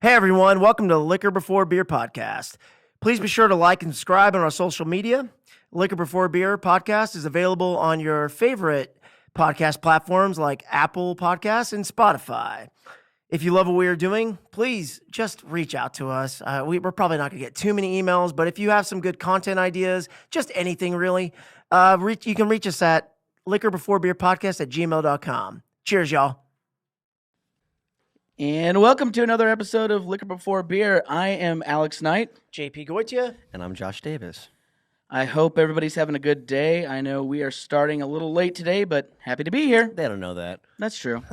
Hey everyone, welcome to the Liquor Before Beer podcast. Please be sure to like and subscribe on our social media. Liquor Before Beer podcast is available on your favorite podcast platforms like Apple Podcasts and Spotify. If you love what we are doing, please just reach out to us. We're probably not going to get too many emails, but if you have some good content ideas, just anything really, you can reach us at liquorbeforebeerpodcast@gmail.com. Cheers, y'all. And welcome to another episode of Liquor Before Beer. I am Alex Knight. JP Goitia. And I'm Josh Davis. I hope everybody's having a good day. I know we are starting a little late today, but happy to be here. They don't know that. That's true.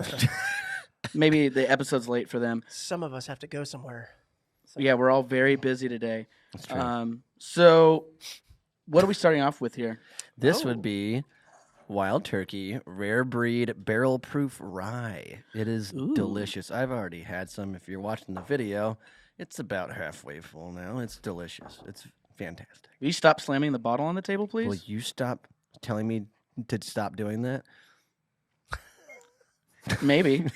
Maybe the episode's late for them. Some of us have to go somewhere. Yeah, we're all very busy today. That's true. So what are we starting off with here? This would be Wild Turkey Rare Breed Barrel Proof Rye. It is delicious. I've already had some. If you're watching the video, it's about halfway full now. It's delicious. It's fantastic. Will you stop slamming the bottle on the table, please? Will you stop telling me to stop doing that? Maybe.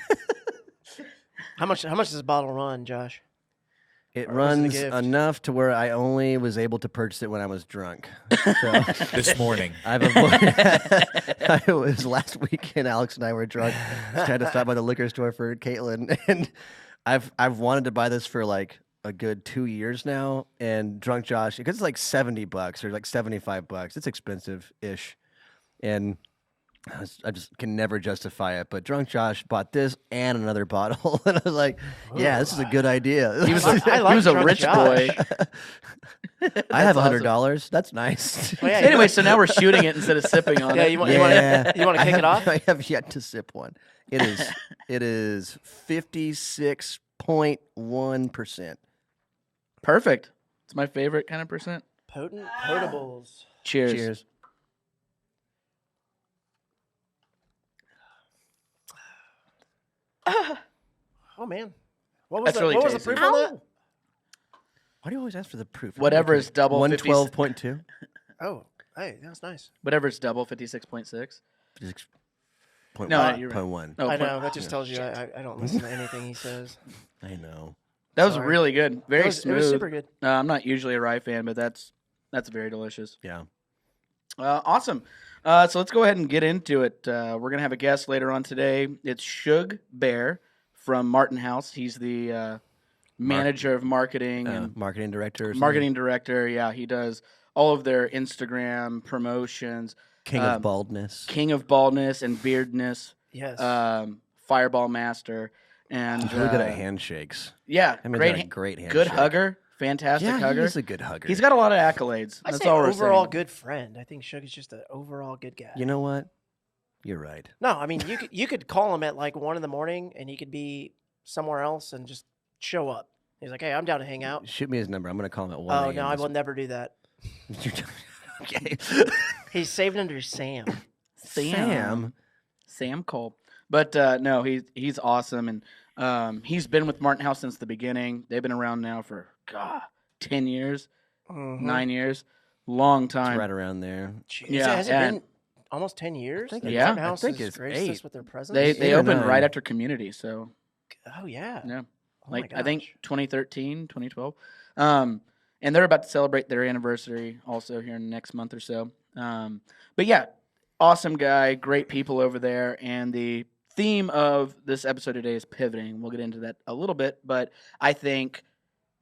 How much does this bottle run, Josh? It Or was it a runs gift? enough to where I only was able to purchase it when I was drunk. So This morning. I've avoided. It was last weekend. Alex and I were drunk. Tried to stop by the liquor store for Caitlin, and I've wanted to buy this for like a good 2 years now. And drunk Josh, because it's like $70 or like $75. It's expensive-ish, and I just can never justify it. But drunk Josh bought this and another bottle, and I was like, "Yeah, this is a good idea." He was I like he was a Drunk rich Josh. boy. I have awesome. $100. That's nice. Oh, yeah, Anyway, so now we're shooting it instead of sipping on Yeah, it. you want Yeah. to kick it off? I have yet to sip one. It is 56.1%. Perfect. It's my favorite kind of percent. Potent potables. Cheers. Cheers. Oh man, what was That's really what was the tasty. proof on that? Why do you always ask for the proof? Whatever is double 112.2. Oh, hey, that's nice. Whatever it's double, 56.6. 56.1. No, you're right. 0.1. Oh, I point- know that just tells you I don't listen to anything he says. I know. That was Sorry. really good. Very it was, smooth. It was super good. I'm not usually a rye fan, but that's very delicious. Yeah. Awesome. So let's go ahead and get into it. We're going to have a guest later on today. It's Shugg Bear from Martin House. He's the manager of marketing and Marketing director. or something. marketing director. Yeah, he does all of their Instagram promotions. King of baldness. King of Baldness and Beardness. Yes. Fireball Master. And He's really good at handshakes. yeah, I mean, great, he's got a great handshake. good hugger, fantastic Yeah, hugger. he's a good hugger. He's got a lot of accolades. I That's say all we're overall saying. good friend. I think Shugg is just an overall good guy. You know what? You're right. No, I mean you could call him at like 1 in, and he could be somewhere else and just show up. He's like, hey, I'm down to hang out. Shoot me his number. I'm going to call him at 1 Oh a.m. no, I this- will never do that. Okay. He's saved under Sam. Sam Cole. But no, he's awesome, and he's been with Martin House since the beginning. They've been around now for 10 years, Mhm. 9 years, long It's time. right around there. Jeez, Yeah, has it and- been almost 10 years? think that it's- Martin I House think has it's graced 8. us with their presence. They 8 or opened 9. right after Community, so Oh yeah. yeah, Oh my I think gosh. 2013, 2012. And they're about to celebrate their anniversary also here in the next month or so. But yeah, awesome guy, great people over there. And the theme of this episode today is pivoting. We'll get into that a little bit, but I think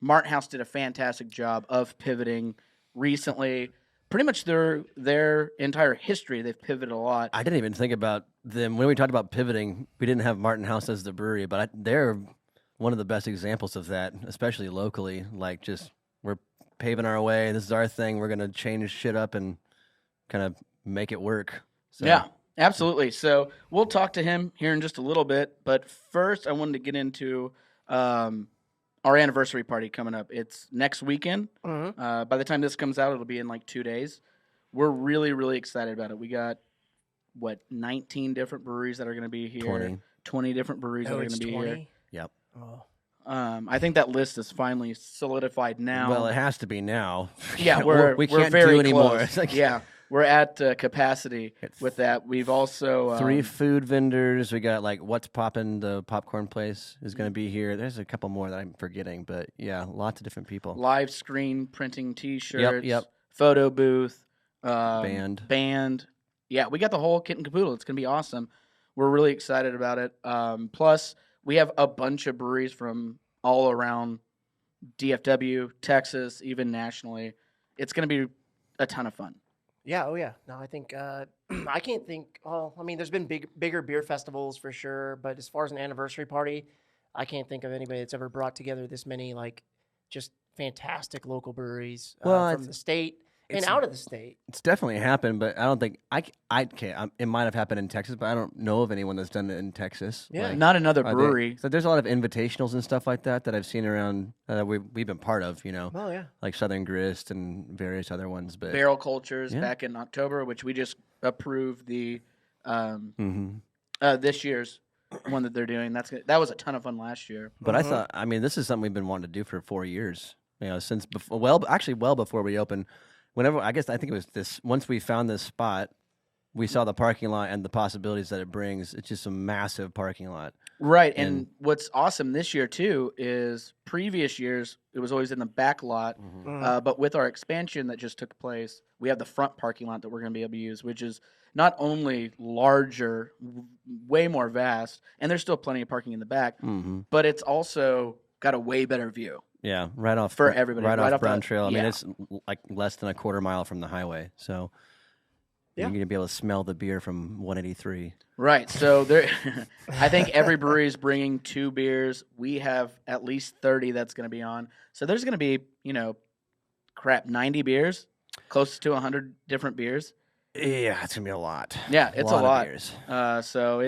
Martin House did a fantastic job of pivoting recently. Pretty much their entire history, they've pivoted a lot. I didn't even think about them. When we talked about pivoting, we didn't have Martin House as the brewery, but they're one of the best examples of that, especially locally. Like, just we're paving our way. This is our thing. We're going to change shit up and kind of make it work. So, Yeah, absolutely. So we'll talk to him here in just a little bit. But first, I wanted to get into our anniversary party coming up. It's next weekend. Mhm. By the time this comes out, it'll be in like 2 days. We're really, really excited about it. We got, 19 different breweries that are going to be here. 20 different breweries that Oh, are going it's to be 20? here. Yep. Oh. I think that list is finally solidified now. Well, it has to be now. yeah, we're we can't very do anymore. close. It's like- Yeah, we're at capacity It's with that. We've also 3 food vendors. We got like What's Poppin', the popcorn place is going to be here. There's a couple more that I'm forgetting, but yeah, lots of different people. live screen printing T-shirts, Yep. photo booth, Band. Yeah, we got the whole kit and caboodle. It's gonna be awesome. We're really excited about it. Plus, we have a bunch of breweries from all around DFW, Texas, even nationally. It's gonna be a ton of fun. Yeah, oh yeah. No, I think I can't think. Well, I mean, there's been bigger beer festivals for sure, but as far as an anniversary party, I can't think of anybody that's ever brought together this many like just fantastic local breweries Well, from the state and it's- out of the state. It's definitely happened, but I don't think it might have happened in Texas, but I don't know of anyone that's done it in Texas. Yeah. Like, Not another are they- brewery. so there's a lot of invitationals and stuff like that I've seen around. We've been part of, Oh yeah. like Southern Grist and various other ones. But Barrel Cultures Yeah. back in October, which we just approved the Mhm. this year's one that they're doing. That was a ton of fun last year. But I thought, I mean, this is something we've been wanting to do for 4 years. Since before, well before we opened. Whenever I think it was this. Once we found this spot, we saw the parking lot and the possibilities that it brings. It's just a massive parking lot. Right, and what's awesome this year too is previous years it was always in the back lot, but with our expansion that just took place, we have the front parking lot that we're going to be able to use, which is not only larger, way more vast, and there's still plenty of parking in the back, but it's also got a way better view. Yeah, right off For everybody, right right off off Brown the- Trail. I mean, yeah. it's like less than a quarter mile from the highway, so Yeah. you're gonna be able to smell the beer from 183. Right, so there, I think every brewery is bringing 2 beers. We have at least 30 that's going to be on, so there's going to be 90 beers, close to 100 different beers. Yeah, it's gonna be a lot. Yeah, it's a of lot. beers. So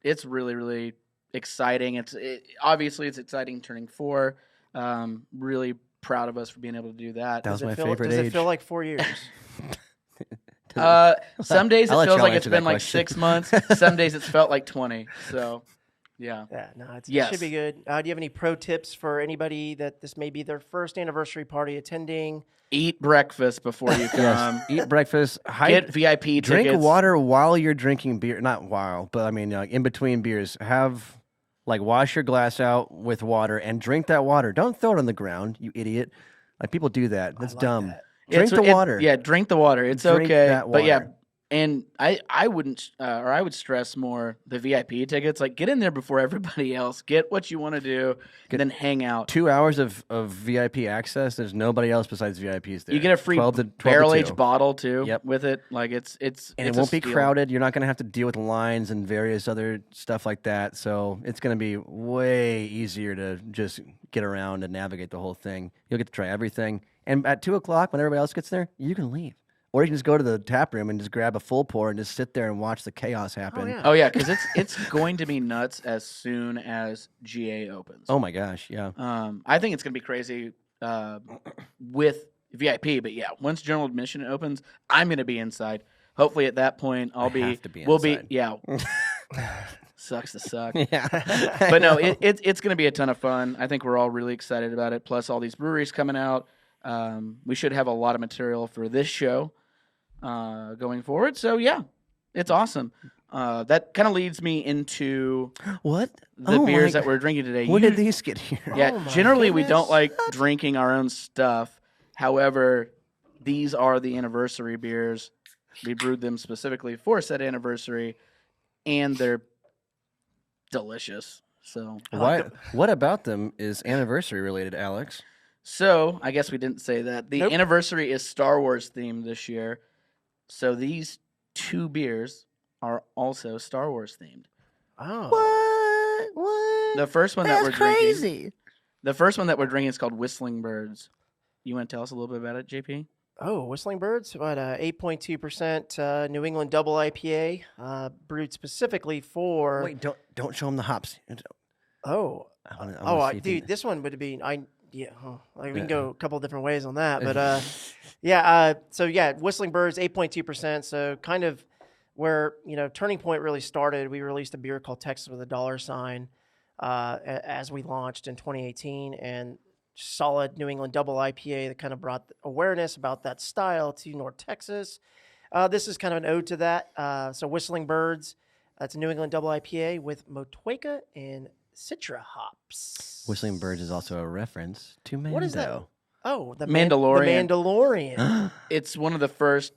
it's really, really exciting. Obviously it's exciting turning 4. Really proud of us for being able to do that. That was my Does favorite it age. feel like 4 years? Some days it I'll let feels y'all like it's answer that been like question. 6 months. Some days it's felt like 20. So, yeah. Yeah, no, it Yes. should be good. Do you have any pro tips for anybody that this may be their first anniversary party attending? Eat breakfast before you come. Eat breakfast. Get VIP Drink tickets. water while you're drinking beer. Not while, but I mean, like in between beers. Wash your glass out with water and drink that water. Don't throw it on the ground, you idiot. Like people do that. That's like dumb. that. Drink the water. Yeah, drink the water. It's Drink okay. that But yeah, water. and I wouldn't, or I would stress more the VIP tickets. Like, get in there before everybody else. Get what you want to do, and then hang out. 2 hours of VIP access. There's nobody else besides VIPs there. You get a free 12 to barrel 2. aged bottle too. Yep. With it, like it's And it's it a won't be steal. crowded. You're not going to have to deal with lines and various other stuff like that. So it's going to be way easier to just get around and navigate the whole thing. You'll get to try everything. And at 2 o'clock, when everybody else gets there, you can leave. Or you can just go to the tap room and just grab a full pour and just sit there and watch the chaos happen. yeah. Oh yeah, because it's going to be nuts as soon as GA opens. Oh my gosh, yeah. I think it's gonna be crazy with VIP, but yeah, once general admission opens, I'm gonna be inside. Hopefully, at that point, have to be we'll inside. be yeah. Sucks to suck. Yeah. But no, it's going to be a ton of fun. I think we're all really excited about it. Plus, all these breweries coming out. We should have a lot of material for this show going forward. So yeah, it's awesome. That kind of leads me into What? the beers that we're drinking today. Where You- did these get here? yeah, Oh my generally we goodness. don't like drinking our own stuff. However, these are the anniversary beers. We brewed them specifically for said anniversary, and they're delicious. So, What about them is anniversary related, Alex? I guess we didn't say that. The Nope. anniversary is Star Wars themed this year. So these 2 beers are also Star Wars themed. Oh. What? The first one that we're drinking. crazy. The first one that we're drinking is called Whistling Birds. You want to tell us a little bit about it, JP? Oh, Whistling Birds, what 8.2% New England double IPA, brewed specifically for. Wait, don't show them the hops. Oh, I wanna see if you- dude, this one would be we can go a couple different ways on that, but yeah. So yeah, Whistling Birds 8.2%. So kind of where Turning Point really started. We released a beer called Texas with a dollar sign as we launched in 2018, and solid New England double IPA that kind of brought awareness about that style to North Texas. This is kind of an ode to that. So Whistling Birds, that's a New England double IPA with Motueka and Citra hops. Whistling Birds is also a reference to Mando. What is that? Oh, the Mandalorian. The Mandalorian. It's one of the first.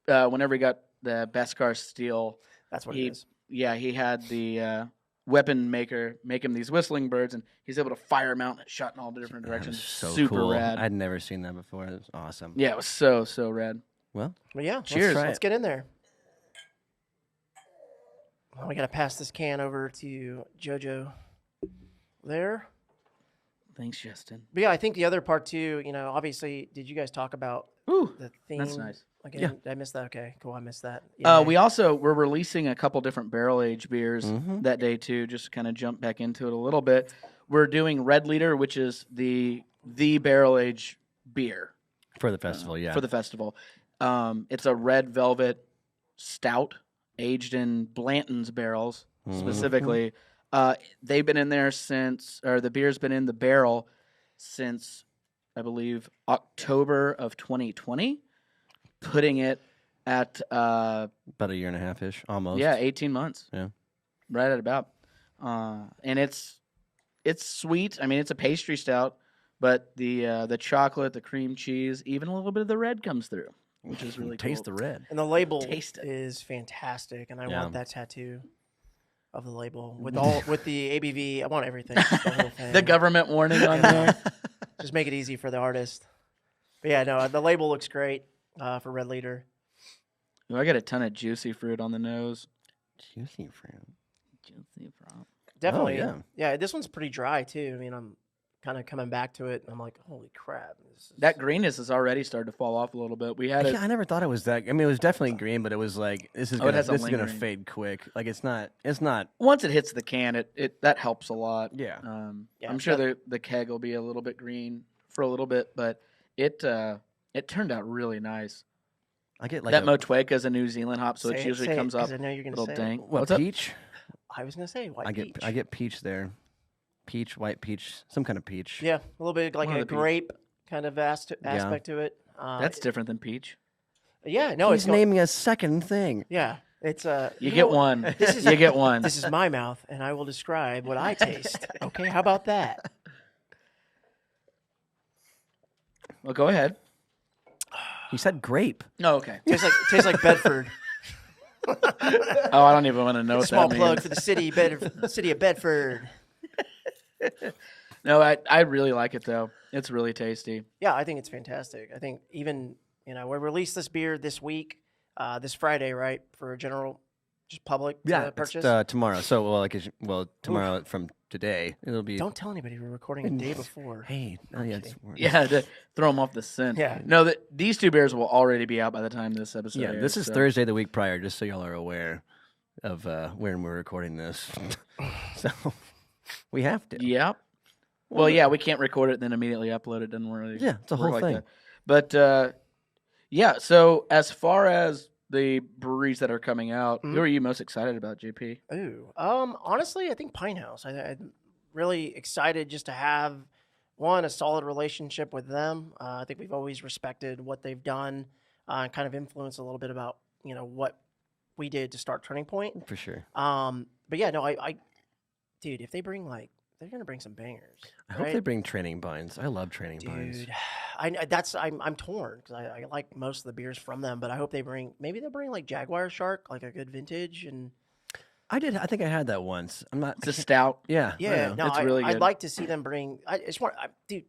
Whenever he got the Beskar steel, That's what it is. Yeah, he had the weapon maker make him these whistling birds, and he's able to fire them out and shot in all the different That was directions. so Super cool. rad. I'd never seen that before. It was awesome. Yeah, it was so rad. Well, But yeah, Cheers. Let's get in there. Well, we got to pass this can over to JoJo there. Thanks, Justin. But yeah, I think the other part too, obviously, did you guys talk about Ooh, the theme? that's nice. Again, Yeah. Did I missed that. Okay, cool. I missed that. We're releasing a couple different barrel aged beers Mhm. that day too. Just to kind of jump back into it a little bit. We're doing Red Leader, which is the barrel aged beer for the festival, yeah. for the festival. It's a red velvet stout aged in Blanton's barrels specifically. They've been in there the beer's been in the barrel since, I believe, October of 2020, putting it at about a year and a half-ish, almost. 18 months. Yeah. Right at about. And it's sweet. I mean, it's a pastry stout, but the chocolate, the cream cheese, even a little bit of the red comes through, which is really Taste cool. the red. And the label Taste it. is fantastic, and I Yeah. want that tattoo of the label with the ABV. I want everything. The whole thing. The government warning on Yeah. there. Just make it easy for the artist. But yeah, no, the label looks great for Red Leader. Ooh, I got a ton of juicy fruit on the nose. Juicy fruit. Juicy fruit. Definitely. yeah. Yeah, this one's pretty dry too. I mean, I'm kind of coming back to it, and I'm like, holy crap. That greenness has already started to fall off a little bit. We had it. I never thought it was that. I mean, it was definitely green, but it was like this is Oh, it has a gonna lingering. fade quick. Like it's not. Once it hits the can, it that helps a lot. Yeah. Yeah, I'm sure the keg will be a little bit green for a little bit, but it turned out really nice. I get like That Motueka is a New Zealand hop, so it Say usually comes up I know you're a gonna little say it. dank. what What's up? peach? I was gonna say white peach. I get peach there. Peach, white peach, some kind of peach. Yeah, a little bit like One a of the peach. grape kind of aspect to it. That's different than peach. Yeah, no, He's it's naming a second thing. Yeah, it's You know get what? one. This is You get one. This is my mouth, and I will describe what I taste. Okay, how about that? Well, go ahead. He said grape. No, okay. Tastes like Bedford. Oh, I don't even want to know what Small that plug means. for the city of Bedford. No, I really like it though. It's really tasty. Yeah, I think it's fantastic. I think even we released this beer this week, this Friday, right, for a general, just public purchase. It's, tomorrow. So tomorrow from today it'll be. Don't tell anybody we're recording a day before. Hey, it's, Yeah, to throw them off the scent. Yeah. No, these two beers will already be out by the time this episode. yeah. airs, This is so. Thursday the week prior, just so y'all are aware of when we're recording this. So we have to. Yep. Well, yeah, we can't record it and then immediately upload it. Doesn't really. Yeah, it's a work whole like thing. that. But yeah. So as far as the breweries that are coming out, who are you most excited about, JP? Ooh, honestly, I think Pine House. I'm really excited just to have a solid relationship with them. I think we've always respected what they've done and kind of influenced a little bit about what we did to start Turning Point. For sure. But yeah, no, dude, if they bring they're gonna bring some bangers. I hope right? they bring Training Pines. I love Training Pines. Dude, I'm torn because I like most of the beers from them, but I hope they'll bring like Jaguar Shark, like a good vintage, and I think I had that once. I'm not. It's a stout. Yeah. I yeah, know. no, It's really I'd good. like to see them bring. I just want, dude.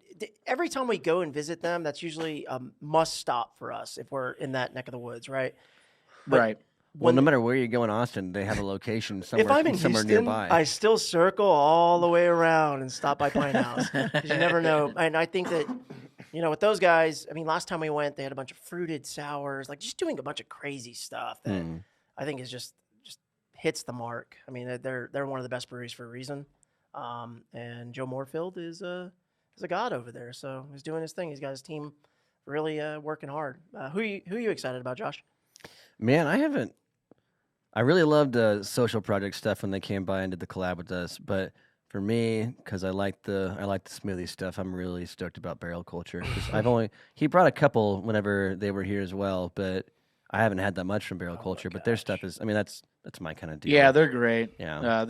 Every time we go and visit them, that's usually a must stop for us if we're in that neck of the woods, right? But Right. Well, no matter where you go in Austin, they have a location somewhere, If I'm in somewhere Houston, nearby. I still circle all the way around and stop by Pine House. 'Cause you never know. And I think that, with those guys, I mean, last time we went, they had a bunch of fruited sours, like just doing a bunch of crazy stuff that I think is just hits the mark. I mean, they're one of the best breweries for a reason. And Joe Moorfield is a god over there. So he's doing his thing. He's got his team really working hard. Who are you excited about, Josh? Man, I really loved the social project stuff when they came by and did the collab with us. But for me, because I like the smoothie stuff, I'm really stoked about Barrel Culture. 'Cause he brought a couple whenever they were here as well, but I haven't had that much from Barrel Oh, Culture, but gosh. their stuff is. I mean, that's my kind of deal. Yeah, they're great. Yeah.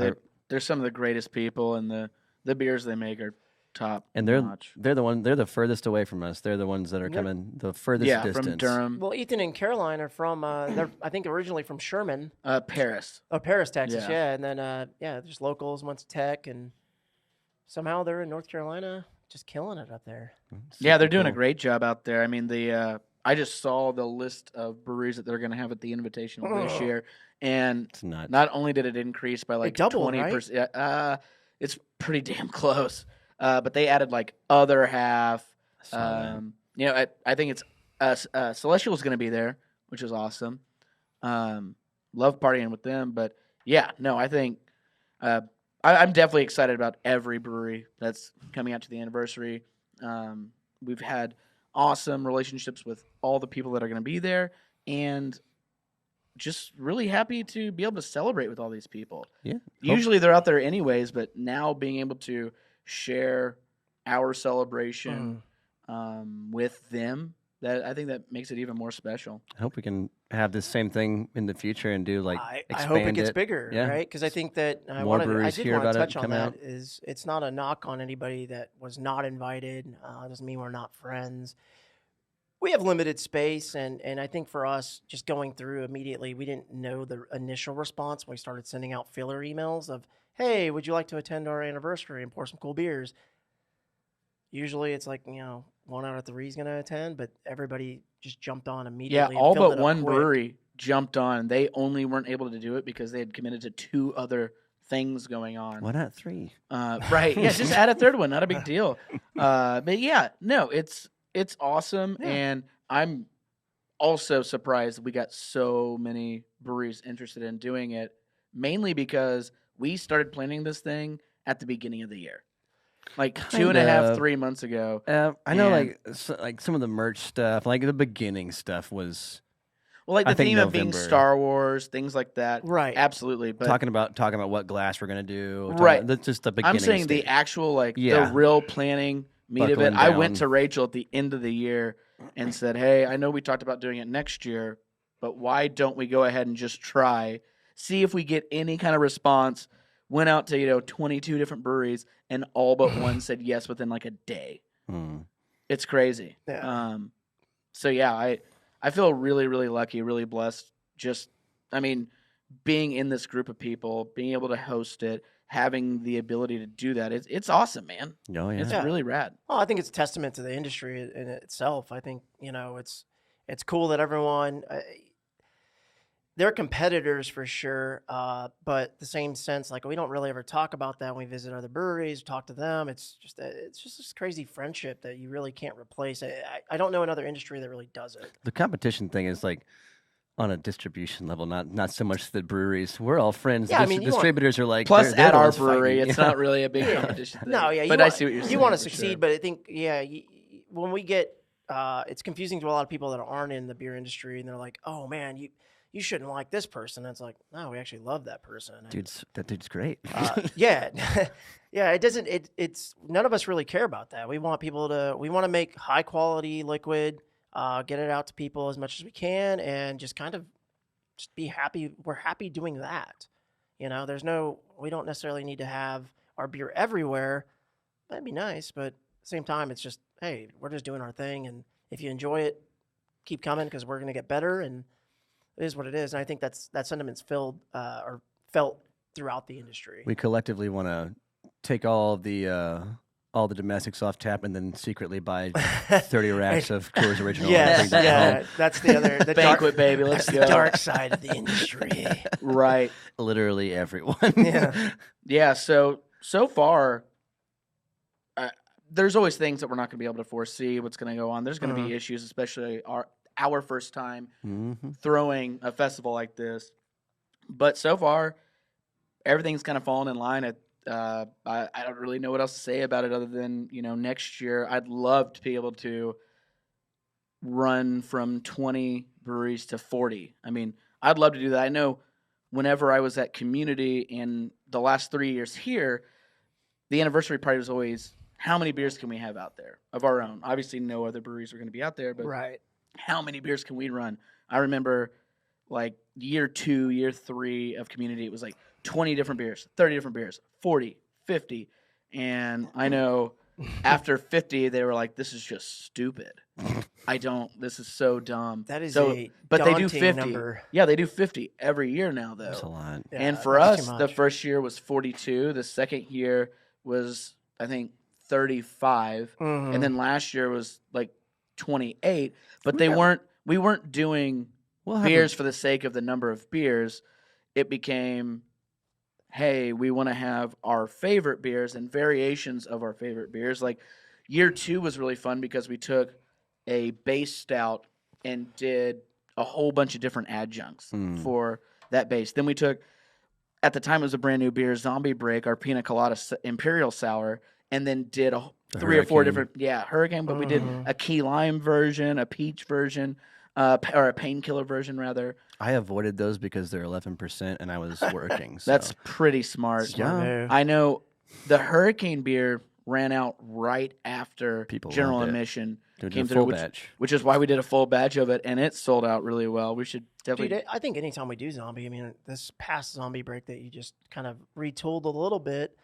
They're some of the greatest people, and the beers they make are top And notch. they're the furthest away from us. They're the ones that are Yep. coming the furthest Yeah, distance. from Durham, Well, Ethan and Caroline are from, they're, I think, originally from Sherman, Paris. Paris, Texas, Yeah. yeah. And then, there's locals, one's Tech, and somehow they're in North Carolina just killing it up there. Yeah, they're Super doing a cool. great job out there. I mean, I just saw the list of breweries that they're going to have at the Invitational this Oh. year, and It's nuts. not only did it increase by like doubled, right? 20%, it's pretty damn close. But they added like other half. I saw that. I think it's Celestial is going to be there, which is awesome. Love partying with them, but yeah, no, I think I'm definitely excited about every brewery that's coming out to the anniversary. We've had awesome relationships with all the people that are going to be there, and just really happy to be able to celebrate with all these people. Yeah. Usually they're out there anyways, but now being able to share our celebration with them, that I think that makes it even more special. I hope we can have this same thing in the future and do like I expand hope it gets bigger, Yeah. right? Because I think that I More did breweries want hear to about it, touch on come that. out. Is it's not a knock on anybody that was not invited. It doesn't mean we're not friends. We have limited space, and I think for us, just going through immediately, we didn't know the initial response when we started sending out filler emails of, "Hey, would you like to attend our anniversary and pour some cool beers?" Usually, it's like 1 out of 3 is going to attend, but everybody just jumped on Yeah, immediately. and all filled but it up one quick. brewery jumped on. They only weren't able to do it because they had committed to 2 other things going on. Why not 3? Right. Yeah, just add a third one. Not a big deal. But yeah, no, it's awesome. Yeah. And I'm also surprised that we got so many breweries interested in doing it, mainly because we started planning this thing at the beginning of the year. Like Kind 2.5, of. 3 months ago. I know, And- like some of the merch stuff, like the beginning stuff was Well, like I the think theme of being November. Star Wars, things like that. Right. Absolutely. But talking about what glass we're gonna do. Right. That's just the beginning. I'm saying stage. the actual, like, Yeah. the real planning meat of it. Buckling I went down. to Rachel at the end of the year and said, "Hey, I know we talked about doing it next year, but why don't we go ahead and just try, see if we get any kind of response?" Went out to 22 different breweries, and all but one said yes within like a day. Hmm. It's crazy. Yeah. So yeah, I feel really, really lucky, really blessed. Just, I mean, being in this group of people, being able to host it, having the ability to do that, it's awesome, man. Oh yeah. It's Yeah. really rad. Well, I think it's a testament to the industry in itself. I think it's cool that everyone they're competitors for sure, but the same sense, like we don't really ever talk about that when we visit other breweries, talk to them. It's just this crazy friendship that you really can't replace. I don't know another industry that really does it. The competition thing is like on a distribution level, not so much the breweries. We're all friends. Yeah, I mean, you want- distributors are like Plus, they're at the our ones brewery, fighting, it's you know? not really a big competition thing. No, yeah, but I see what you're saying. You want to for succeed, sure. but I think when we get it's confusing to a lot of people that aren't in the beer industry, and they're like, "Oh man, you shouldn't like this person." And it's like, no, we actually love that person. That dude's great. Yeah, yeah. It doesn't. It's none of us really care about that. We want we want to make high quality liquid, get it out to people as much as we can, and just kind of just be happy. We're happy doing that. We don't necessarily need to have our beer everywhere. That'd be nice, but at the same time, it's just, hey, we're just doing our thing, and if you enjoy it, keep coming because we're gonna get better, and it is what it is. And I think that sentiment's felt throughout the industry. We collectively want to take all the domestics off tap and then secretly buy 30 racks of Coors Original. and bring Yes, that yeah, home. that's the other the Banquet, dark, baby, let's that's go. the dark side of the industry. Right. Literally everyone. Yeah. Yeah. So far, there's always things that we're not going to be able to foresee what's going to go on. There's going to be issues, especially our first time Mhm. throwing a festival like this. But so far, everything's kind of fallen in line. I don't really know what else to say about it other than, next year I'd love to be able to run from 20 breweries to 40. I mean, I'd love to do that. I know whenever I was at Community in the last 3 years here, the anniversary party was always, how many beers can we have out there of our own? Obviously, no other breweries are going to be out there, but Right. how many beers can we run? I remember like year 2, year 3 of community, it was like 20 different beers, 30 different beers, 40, 50. And I know after 50, they were like, this is just stupid. This is so dumb. That is so, a but they do daunting 50. number. Yeah, they do 50 every year now, though. That's a lot. Yeah, And for that's too us, the much. first year was 42. The second year was, I think, 35. Mhm. And then last year was like 28. But Yeah. we weren't doing We'll have beers for the sake of the number of beers. It became, hey, we want to have our favorite beers and variations of our favorite beers. Like year 2 was really fun because we took a base stout and did a whole bunch of different adjuncts for that base. Then we took, at the time it was a brand new beer, Zombie Break, our pina colada imperial sour, and then did three or four different, Hurricane, but we did a key lime version, a peach version, or a painkiller version rather. I avoided those because they're 11% and I was working. So. That's pretty smart. Smart move. I know the Hurricane beer ran out right after People general loved it. admission Did came a through, full batch. which is why we did a full batch of it, and it sold out really well. We should definitely. Dude, I think anytime we do zombie, I mean, this past zombie break that you just kind of retooled a little bit,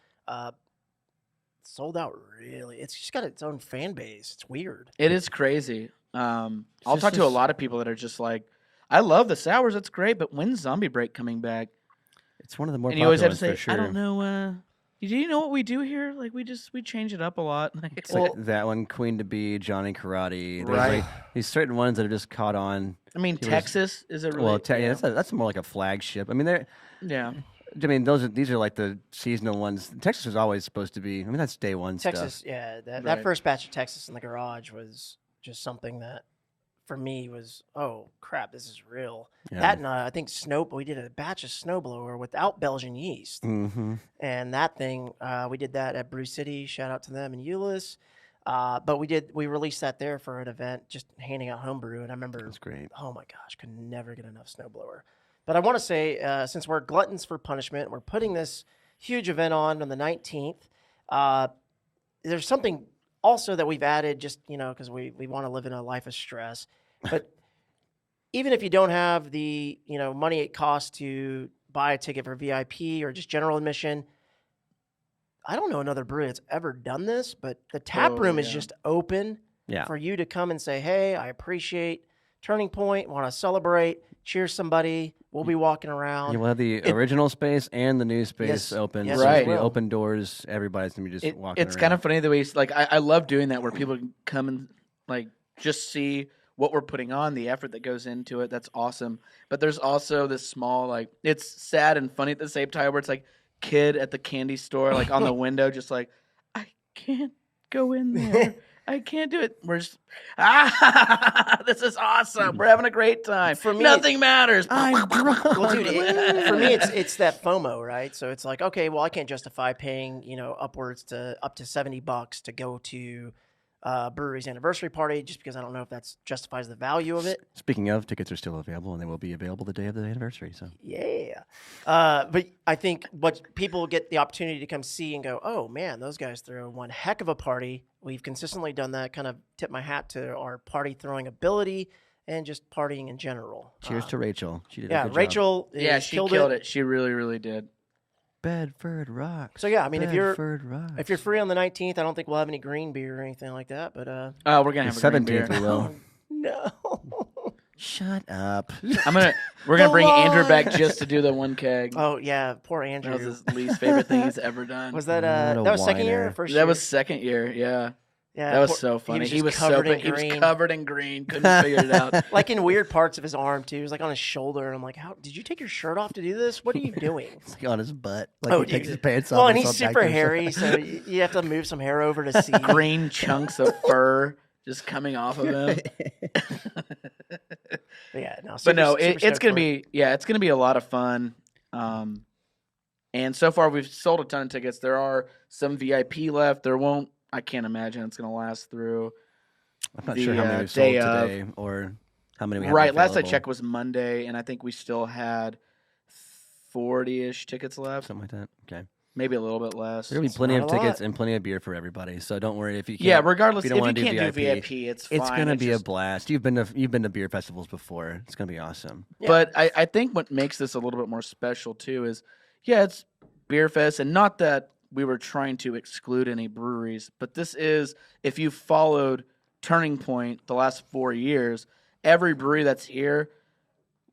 sold out really. It's just got its own fan base. It's weird. It is crazy. I'll just talk to a this- lot of people that are just like, I love the sours. It's great, but when's Zombie Break coming back? It's one of the more And you popular always have to ones say, for sure. I don't know. Do you know what we do here? Like we change it up a lot. It's like that one, Queen to Be, Johnny Karate. There's Right. like these certain ones that are just caught on. I mean, was- Texas is a really That's more like a flagship. I mean, yeah. these are like the seasonal ones. Texas was always supposed to be. I mean, that's day one Texas, stuff. yeah, that Right. first batch of Texas in the garage was just something that, for me, was, oh crap, this is real. Yeah. That and I think we did a batch of Snowblower without Belgian yeast, Mm-hmm. and that thing we did that at Brew City. Shout out to them in Euless. But we released that there for an event, just handing out homebrew, and I remember, That's great. oh my gosh, could never get enough Snowblower. But I want to say, since we're gluttons for punishment, we're putting this huge event on the 19th. There's something also that we've added, just because we want to live in a life of stress. But even if you don't have the money it costs to buy a ticket for VIP or just general admission, I don't know another brewery that's ever done this, but the tap room is just open for you to come and say, hey, I appreciate Turning Point, want to celebrate, cheer somebody. We'll be walking around. You will have the original space and the new space Yes, open. yes, So we it'll be will. open doors. Everybody's gonna be just walking. It's kind of funny the way I love doing that where people can come and like just see what we're putting on, the effort that goes into it. That's awesome. But there's also this small, it's sad and funny at the same time where it's like kid at the candy store, like on the window, just like, I can't go in there. I can't do it. We're just, this is awesome. We're having a great time. For me, nothing matters. I'm drunk. Well, dude, for me, it's that FOMO, right? So it's like, okay, well, I can't justify paying, upwards to up to $70 to go to brewery's anniversary party just because I don't know if that justifies the value of it. Speaking of, tickets are still available, and they will be available the day of the anniversary. So Yeah. But I think what people get the opportunity to come see and go, oh, man, those guys throw one heck of a party. We've consistently done that, kind of tip my hat to our party throwing ability and just partying in general. cheers to Rachel. She did a Yeah, good job. Rachel She killed it. She really, really did. Bedford rocks. So, yeah, I mean, if you're rocks. free on the 19th, I don't think we'll have any green beer or anything like that. But Oh, we're going to have the a green 17th beer. we will. no. Shut up. We're gonna The bring Andrew back line. just to do the one keg. Oh, yeah, poor That Andrew. was his least favorite thing he's ever done. Was that What a that was second year or whiner. first That year? was second year, yeah. Yeah, That was poor- so funny. He was just covered in he was green. covered in green. Couldn't figure it out. Like in weird parts of his arm too. It was like on his shoulder. I'm like, how did you take your shirt off to do this? What are you doing? It's like on his butt. Like Oh, he takes dude. his pants off. Well, and it's he's all back super to his- hairy, so you have to move some hair over to see. Green chunks of fur just coming off of him. But yeah, no. But no, super it's stoked gonna for it. be it's gonna be a lot of fun. And so far we've sold a ton of tickets. There are some VIP left. I can't imagine it's gonna last through. I'm not the, sure how many we sold day of. today or how many we have Right, last I available. checked was Monday, and I think we still had 40-ish tickets left. Something like that. Okay. maybe a little bit less. There'll be plenty not of a lot. tickets and plenty of beer for everybody. So don't worry if you can't. Yeah, regardless, if if you you don't wanna can't do do VIP, VIP, it's fine. It's gonna be just, a blast. You've been to beer festivals before. It's gonna be awesome. Yeah. But I think what makes this a little bit more special too is, yeah, it's beer fest, and not that we were trying to exclude any breweries, but this is, if you followed Turning Point the last 4 years, every brewery that's here,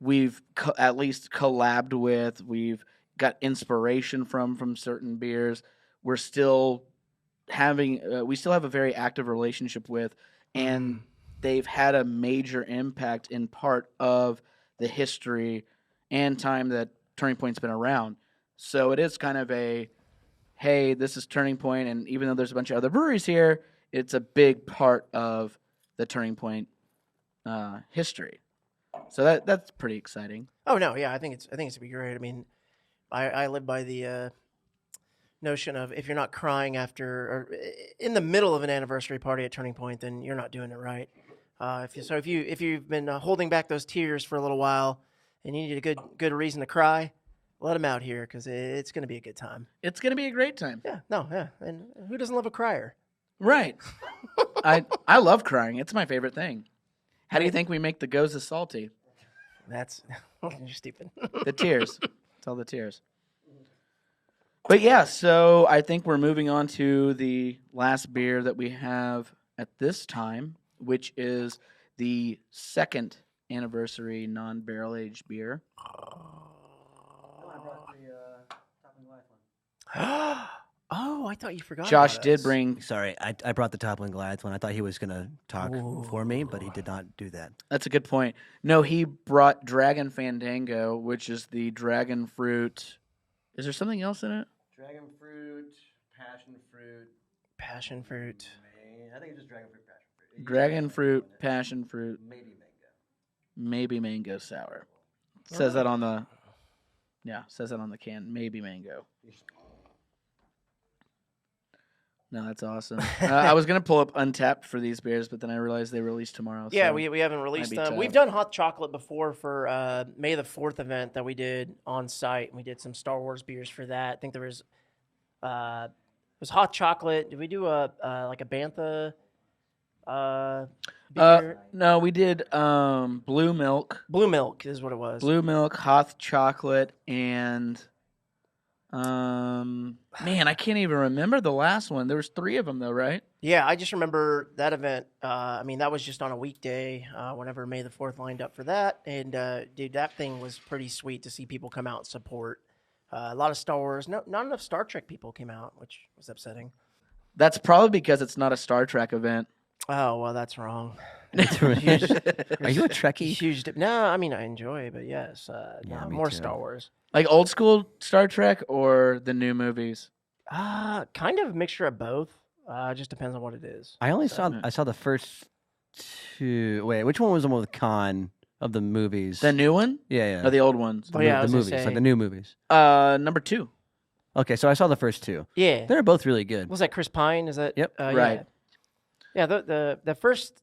we've at least collabed with. We've got inspiration from certain beers. We're still we still have a very active relationship with, and they've had a major impact in part of the history and time that Turning Point's been around. So it is kind of a, hey, this is Turning Point, and even though there's a bunch of other breweries here, it's a big part of the Turning Point history. So that's pretty exciting. Oh no, yeah, I think it's gonna be great. I mean, I live by the notion of if you're not crying after or in the middle of an anniversary party at Turning Point, then you're not doing it right. If you've been holding back those tears for a little while and you need a good reason to cry, let them out here because it's gonna be a good time. It's going to be a great time. Yeah, no, yeah, and who doesn't love a crier? Right. I love crying. It's my favorite thing. How do you think we make the goza salty? That's you're stupid. The tears. It's all the tears. But yeah, so I think we're moving on to the last beer that we have at this time, which is the second anniversary non-barrel aged beer. Oh, I thought you forgot. Josh about did us. bring. Sorry, I brought the Toppling Goliath one. I thought he was gonna talk for me, but he did not do that. That's a good point. No, he brought Dragon Fandango, which is the dragon fruit. Is there something else in it? Dragon fruit, passion fruit. passion fruit. I think it's just dragon fruit, passion fruit. Dragon fruit, passion fruit, Maybe mango. maybe mango sour. It says that on the. Yeah, it says that on the can. Maybe mango. No, that's awesome. I was gonna pull up Untapped for these beers, but then I realized they release tomorrow. Yeah, so we haven't released be them. tough. We've done Hoth Chocolate before for May the 4th event that we did on site. We did some Star Wars beers for that. I think there was it was Hoth Chocolate. Did we do a like a Bantha beer? No, we did blue milk, Blue Milk is what it was. Hoth Chocolate, and man, I can't even remember the last one. There was 3 of them though, right? Yeah, I just remember that event. I mean, that was just on a weekday. Whenever May the 4th lined up for that, and dude, that thing was pretty sweet to see people come out and support. A lot of Star Wars. No, not enough Star Trek people came out, which was upsetting. That's probably because it's not a Star Trek event. Oh well, that's wrong. Are you a Trekkie? Huge. No, I mean I enjoy, but yes, Yeah, no, me more too. Star Wars. Like old school Star Trek or the new movies? Kind of a mixture of both. Just depends on what it is. I saw the first 2. Wait, which one was the one with Khan of the movies? The new one yeah. or the old ones? Oh, yeah, I the was gonna movies, say- like the new movies. Number 2. Okay, so I saw the first 2. Yeah. They're both really good. Was that Chris Pine? Is that? Yep. Right. Yeah. The first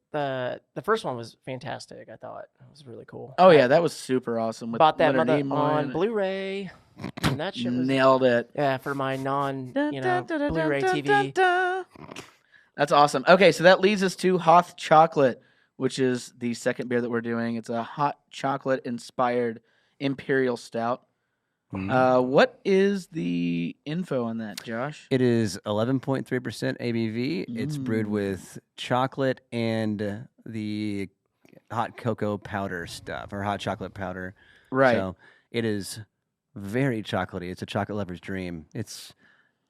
one was fantastic. I thought it was really cool. Oh yeah, that was super awesome. With Bought that Leonard mother Nimoy on and- Blu-ray. And that shit was Nailed it. yeah for my Blu-ray TV. That's awesome. Okay, so that leads us to Hoth Chocolate, which is the second beer that we're doing. It's a hot chocolate inspired imperial stout. What is the info on that, Josh? It is 11.3% ABV. It's brewed with chocolate and the hot cocoa powder stuff, or hot chocolate powder. Right. So it is very chocolatey. It's a chocolate lover's dream. It's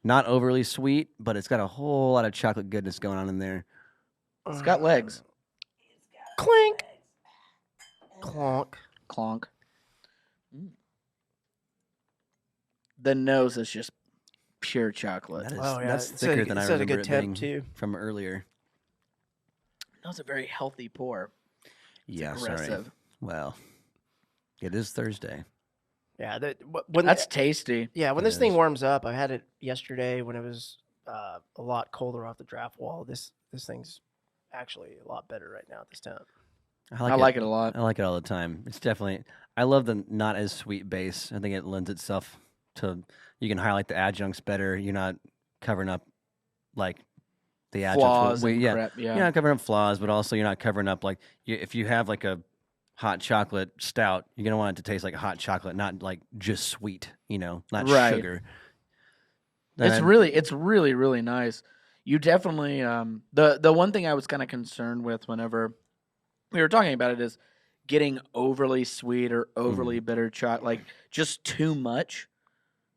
not overly sweet, but it's got a whole lot of chocolate goodness going on in there. It's got legs. Clink. Clonk. Clonk. The nose is just pure chocolate. That is, Oh, yeah. that's It's thicker a- than I it's at a remember good it temp, being too. from earlier. That was a very healthy pour. Yeah, sorry. aggressive. Well, it is Thursday. Yeah. When That's tasty. yeah when It this thing is. warms up, I had it yesterday when it was a lot colder off the draft wall. This thing's actually a lot better right now at this temp. I like it a lot. I like it all the time. It's definitely. I love the not as sweet base. I think it lends itself you can highlight the adjuncts better. You're not covering up like the Flaws adjuncts. and Yeah, crap, yeah. you're not covering up flaws, but also you're not covering up like if you have like a hot chocolate stout, you're gonna want it to taste like hot chocolate, not like just sweet. Not Right. sugar. It's really, really nice. You definitely the one thing I was kind of concerned with whenever we were talking about it is getting overly sweet or overly bitter chocolate, like just too much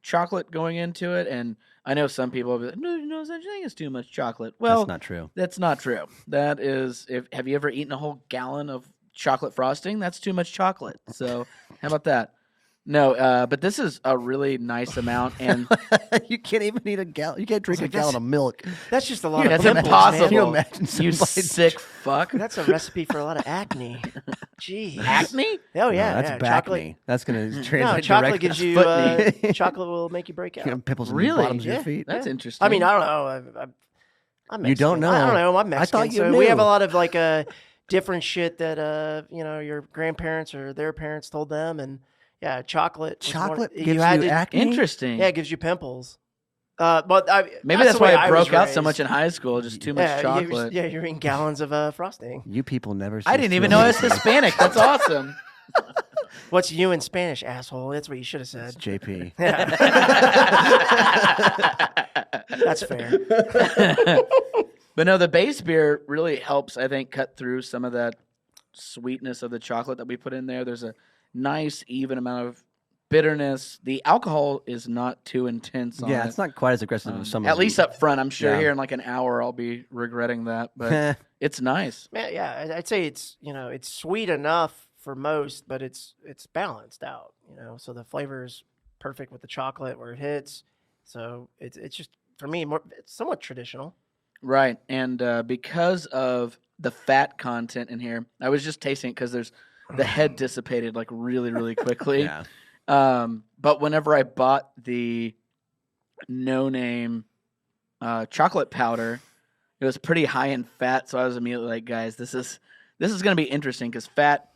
chocolate going into it. And I know some people will be like, no such thing as too much chocolate. Well, That's not true. That's not true. That is, have you ever eaten a whole gallon of chocolate frosting? That's too much chocolate. So how about that? No, but this is a really nice amount, and You can't even eat a gallon. You can't drink a gallon of milk. That's just a lot that's of pimples, impossible. man. Can you imagine you somebody sick fuck. That's a recipe for a lot of acne. Jeez. Acne? Oh yeah, that's yeah. back Chocolate. knee. That's gonna No, translate chocolate directly. gives you foot knee. chocolate will make you break out. Pimples in Really? the bottoms of Yeah. your feet. That's Yeah. interesting. I mean, I don't know. I'm Mexican. You don't I don't know? know. I'm Mexican. I thought you so we have knew. a lot of like different shit that your grandparents or their parents told them, and yeah, chocolate. was one- Chocolate you gives had you to- acne. interesting. Yeah, it gives you pimples. But Maybe that's the way why it I was broke out so raised. much in high school. Just too much Yeah, chocolate. you're eating gallons of frosting. You people never. I didn't even know I was Hispanic. That's awesome. What's you in Spanish, asshole? That's what you should have said. JP. That's fair. But no, the base beer really helps, I think, cut through some of that sweetness of the chocolate that we put in there. There's a nice, even amount of bitterness. The alcohol is not too intense on Yeah, it. it's not quite as aggressive as some. At least up front. I'm sure Yeah. here in like an hour I'll be regretting that, but it's nice. Yeah, I'd say it's it's sweet enough for most, but it's balanced out. So the flavor is perfect with the chocolate where it hits. So it's just for me it's somewhat traditional. Right. And because of the fat content in here, I was just tasting it because the head dissipated like really, really quickly. Yeah. But whenever I bought the no name chocolate powder, it was pretty high in fat. So I was immediately like, guys, this is going to be interesting because fat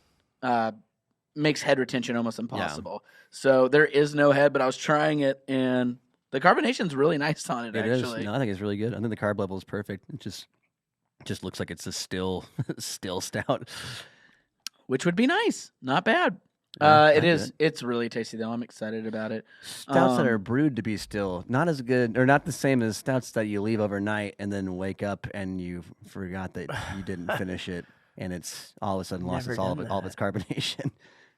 makes head retention almost impossible. So there is no head, but I was trying it and the carbonation's really nice on it, It actually. is. No, I think it's really good. I think the carb level is perfect. It just looks like it's a still stout. Which would be nice. Not bad. Yeah, It not is. good. It's really tasty, though. I'm excited about it. Stouts that are brewed to be still, not as good or not the same as stouts that you leave overnight and then wake up and you forgot that you didn't finish it and it's all of a sudden lost Never all done of its carbonation.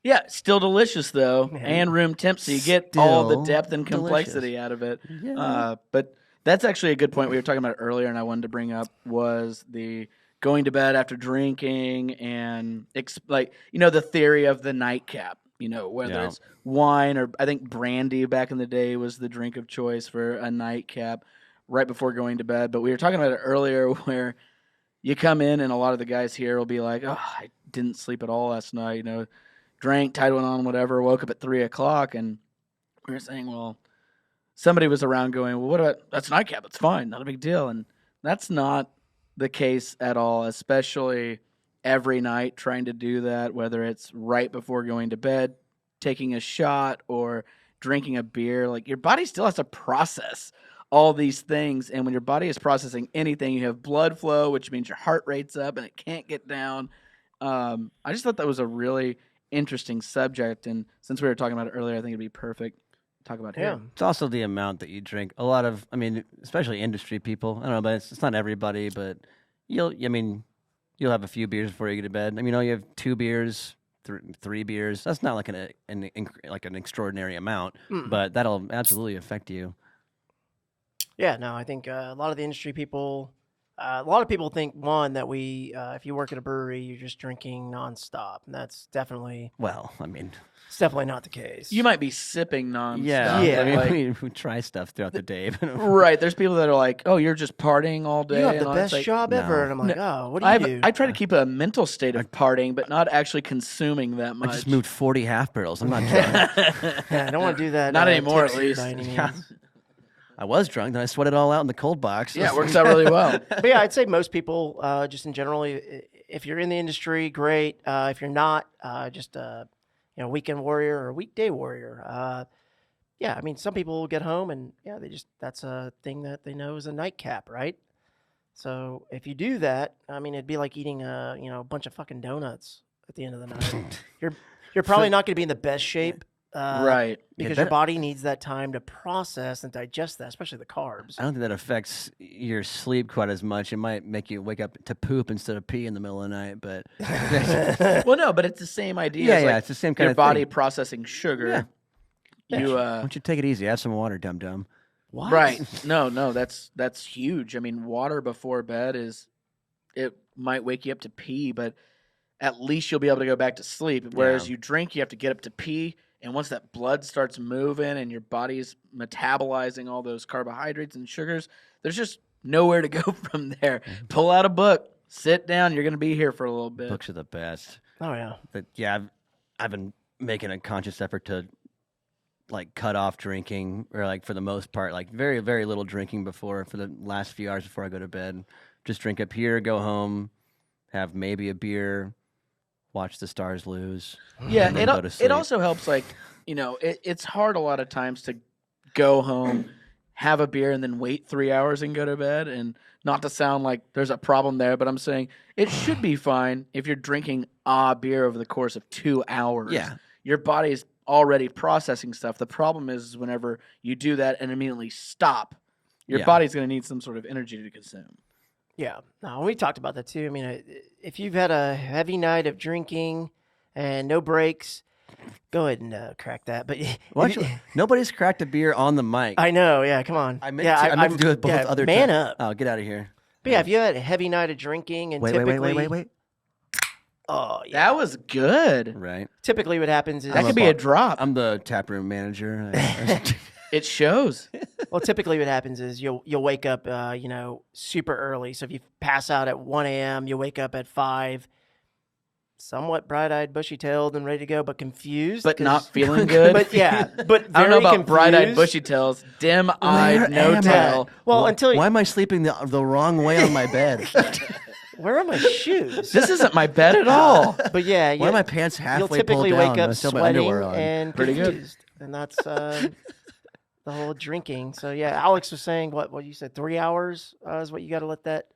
Yeah, still delicious, though, Man. and room temp, so you get all the Still depth and complexity delicious. out of it. Yeah. But that's actually a good point we were talking about it earlier, and I wanted to bring up was the going to bed after drinking and the theory of the nightcap. Whether Yeah. it's wine or I think brandy back in the day was the drink of choice for a nightcap right before going to bed. But we were talking about it earlier where you come in and a lot of the guys here will be like, "Oh, I didn't sleep at all last night." Drank, tied one on, whatever. Woke up at 3:00, and we were saying, well, somebody was around going, well, what about that's nightcap? It's fine, not a big deal, and that's not the case at all. Especially every night trying to do that, whether it's right before going to bed, taking a shot, or drinking a beer. Like your body still has to process all these things, and when your body is processing anything, you have blood flow, which means your heart rate's up and it can't get down. I just thought that was a really interesting subject, and since we were talking about it earlier, I think it'd be perfect to talk about Yeah. here. It's also the amount that you drink. A lot of, especially industry people. I don't know, but it's not everybody. But you'll have a few beers before you get to bed. You have 2 beers, 3 beers. That's not like an extraordinary amount, but that'll absolutely affect you. Yeah, no, I think a lot of the industry people, a lot of people think that if you work at a brewery, you're just drinking nonstop, and that's definitely Well, it's definitely not the case. You might be sipping nonstop. Yeah. but, we try stuff throughout the day. But right. There's people that are like, "Oh, you're just partying all day." You have and the all best that. It's like, job ever, no. and I'm like, oh, what do you do? I try to keep a mental state of partying, but not actually consuming that I much. just moved 40 half barrels. I'm not drunk. Yeah, I don't want to do that. Not anymore, at tipsy least. by any means. Yeah. I was drunk, then I sweated it all out in the cold box. Yeah, it works out really well. But yeah, I'd say most people, just in general, if you're in the industry, great. If you're not, just weekend warrior or weekday warrior. Yeah, I mean, some people will get home and that's a thing that they know is a nightcap, right? So if you do that, I mean, it'd be like eating a bunch of fucking donuts at the end of the night. You're probably not going to be in the best shape, Right. Because your body needs that time to process and digest that, especially the carbs. I don't think that affects your sleep quite as much. It might make you wake up to poop instead of pee in the middle of the night, but Well, no, but it's the same idea. Yeah, as, like, it's the same kind your of body thing. processing sugar. Yeah. You why don't you take it easy? Have some water, dum dum. What? right? No, that's huge. I mean, water before bed it might wake you up to pee, but at least you'll be able to go back to sleep. Whereas you drink, you have to get up to pee. And once that blood starts moving and your body's metabolizing all those carbohydrates and sugars, there's just nowhere to go from there. Pull out a book, sit down. You're going to be here for a little bit. Books are the best. Oh, yeah. But yeah, I've been making a conscious effort to like cut off drinking, or like for the most part, like very, very little drinking for the last few hours before I go to bed. Just drink up here, go home, have maybe a beer, watch the Stars lose. Yeah, and then go to it sleep. also helps, like, it's hard a lot of times to go home, have a beer, and then wait 3 hours and go to bed. And not to sound like there's a problem there, but I'm saying it should be fine if you're drinking a beer over the course of 2 hours. Yeah. Your body's already processing stuff. The problem is whenever you do that and immediately stop, your Yeah. body's going to need some sort of energy to consume. Yeah. No, we talked about that too. I mean, if you've had a heavy night of drinking and no breaks, go ahead and crack that. But Nobody's cracked a beer on the mic. I know. Yeah. Come on. I meant to do it both other man times. up. Oh, get out of here. But yeah, if you had a heavy night of drinking and Wait. Oh, yeah. That was good. Right. Typically what happens is That could be a drop. I'm the taproom manager. It shows. well, typically what happens is you'll wake up, super early. So if you pass out at 1 a.m., you wake up at 5, somewhat bright-eyed, bushy-tailed, and ready to go, but confused. But not feeling good. But yeah, but I don't know very about bright-eyed, confused. bushy tails, dim-eyed, Where no am tail. Well, until Why am I sleeping the wrong way on my bed? where are my shoes? This isn't my bed at all. But yeah, Why are my pants halfway you'll typically pulled down? wake I up still have my sweating underwear on. and Pretty good. confused, and that's the whole drinking. So yeah, Alex was saying what you said, 3 hours is what you got to let that.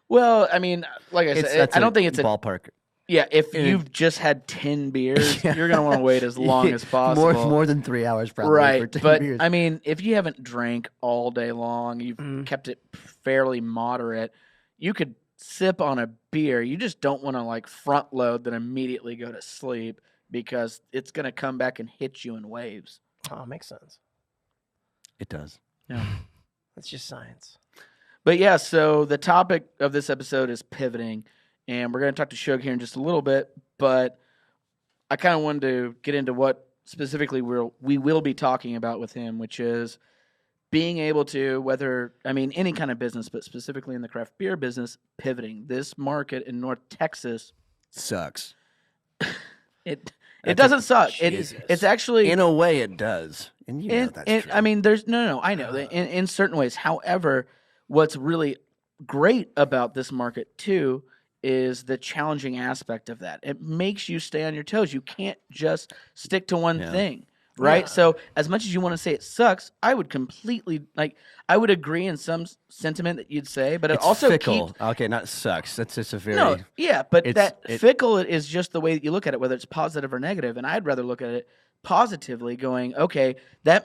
Well, I mean, like I said, That's I don't think it's a ballpark. yeah. If you've just had 10 beers, you're gonna want to wait as long as possible. More than 3 hours, probably. For Right, 10 but beers. I mean, if you haven't drank all day long, you've kept it fairly moderate, you could sip on a beer. You just don't want to like front load then immediately go to sleep because it's going to come back and hit you in waves. Oh, makes sense. It does. Yeah. That's just science. But yeah, so the topic of this episode is pivoting, and we're going to talk to Shugg here in just a little bit, but I kind of wanted to get into what specifically we will be talking about with him, which is being able to, any kind of business, but specifically in the craft beer business, pivoting. This market in North Texas, Sucks. it doesn't suck. Jesus. It's actually In a way, it does. And you know that's true. I mean, there's no. I know that in certain ways. However, what's really great about this market too is the challenging aspect of that. It makes you stay on your toes. You can't just stick to one thing. Right. Yeah. So as much as you want to say it sucks, I would completely I would agree in some sentiment that you'd say, but it It's also fickle. keeps Okay, not sucks. That's just a very no, yeah, but it's- fickle is just the way that you look at it, whether it's positive or negative. And I'd rather look at it positively, going, okay, that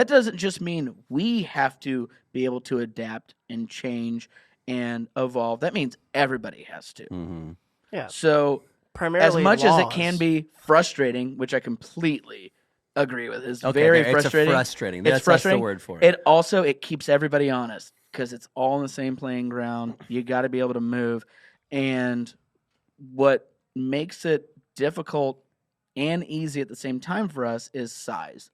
doesn't just mean we have to be able to adapt and change and evolve. That means everybody has to. Mhm. Yeah. So Primarily as much as it laws. can be frustrating, which I completely agree with, is Okay, very there- frustrating. It's frustrating. It's That's frustrating. the word for it. It keeps everybody honest because it's all on the same playing ground. You got to be able to move. And what makes it difficult and easy at the same time for us is size.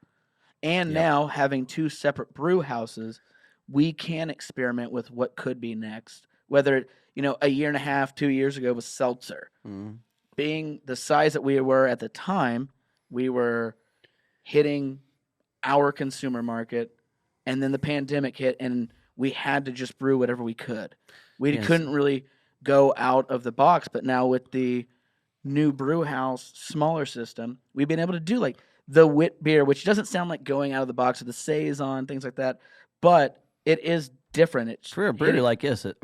And Yeah. now having two separate brew houses, we can experiment with what could be next. Whether, a year and a half, 2 years ago was seltzer. Mhm. Being the size that we were at the time, we were hitting our consumer market, and then the pandemic hit, and we had to just brew whatever we could. We Yes. couldn't really go out of the box, but now with the new brew house, smaller system, we've been able to do the wit beer, which doesn't sound like going out of the box with the saison, things like that, but it is different. It's For a brewery like us, a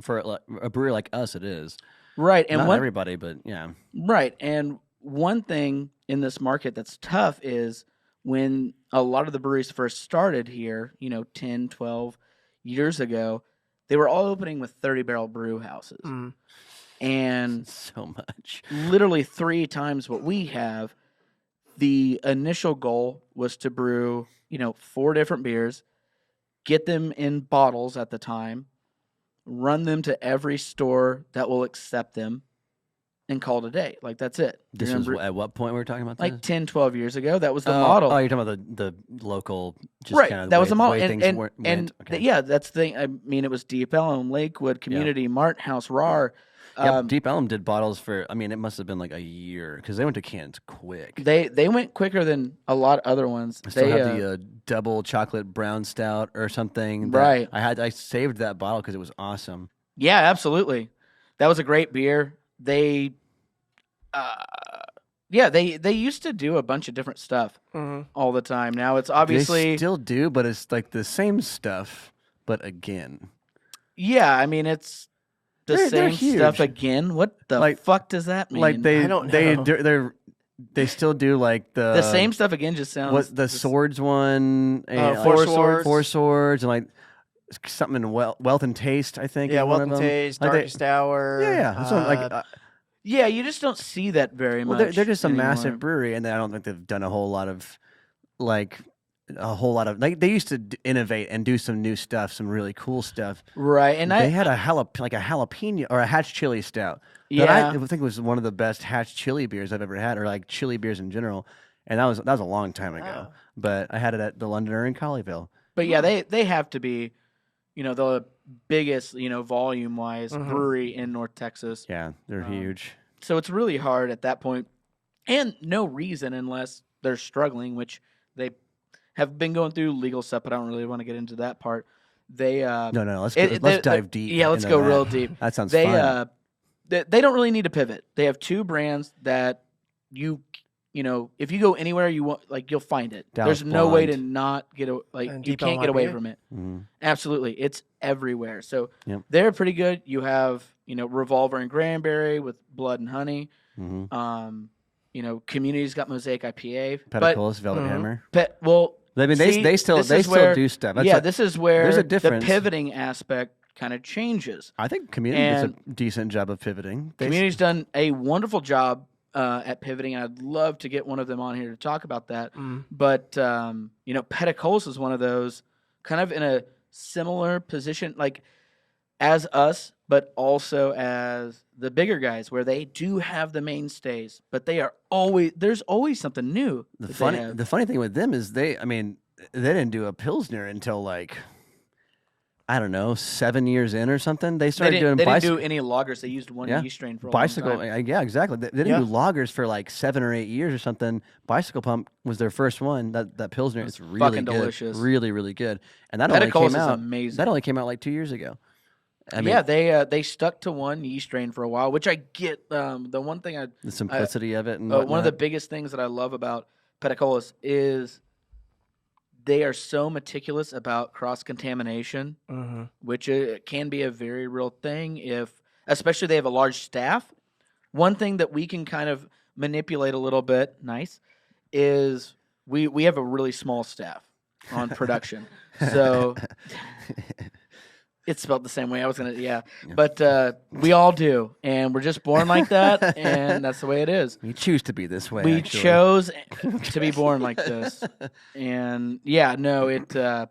brewery like us, it is. right, and Not one, everybody, but yeah. right, and one thing in this market that's tough is when a lot of the breweries first started here, 10, 12 years ago, they were all opening with 30-barrel brew houses. Mm. And So much. literally 3 times what we have. The initial goal was to brew, 4 different beers, get them in bottles at the time, run them to every store that will accept them, and call it a day. Like, that's it. This was at what point we were talking about this? Like 10, 12 years ago. That was the model. Oh, you're talking about the local, just right. kind of that was the model. way things went. Okay. Yeah, that's the thing. I mean, it was Deep Ellum, Lakewood, Community, Martin House, RAR. Deep Ellum did bottles for, it must have been like a year because they went to cans quick. They went quicker than a lot of other ones. I still have the double chocolate brown stout or something. Right. I saved that bottle because it was awesome. Yeah, absolutely. That was a great beer. They used to do a bunch of different stuff all the time. Now it's obviously they still do, but it's like the same stuff, but again. Yeah, I mean it's the They're same stuff again. What the fuck does that mean? Like I don't know. They still do like the same stuff again. Just sounds what the swords one, and four swords, and like something in wealth and taste. I think. Yeah, is wealth one and of them. taste, Like darkest hour. Yeah. So yeah, you just don't see that very much. well, they're just a anymore. massive brewery, and I don't think they've done a whole lot of like they used to innovate and do some new stuff, some really cool stuff. Right, and they had a jalapeno or a hatch chili stout. Yeah, that I think was one of the best hatch chili beers I've ever had, or like chili beers in general. And that was a long time ago. But I had it at the Londoner in Colleyville. But yeah, they have to be, the biggest, volume wise brewery in North Texas. Yeah, they're huge. So it's really hard at that point, and no reason unless they're struggling, which they have been going through legal stuff. But I don't really want to get into that part. They no, let's dive deep. Yeah, let's go real deep. That sounds fun. They don't really need to pivot. They have 2 brands that if you go anywhere you want, like you'll find it. Dallas There's no way to Blonde. not get you can't Ellum get away IPA? from it. Mm-hmm. Absolutely, it's everywhere. So Yep. they're pretty good. You have Revolver and Granberry with Blood and Honey. Mm-hmm. Community's got Mosaic IPA. Pedicolis, Velvet Hammer. I mean, see, they still do stuff. That's this is where there's a the difference. pivoting aspect kind of changes. I think Community does a decent job of pivoting. Community's done a wonderful job at pivoting, and I'd love to get one of them on here to talk about that. But Pedicolis is one of those kind of in a similar position, like as us, but also as the bigger guys, where they do have the mainstays, but there's always something new. The funny thing with them is they didn't do a Pilsner until like, I don't know, 7 years in or something. They started doing. They didn't do any lagers. They used one yeast strain for a bicycle. long time. Yeah, exactly. They didn't do lagers for like 7 or 8 years or something. Bicycle Pump was their first one. That Pilsner is really fucking good, delicious. really, really good. And that Pedicolis only came out. amazing. That only came out like 2 years ago. They stuck to one yeast strain for a while, which I get. The one thing the simplicity of it, and one of the biggest things that I love about Pedicolis is they are so meticulous about cross-contamination, which can be a very real thing especially they have a large staff. One thing that we can kind of manipulate a little bit, is we have a really small staff on production. So it's spelled the same way. I was gonna, but we all do, and we're just born like that, and that's the way it is. We choose to be this way. We actually. chose to be born like this, and they have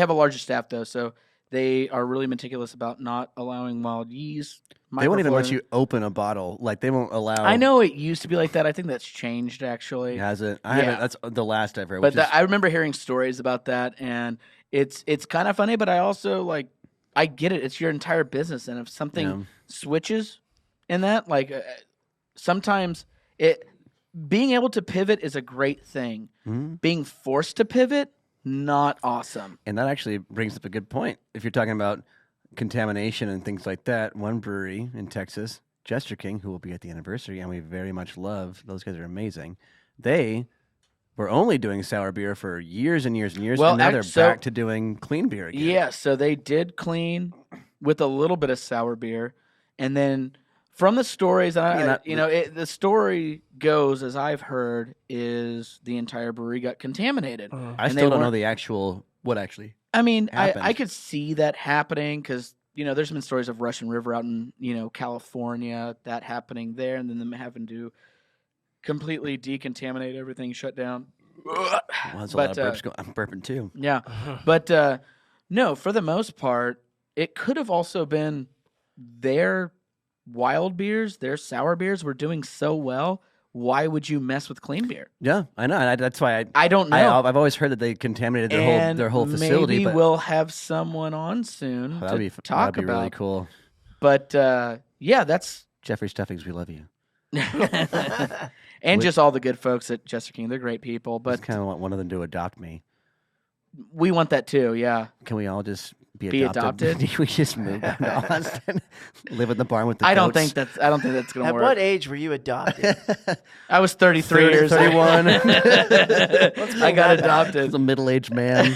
a larger staff though, so they are really meticulous about not allowing wild yeast. They won't even let you open a bottle. Like they won't allow. I know it used to be like that. I think that's changed actually. Has it? I haven't. That's the last I've heard. But I remember hearing stories about that, and it's kind of funny. But I also I get it. It's your entire business, and if something switches in that, sometimes being able to pivot is a great thing. Mm-hmm. Being forced to pivot, not awesome. And that actually brings up a good point. If you're talking about contamination and things like that, one brewery in Texas, Jester King, who will be at the anniversary, and we very much love, those guys are amazing. They were only doing sour beer for years and years and years, Well, and now they're so- back to doing clean beer again. Yeah, so they did clean with a little bit of sour beer, and then from the stories, the story goes, as I've heard, is the entire brewery got contaminated. Uh-huh. I and still they don't know weren't- the actual what actually. I mean, I happened. could see that happening because there's been stories of Russian River out in California, that happening there, and then them having to completely decontaminate everything, shut down. Well, there's a lot of burps. I'm burping too. Yeah, but no, for the most part, it could have also been their wild beers, their sour beers were doing so well. Why would you mess with clean beer? Yeah, I know. And that's why I don't know. I've always heard that they contaminated And their whole facility. Maybe But we'll have someone on soon that'd be to talk that'd be about. really cool. But yeah, that's Jeffrey Stuffings, we love you. and just all the good folks at Chester King. They're great people. But I But kind of want one of them to adopt me. we want that too. Yeah. Can we all just be Be adopted? adopted? We just move down to Austin, live in the barn with the I don't goats? think that's gonna At work. what age were you adopted? I was 33 30, years 31. old. I got adopted. As a middle-aged man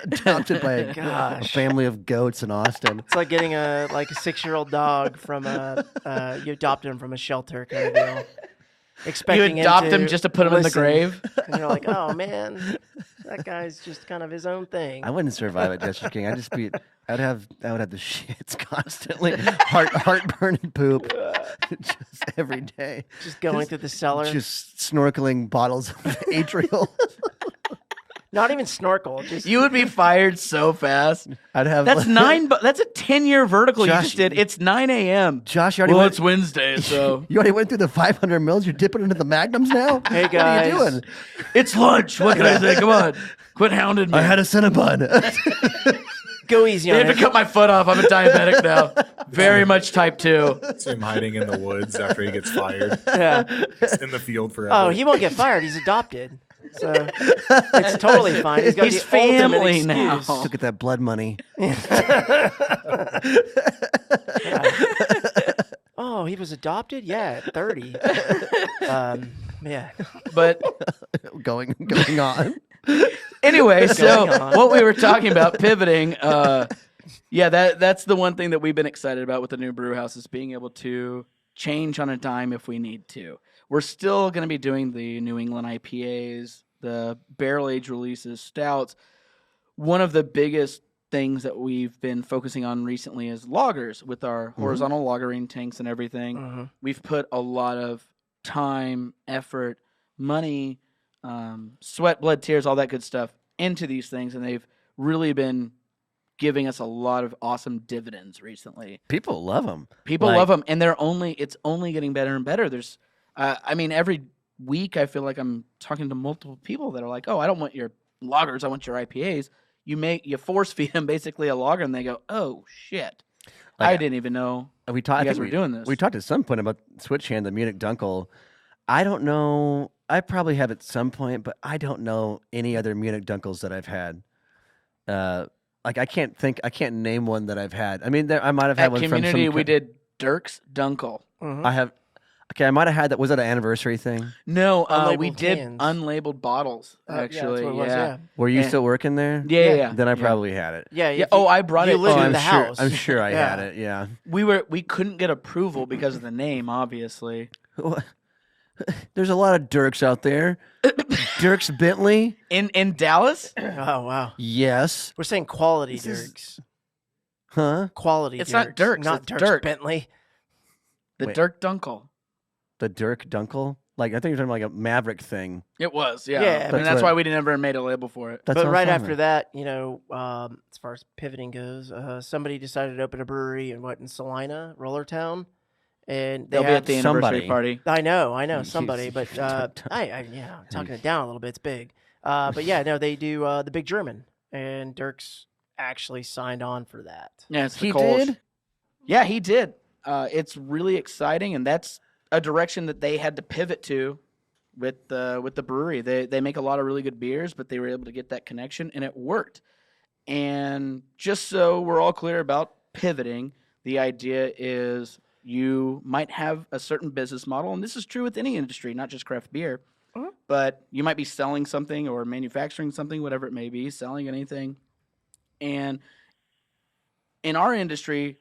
adopted by a Gosh. family of goats in Austin. It's like getting a 6-year-old dog from you adopted him from a shelter kind of deal. You Expecting adopt him him just to put him in the listen. grave. And you're like, oh man, that guy's just kind of his own thing. I wouldn't survive at Chester King. I would have the shits constantly, heartburn and poop, just every day. Just going through the cellar. Just snorkeling bottles of Atrial. Not even snorkel. Just You would be fired so fast. I'd have That's that's a 10-year vertical you Josh, just did. It's 9 a.m. Josh, you already Well, went. it's Wednesday, so You already went through the 500 mils. You're dipping into the magnums now. Hey, what are you guys. doing? it's lunch. What can I say? Come on, quit hounding me. I had a Cinnabon. go easy They on have to it. cut my foot off. I'm a diabetic now. Very much type 2. It's him hiding in the woods after he gets fired. Yeah. He's in the field forever. Oh, he won't get fired. He's adopted. So it's totally fine. He's got He's the ultimate family now. excuse. Look at that blood money. Oh, he was adopted? Yeah, at 30. Yeah. But going on. anyway, so Going on. what we were talking about, pivoting, yeah, that's the one thing that we've been excited about with the new brew house is being able to change on a dime if we need to. We're still going to be doing the New England IPAs, the barrel age releases, stouts. One of the biggest things that we've been focusing on recently is lagers with our horizontal lagering tanks and everything. Mhm. We've put a lot of time, effort, money, sweat, blood, tears, all that good stuff into these things, and they've really been giving us a lot of awesome dividends recently. People love them. People love them, and it's only getting better and better. There's, I mean, every week I feel like I'm talking to multiple people that are like, "Oh, I don't want your lagers, I want your IPAs." You force feed them basically a lager, and they go, "Oh shit, I didn't even know We talked. you guys were doing this." We talked at some point about Switch Hand, the Munich Dunkel. I don't know. I probably have at some point, but I don't know any other Munich Dunkels that I've had. I can't name one that I've had. I mean, I might have had At one Community, from some. we did Dirk's Dunkel. Mhm. I have. Okay, I might have had that. Was that an anniversary thing? No, we Unlabeled did cans. unlabeled bottles. Actually, yeah, that's what it was, yeah. Were you Yeah. still working there? Yeah. Then I probably had it. Yeah. Yeah. if Oh, you- I brought you it. lived to in I'm the sure. house. I'm sure I Yeah. had it. Yeah. We couldn't get approval because of the name, obviously. There's a lot of Dirks out there. Dirks Bentley. In Dallas, Oh wow. Yes. We're saying quality This is- Dirks. Huh? Quality. It's not Dirks, Not it's Dirks Dirk. Bentley. the Wait. Dirk Dunkel. The Dirk Dunkel. Like I think you're talking like a Maverick thing. It was, yeah. Yeah, I mean, That's that's what- why we never made a label for it. That's But what right I'm after talking that, as far as pivoting goes, somebody decided to open a brewery in Salina, Rollertown, and they They'll be have at the somebody. anniversary party. I know, You- somebody, but I'm talking it down a little bit. It's big, but yeah, no, they do the Big German, and Dirk's actually signed on for that. Yeah, it's the He Kolsch. did? Yeah, he did. It's really exciting, and that's a direction that they had to pivot to with the brewery. They make a lot of really good beers, but they were able to get that connection, and it worked. And just so we're all clear about pivoting, the idea is you might have a certain business model, and this is true with any industry, not just craft beer. but you might be selling something or manufacturing something, whatever it may be, selling anything. And in our industry,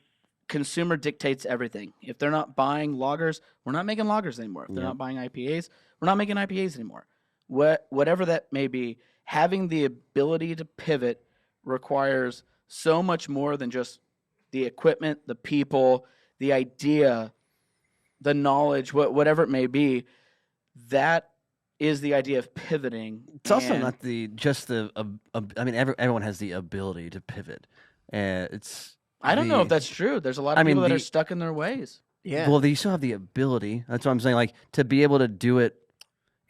consumer dictates everything. If they're not buying lagers, we're not making lagers anymore. If they're not buying IPAs, we're not making IPAs anymore. Whatever that may be, having the ability to pivot requires so much more than just the equipment, the people, the idea, the knowledge, whatever it may be. That is the idea of pivoting. It's also not I mean, everyone has the ability to pivot. I don't know if that's true. There's a lot of people that are stuck in their ways. Yeah. Well, you still have the ability. That's what I'm saying. Like, to be able to do it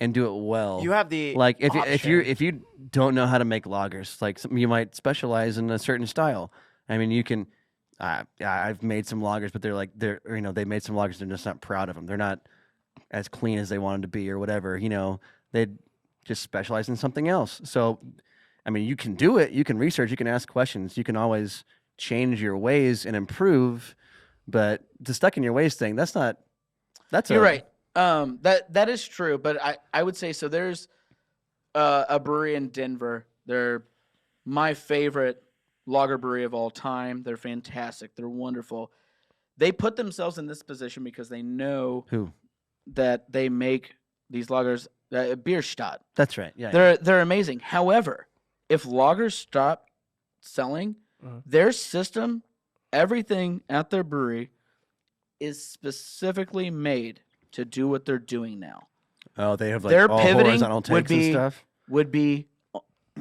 and do it well. You have the like if option. if you don't know how to make lagers, like you might specialize in a certain style. I mean, you can. I've made some lagers, but they made some lagers. They're just not proud of them. They're not as clean as they wanted to be, or whatever. They just specialize in something else. So, I mean, you can do it. You can research. You can ask questions. You can always change your ways and improve. But the stuck in your ways thing, you're right. That is true, but I would say so. There's a brewery in Denver. They're my favorite lager brewery of all time. They're fantastic. They're wonderful. They put themselves in this position because they know that they make these lagers. Bierstadt. That's right. Yeah. They're amazing. However, if lagers stop selling, their system, everything at their brewery, is specifically made to do what they're doing now. Oh, they have their all pivoting horizontal tanks and stuff. Would be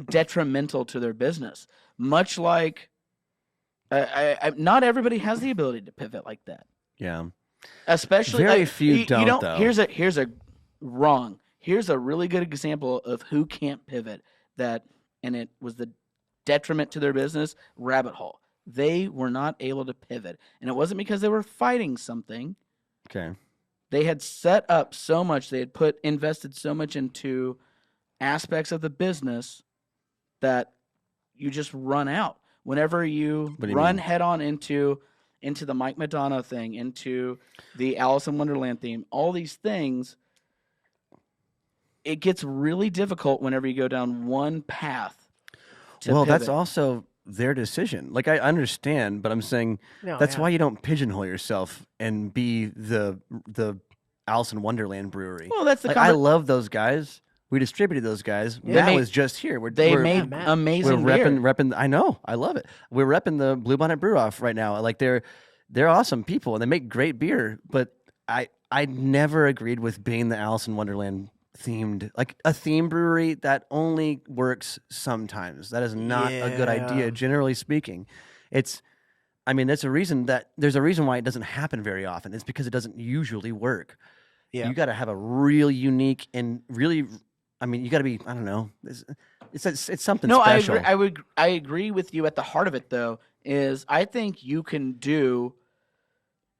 detrimental to their business. Much like, not everybody has the ability to pivot like that. Yeah, especially very few don't. You though. Here's a really good example of who can't pivot. And it was the detriment to their business. Rabbit Hole. They were not able to pivot, and it wasn't because they were fighting something. Okay. They had set up so much. They had invested so much into aspects of the business that you just run out. Whenever you run head on into the Mike Madonna thing, into the Alice in Wonderland theme, all these things, it gets really difficult whenever you go down one path to pivot. That's also their decision. Like, I understand, but I'm saying that's why you don't pigeonhole yourself and be the Alice in Wonderland brewery. Well, that's the I love those guys. We distributed those guys. Yeah. Matt was just here. They made amazing beer. Repping. I know. I love it. We're repping the Blue Bonnet Brew Off right now. Like, they're awesome people and they make great beer. But I never agreed with being the Alice in Wonderland themed, like a theme brewery that only works sometimes. That is not a good idea, generally speaking. There's a reason why it doesn't happen very often. It's because it doesn't usually work. Yeah. You got to have a really unique and really, you got to be, I don't know. It's something special. No, I agree with you. At the heart of it, though, is I think you can do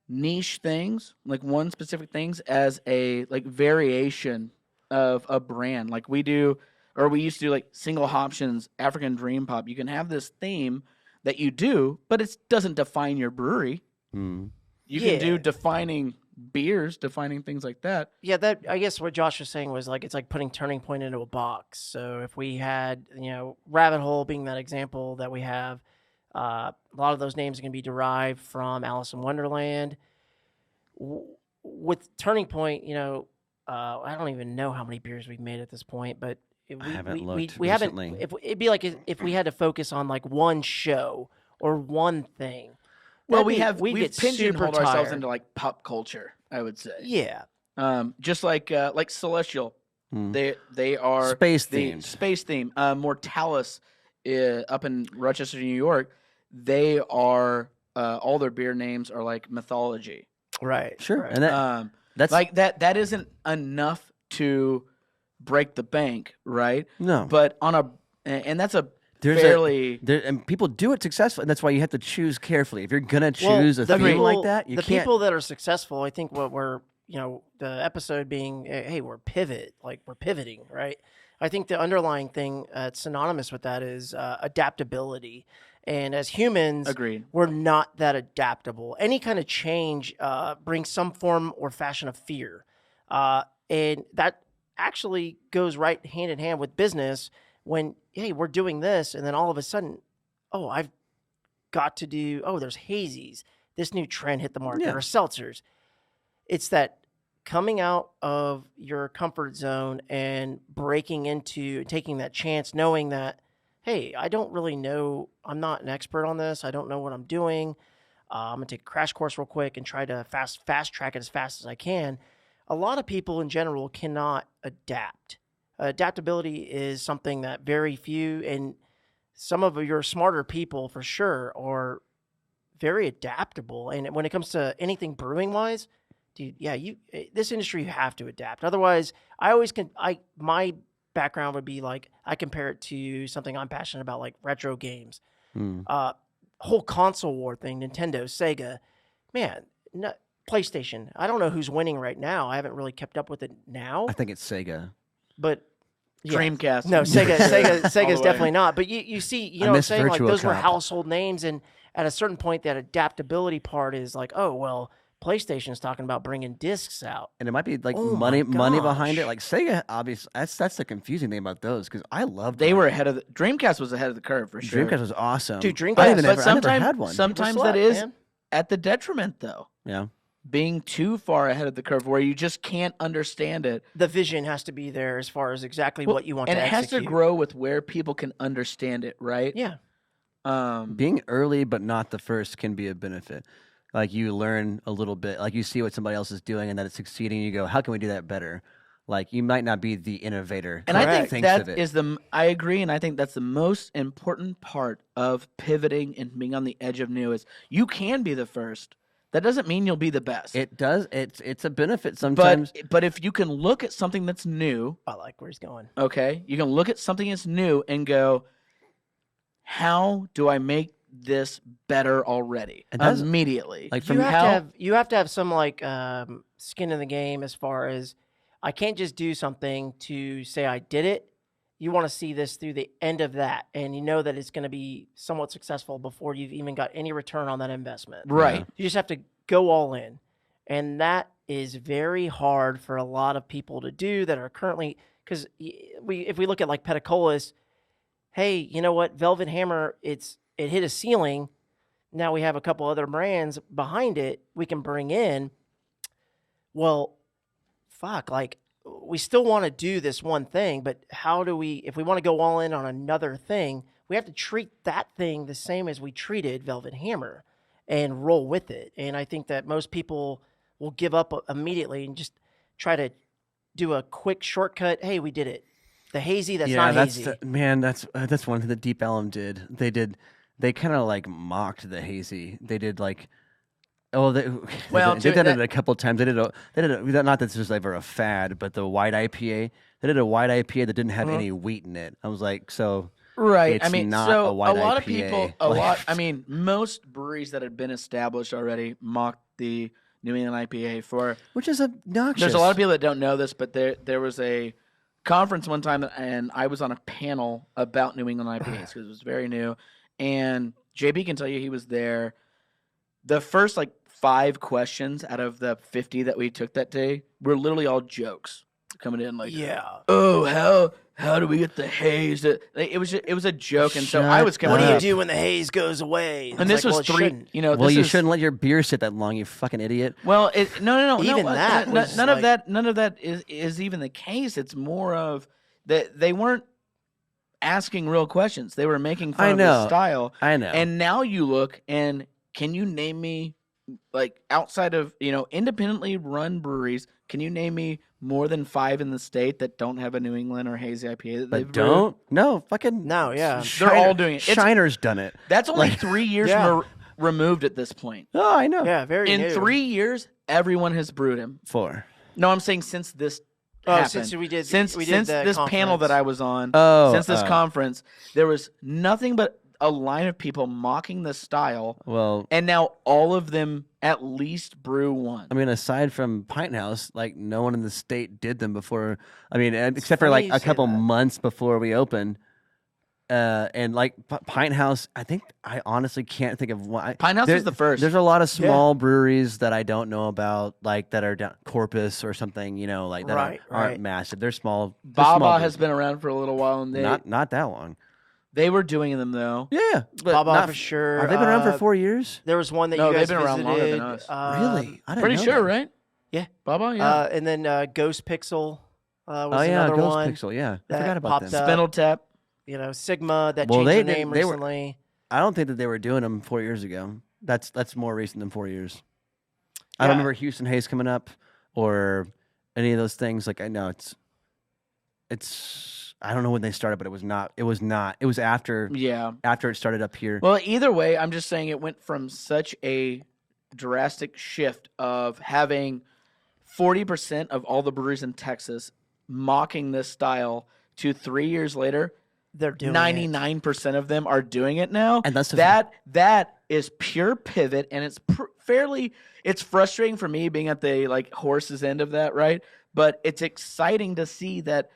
niche things, like one specific things, as a variation of a brand, like we do, or we used to do, like Single Hoptions, African Dream Pop. You can have this theme that you do, but it doesn't define your brewery. You can do defining beers, defining things like that. Yeah, that, I guess what Josh was saying was it's like putting Turning Point into a box. So if we had, Rabbit Hole being that example that we have, a lot of those names are going to be derived from Alice in Wonderland. With Turning Point, I don't even know how many beers we've made at this point, but I haven't looked we recently. haven't. It'd be like if we had to focus on one show or one thing. Well, we've pigeonholed ourselves into pop culture, I would say. Yeah. Just like Celestial, they are space themed. Space theme. Mortalis, up in Rochester, New York, they are all their beer names are like mythology. Right. Sure. Right. And that's like that. That isn't enough to break the bank, right? No. But that's a fairly and people do it successfully, and that's why you have to choose carefully. If you're gonna choose a theme like that, you can't. The people that are successful, I think, what we're the episode being, hey, we're pivoting, right? I think the underlying thing synonymous with that is adaptability. And as humans, agreed, we're not that adaptable. Any kind of change brings some form or fashion of fear, and that actually goes right hand in hand with business when, hey, we're doing this. And then all of a sudden, oh, I've got to do, oh, there's hazies. This new trend hit the market or seltzers. It's that coming out of your comfort zone and breaking into taking that chance, knowing that, hey, I don't really know. I'm not an expert on this. I don't know what I'm doing. I'm going to take a crash course real quick and try to fast track it as fast as I can. A lot of people in general cannot adapt. Adaptability is something that very few, and some of your smarter people for sure are very adaptable. And when it comes to anything brewing wise, dude, yeah, this industry, you have to adapt. Otherwise, my background would be like, I compare it to something I'm passionate about, like retro games. Whole console war thing, Nintendo, Sega, man, PlayStation. I don't know who's winning right now. I haven't really kept up with it now. I think it's Sega. But Dreamcast. No, Sega's definitely not. But you see, you know what I'm saying? Like those were household names, and at a certain point, that adaptability part is like, oh well, PlayStation's talking about bringing discs out, and it might be like money behind it. Like Sega, obviously, that's the confusing thing about those because I love. They were ahead of the Dreamcast was ahead of the curve for sure. Dreamcast was awesome, dude. Dreamcast, I never had one. Sometimes that is at the detriment, though. Yeah, being too far ahead of the curve where you just can't understand it. The vision has to be there as far as exactly what you want to execute. And it has to grow with where people can understand it, right? Yeah. Being early but not the first can be a benefit. Like you learn a little bit, like you see what somebody else is doing and that it's succeeding. You go, how can we do that better? Like you might not be the innovator. And I think that is I agree. And I think that's the most important part of pivoting and being on the edge of new is you can be the first. That doesn't mean you'll be the best. It does. It's a benefit sometimes. But if you can look at something that's new. I like where he's going. Okay. You can look at something that's new and go, how do I make this better already? Immediately. Like you have to have some like skin in the game as far as I can't just do something to say I did it. You want to see this through the end of that, and you know that it's going to be somewhat successful before you've even got any return on that investment. Right. You just have to go all in, and that is very hard for a lot of people to do that are currently, because if we look at like Petacolis, hey, you know what, Velvet Hammer, it hit a ceiling. Now we have a couple other brands behind it we can bring in. Well, fuck, like, we still want to do this one thing, but how do we, if we want to go all in on another thing, we have to treat that thing the same as we treated Velvet Hammer and roll with it. And I think that most people will give up immediately and just try to do a quick shortcut. Hey, we did it. The hazy, that's not hazy. That's one thing that Deep Ellum did. They kind of like mocked the hazy. They did like, they did it a couple of times. They did not that this was ever a fad, but the white IPA. They did a white IPA that didn't have any wheat in it. I was like, so right. It's I mean, not so a white lot IPA. Of people, I mean, most breweries that had been established already mocked the New England IPA for, which is obnoxious. There's a lot of people that don't know this, but there was a conference one time, and I was on a panel about New England IPAs because it was very new, and JB can tell you he was there. The first 5 questions out of the 50 that we took that day were literally all jokes coming in oh, how do we get the haze? It was a joke, and so I was coming. What do you do when the haze goes away? And this was 3. You shouldn't let your beer sit that long, you fucking idiot. Well, no. Even that. None of that is even the case. It's more of that they weren't asking real questions. They were making fun of the style. I know. And now you look and can you name me, outside of, independently run breweries, can you name me more than 5 in the state that don't have a New England or hazy IPA? That don't? No, fucking no, yeah. They're all doing it. Shiner's done it. That's only 3 years removed at this point. Oh, I know. Yeah, very In new. 3 years, everyone has brewed him. 4. No, I'm saying since this happened. Since we did since this panel that I was on, since this conference, there was nothing but a line of people mocking the style. Well, and now all of them at least brew one. I mean, aside from Pint House, no one in the state did them before. I mean, except for a couple months before we opened. And like Pint House, I honestly can't think of one. Pine House was the first. There's a lot of small breweries that I don't know about, like that are down Corpus or something, like that aren't massive. They're small. Baba has been around for a little while, and not that long. They were doing them though. Yeah, but Baba for sure. Have they been around for 4 years? There was one that No, you guys they've been around visited. longer than us. Really? I didn't Pretty know sure, that. right? Yeah. Baba, yeah. And then Ghost Pixel was Oh yeah, another Ghost one. Pixel. Yeah, I that forgot about popped them. up. Spindle Tap. Sigma that Well, changed they their name they were- recently. I don't think that they were doing them 4 years ago. That's more recent than 4 years. I Yeah. don't remember Houston Hayes coming up or any of those things. Like I know it's I don't know when they started, but it was not. It was after Yeah. it started up here. Well, either way, I'm just saying it went from such a drastic shift of having 40% of all the breweries in Texas mocking this style to 3 years later, They're doing 99% of them are doing it now. And that's that is pure pivot, and it's it's frustrating for me being at the like horse's end of that, right? But it's exciting to see that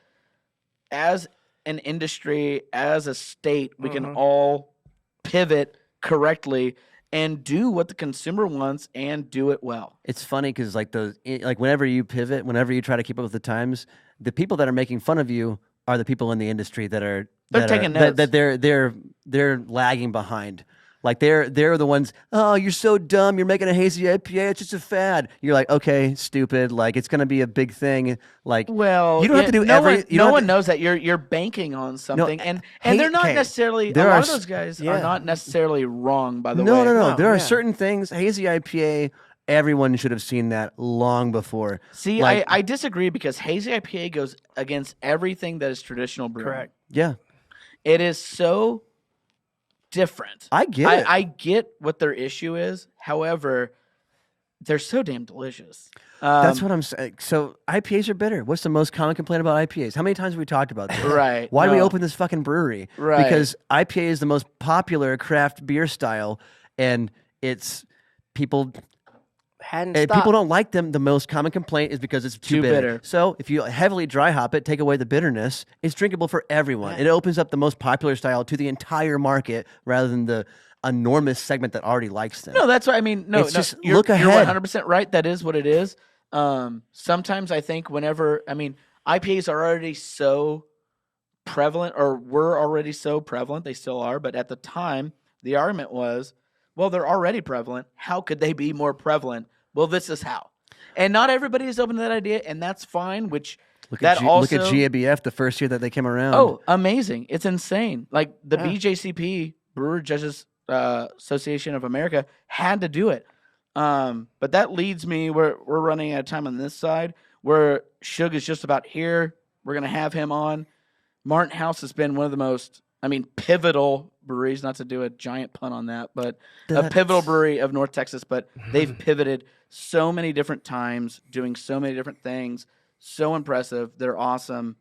as an industry, as a state, we can all pivot correctly and do what the consumer wants and do it well. It's funny because like whenever you pivot, whenever you try to keep up with the times, the people that are making fun of you are the people in the industry they're taking notes. that they're lagging behind. Like they're the ones. Oh, you're so dumb. You're making a hazy IPA. It's just a fad. You're like, okay, stupid. Like it's gonna be a big thing. Like, well, you don't have to do no one knows that you're banking on something, and they're not necessarily. A lot of those guys are not necessarily wrong. By the way, no. There are certain things. Hazy IPA. Everyone should have seen that long before. See, like, I disagree because hazy IPA goes against everything that is traditional brewing. Correct. Yeah, it is so different. I get it. I get what their issue is. However, they're so damn delicious. That's what I'm saying. So IPAs are bitter. What's the most common complaint about IPAs? How many times have we talked about this? Right. Why do we open this fucking brewery? Right. Because IPA is the most popular craft beer style, and it's people. Hadn't And stopped. people don't like them. The most common complaint is because it's too bitter. So if you heavily dry hop it, take away the bitterness, it's drinkable for everyone. It opens up the most popular style to the entire market rather than the enormous segment that already likes them. No, that's what I mean. No, just you're, look ahead. You're 100% right. That is what it is. Sometimes I think IPAs are already so prevalent, or were already so prevalent. They still are, but at the time, the argument was, well, they're already prevalent. How could they be more prevalent? Well, this is how. And not everybody is open to that idea, and that's fine, which look at GABF the first year that they came around. Oh, amazing. It's insane. Like the BJCP, Brewer Judges Association of America, had to do it. But that leads me, we're running out of time on this side, where Shugg is just about here. We're going to have him on. Martin House has been one of the most, pivotal breweries, not to do a giant pun on that, but a pivotal brewery of North Texas. But they've pivoted so many different times, doing so many different things. So impressive. They're awesome.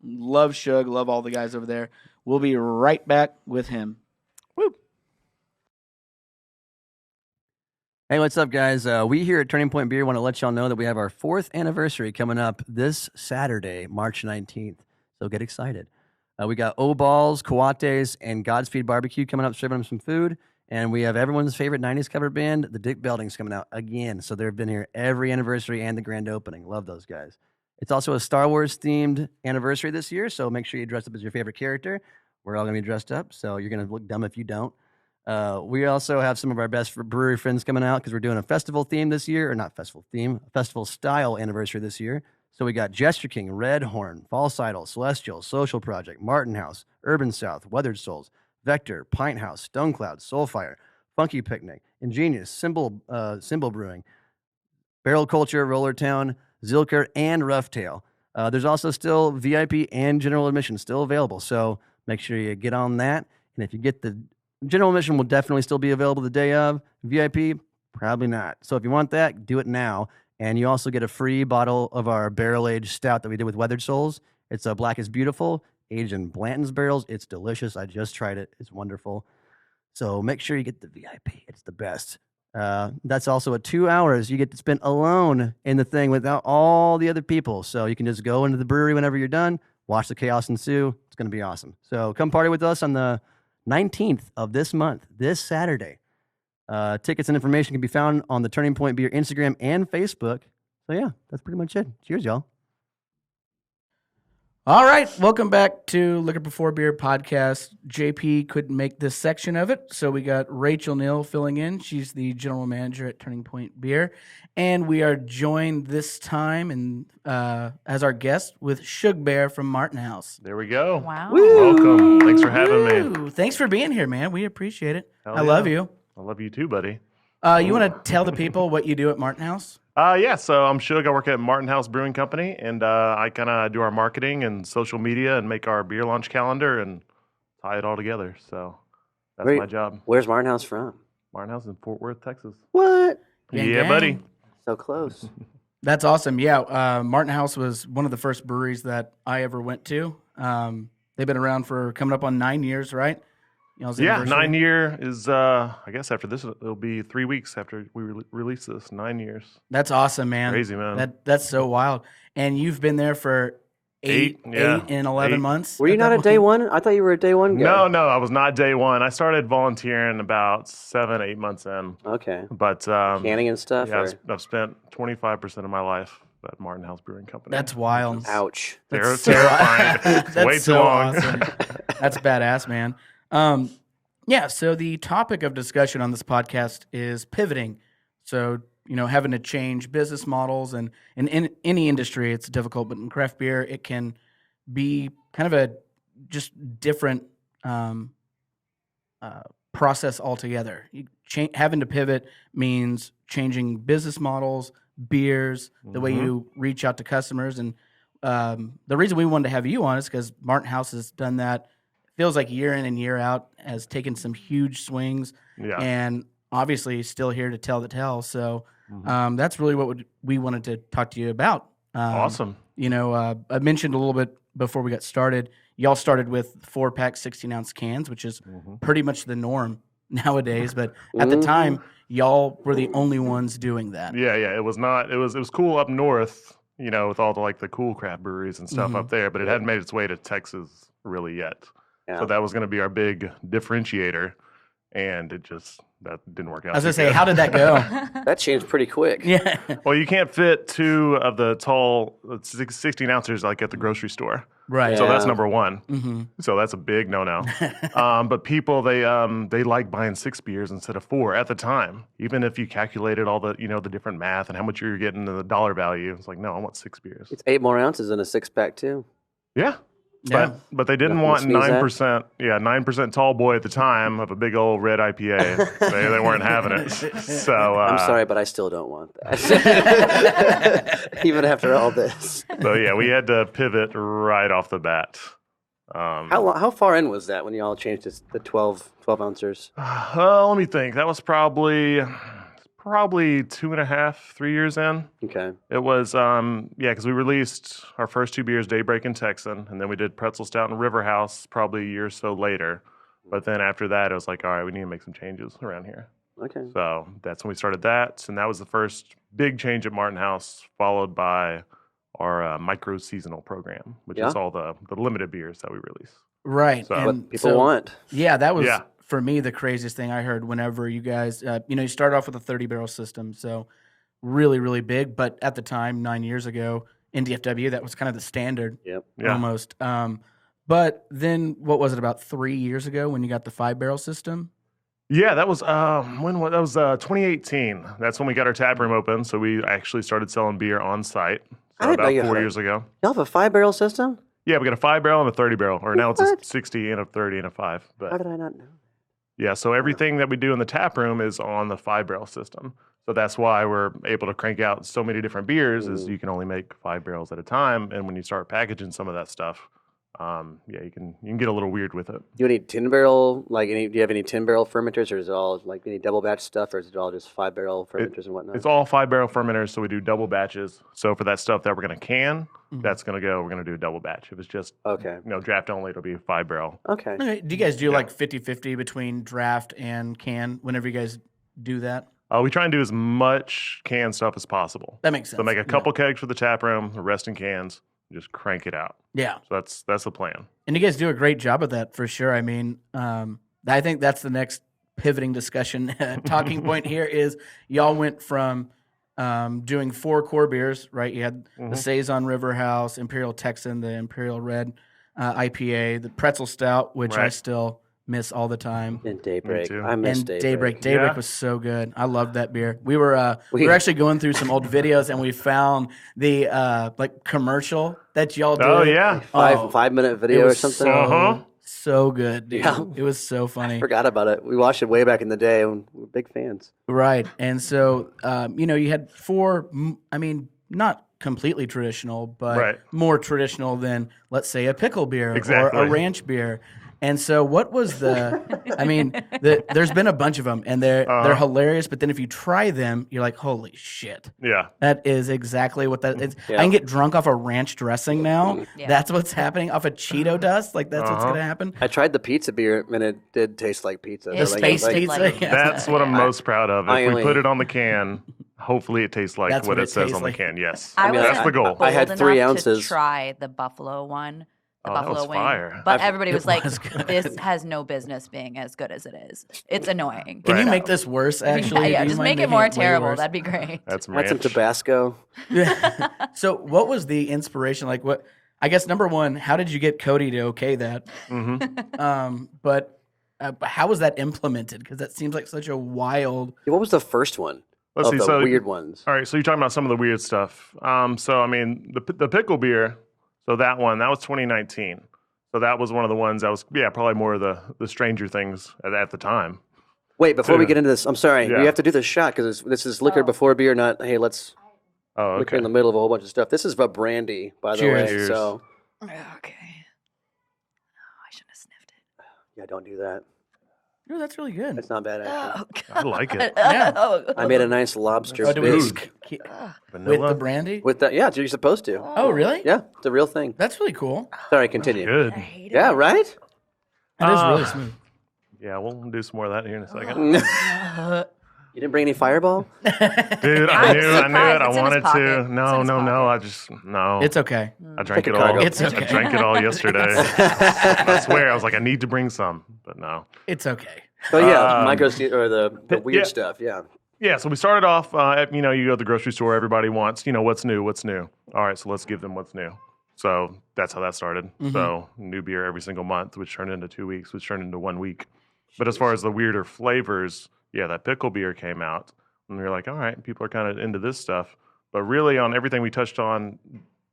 Love Shugg. Love all the guys over there. We'll be right back with him. Woo. Hey, what's up, guys? We here at Turning Point Beer want to let y'all know that we have our 4th anniversary coming up this Saturday, March 19th. So get excited. We got O-Balls, Coates, and Godspeed Barbecue coming up, serving them some food. And we have everyone's favorite 90s cover band, the Dick Beldings, coming out again. So they've been here every anniversary and the grand opening. Love those guys. It's also a Star Wars-themed anniversary this year, so make sure you dress up as your favorite character. We're all going to be dressed up, so you're going to look dumb if you don't. We also have some of our best brewery friends coming out because we're doing a festival theme this year, or not festival theme, festival style anniversary this year. So we got Gesture King, Red Horn, False Idol, Celestial, Social Project, Martin House, Urban South, Weathered Souls, Vector, Pint House, Stone Cloud, Soulfire, Funky Picnic, Ingenious, Symbol Brewing, Barrel Culture, Roller Town, Zilker, and Roughtail. There's also still VIP and general admission still available, so make sure you get on that. And if you get the general admission, will definitely still be available the day of. VIP, probably not. So if you want that, do it now. And you also get a free bottle of our barrel-aged stout that we did with Weathered Souls. It's Black is Beautiful, aged in Blanton's barrels. It's delicious. I just tried it. It's wonderful. So make sure you get the VIP. It's the best. That's also 2 hours you get to spend alone in the thing without all the other people. So you can just go into the brewery whenever you're done, watch the chaos ensue. It's going to be awesome. So come party with us on the 19th of this month, this Saturday. Tickets and information can be found on the Turning Point Beer Instagram and Facebook. So yeah, that's pretty much it. Cheers, y'all. All right, welcome back to Liquor Before Beer podcast. JP couldn't make this section of it, so we got Rachel Neal filling in. She's the general manager at Turning Point Beer, and we are joined this time and as our guest with Shugg Bear from Martin House. There we go. Wow. Welcome. Thanks for having me. Woo! Thanks for being here, man. We appreciate it. Hell I yeah. love you. I love you too, buddy. You want to tell the people what you do at Martin House? Yeah, so I'm Shugg. I work at Martin House Brewing Company, and I kind of do our marketing and social media and make our beer launch calendar and tie it all together. So that's Wait, my job. Where's Martin House from? Martin House in Fort Worth, Texas. What? Gang, yeah, gang. buddy. So close. That's awesome. Yeah, Martin House was one of the first breweries that I ever went to. They've been around for coming up on 9 years, right? Y'all's Yeah, anniversary? 9 year is, I guess after this, it'll be 3 weeks after we release this. 9 years. That's awesome, man. Crazy, man. That's so wild. And you've been there for eight yeah. and 11 8. months. Were you at not that a day point? one? I thought you were a day one guy. No, I was not day one. I started volunteering about 7-8 months in. Okay. But Canning and stuff? yeah, or- I've spent 25% of my life at Martin House Brewing Company. That's wild. Ouch. They're so- terrifying. It's That's way so too long. awesome. That's badass, man. Yeah, so the topic of discussion on this podcast is pivoting. So, having to change business models, and in any industry, it's difficult, but in craft beer, it can be kind of a just different process altogether. Having to pivot means changing business models, beers, the way you reach out to customers. And the reason we wanted to have you on is because Martin House has done that. Feels like year in and year out, has taken some huge swings, Yeah. and obviously still here to tell the tale. So that's really what we wanted to talk to you about. Awesome. I mentioned a little bit before we got started. Y'all started with 4-pack 16-ounce cans, which is pretty much the norm nowadays. But at the time, y'all were the only ones doing that. Yeah. It was not. It was cool up north, with all the cool craft breweries and stuff up there, but it hadn't made its way to Texas really yet. Yeah. So that was going to be our big differentiator, and that didn't work out. I was going too to say, good. how did that go? That changed pretty quick. Yeah. Well, you can't fit 2 of the tall 16 ounces at the grocery store. Right. So that's Yeah. number one. Mm-hmm. So that's a big no-no. But people, they like buying 6 beers instead of 4 at the time. Even if you calculated all the, the different math and how much you're getting and the dollar value. It's like, no, I want 6 beers. It's 8 more ounces in a 6-pack, too. Yeah. Yeah. But they didn't Nothing to want sneeze at. 9% tall boy at the time of a big old red IPA. they weren't having it. So I'm sorry, but I still don't want that. Even after all this. So yeah, we had to pivot right off the bat. How far in was that when you all changed to the 12 ounces? Let me think. That was probably 2.5, 3 years in. Okay. It was, because we released our first 2 beers, Daybreak and Texan, and then we did Pretzel Stout and River House probably a year or so later. But then after that, it was like, all right, we need to make some changes around here. Okay. So that's when we started that, and that was the first big change at Martin House, followed by our micro seasonal program, which is Yeah. all the limited beers that we release. Right. So- And What people so- want. Yeah, that was Yeah. for me the craziest thing I heard whenever you guys, you started off with a 30-barrel system, so really, really big. But at the time, 9 years ago, in DFW, that was kind of the standard Yep. Yeah. almost. But then, what was it, about 3 years ago when you got the 5-barrel system? Yeah, that was when that was 2018. That's when we got our tap room open, so we actually started selling beer on site. I So didn't know about you 4 had a- years ago. Y'all have a 5-barrel system? Yeah, we got a 5-barrel and a 30-barrel, or now it's a What? 60 and a 30 and a 5. How But did I not know? yeah, so everything that we do in the tap room is on the 5-barrel system. So that's why we're able to crank out so many different beers, is you can only make 5 barrels at a time. And when you start packaging some of that stuff, you can get a little weird with it. Do you have any 10-barrel, do you have any 10-barrel fermenters, or is it all like any double batch stuff, or is it all just 5-barrel fermenters and whatnot? It's all 5-barrel fermenters, so we do double batches. So for that stuff that we're going to can, we're going to do a double batch. If it's just Okay. draft only, it'll be a 5-barrel. Okay. Okay. Do you guys do like 50-50 between draft and can whenever you guys do that? We try and do as much can stuff as possible. That makes sense. So make a couple kegs for the tap room, the rest in cans. just crank it out. Yeah. So that's the plan. And you guys do a great job of that for sure. I mean, I think that's the next pivoting discussion talking point here is y'all went from doing 4 core beers, right? You had the Saison River House, Imperial Texan, the Imperial Red IPA, the Pretzel Stout, which I still miss all the time. And Daybreak. too. I miss And Daybreak. Daybreak Yeah. was so good. I loved that beer. We were actually going through some old videos, and we found the like commercial that y'all did. Oh yeah. Five-minute It video or was something. so good, dude. Yeah. It was so funny. Forgot about it. We watched it way back in the day, and we're big fans. Right. And so, you had 4, not completely traditional, but more traditional than, let's say, a pickle beer or a ranch beer. And so what was there's been a bunch of them, and they're hilarious, but then if you try them, you're like, holy shit. Yeah. That is exactly what that is. Yeah. I can get drunk off a ranch dressing now. Yeah. That's what's happening. Off a Cheeto dust. Like, that's what's going to happen. I tried the pizza beer, and it did taste like pizza. It So, Space tasted pizza. like Yeah. That's what I'm most proud of. I If we only- put it on the can, hopefully it tastes like That's what what it it says tastes on the like. can. Yes. I mean, wasn't that's the goal. bold I had 3 enough ounces. to try the buffalo one. The Oh, that buffalo was wing. fire. But everybody It was like, was good. this has no business being as good as it is. It's annoying. Can you Right. make this worse, actually? Yeah, Do you just mind make it making more way terrible. worse? That'd be great. That's Had some ranch. Tabasco. So what was the inspiration? Like, what, I guess, number one, how did you get Cody to okay that? But how was that implemented? Because that seems like such a wild. What was the first one? Let's of see. the So weird ones. All right. So you're talking about some of the weird stuff. So I mean, the pickle beer. So that was 2019. So that was one of the ones that was probably more of the stranger things at the time. Wait, before we Too. get into this, I'm sorry. Yeah. We have to do this shot because this is liquor before beer, not, hey, let's Oh, liquor okay. in the middle of a whole bunch of stuff. This is a brandy, by the way. Cheers. So, Okay. Oh, I shouldn't have sniffed it. yeah, don't do that. Oh, that's really good. It's not bad, actually. Oh, I like it. Yeah. Oh, I made a nice lobster Oh, do we bisque. with Vanilla. the brandy? With that, yeah, you're supposed to. Oh, really? Yeah, it's a real thing. That's really cool. Sorry, continue. Good. I hate it. Yeah, right? That is really Uh, smooth. Yeah, we'll do some more of that here in a second. You didn't bring any Fireball? Dude, I'm I knew it. surprised. I It's in his wanted pocket. to. It's No, in his no, no. pocket. I just no. It's okay. I drank Take it a all. cargo. It's okay. I drank it all yesterday. I swear, I was like, I need to bring some, but no. It's okay. Oh, yeah, Um, or the weird yeah. stuff, yeah. Yeah, so we started off. You go to the grocery store. Everybody wants, what's new. All right, so let's give them what's new. So that's how that started. So new beer every single month, which turned into 2 weeks, which turned into 1 week. But as far as the weirder flavors, that pickle beer came out, and we were like, all right, people are kind of into this stuff. But really, on everything we touched on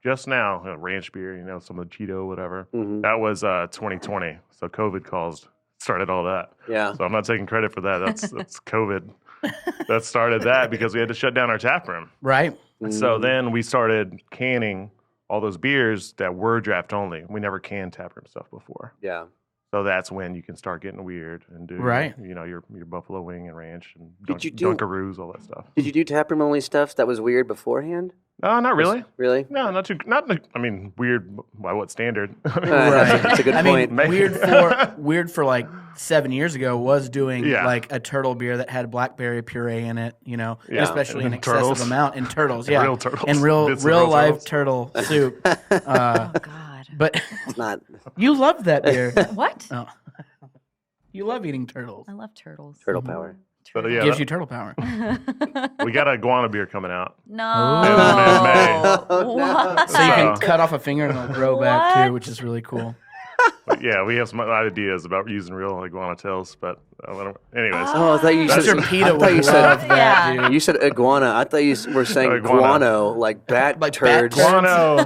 just now, ranch beer, some of the Cheeto, whatever, that was 2020. So COVID started all that. Yeah. So I'm not taking credit for that. That's COVID. That started that because we had to shut down our tap room. Right? So then we started canning all those beers that were draft only. We never canned tap room stuff before. Yeah. So that's when you can start getting weird and do Right. your buffalo wing and ranch and Did you do- Dunkaroos, all that stuff. Did you do taproom only stuff that was weird beforehand? No, not really. Really? No, not too. Weird by what standard? That's a good I point. mean, weird for like 7 years ago was doing Yeah. like a turtle beer that had blackberry puree in it, Yeah. especially And an excessive turtles. amount in turtles, And yeah, real turtles. and real Bits of real live turtles. turtle soup. Oh, God. But It's not. you love that beer. What? Oh. You love eating turtles. I love turtles. Turtle power. So, yeah, Gives that- you turtle power. we got a iguana beer coming out. No. In May. What? So you can So- cut off a finger and it'll grow back What? too, which is really cool. But yeah, we have some ideas about using real iguana tails, but anyways. Oh, I thought you That's said. your PETA I thought would you love said. that, Yeah. dude. You said iguana. I thought you were saying Iguana. guano, like bat Like bat turds. Guano.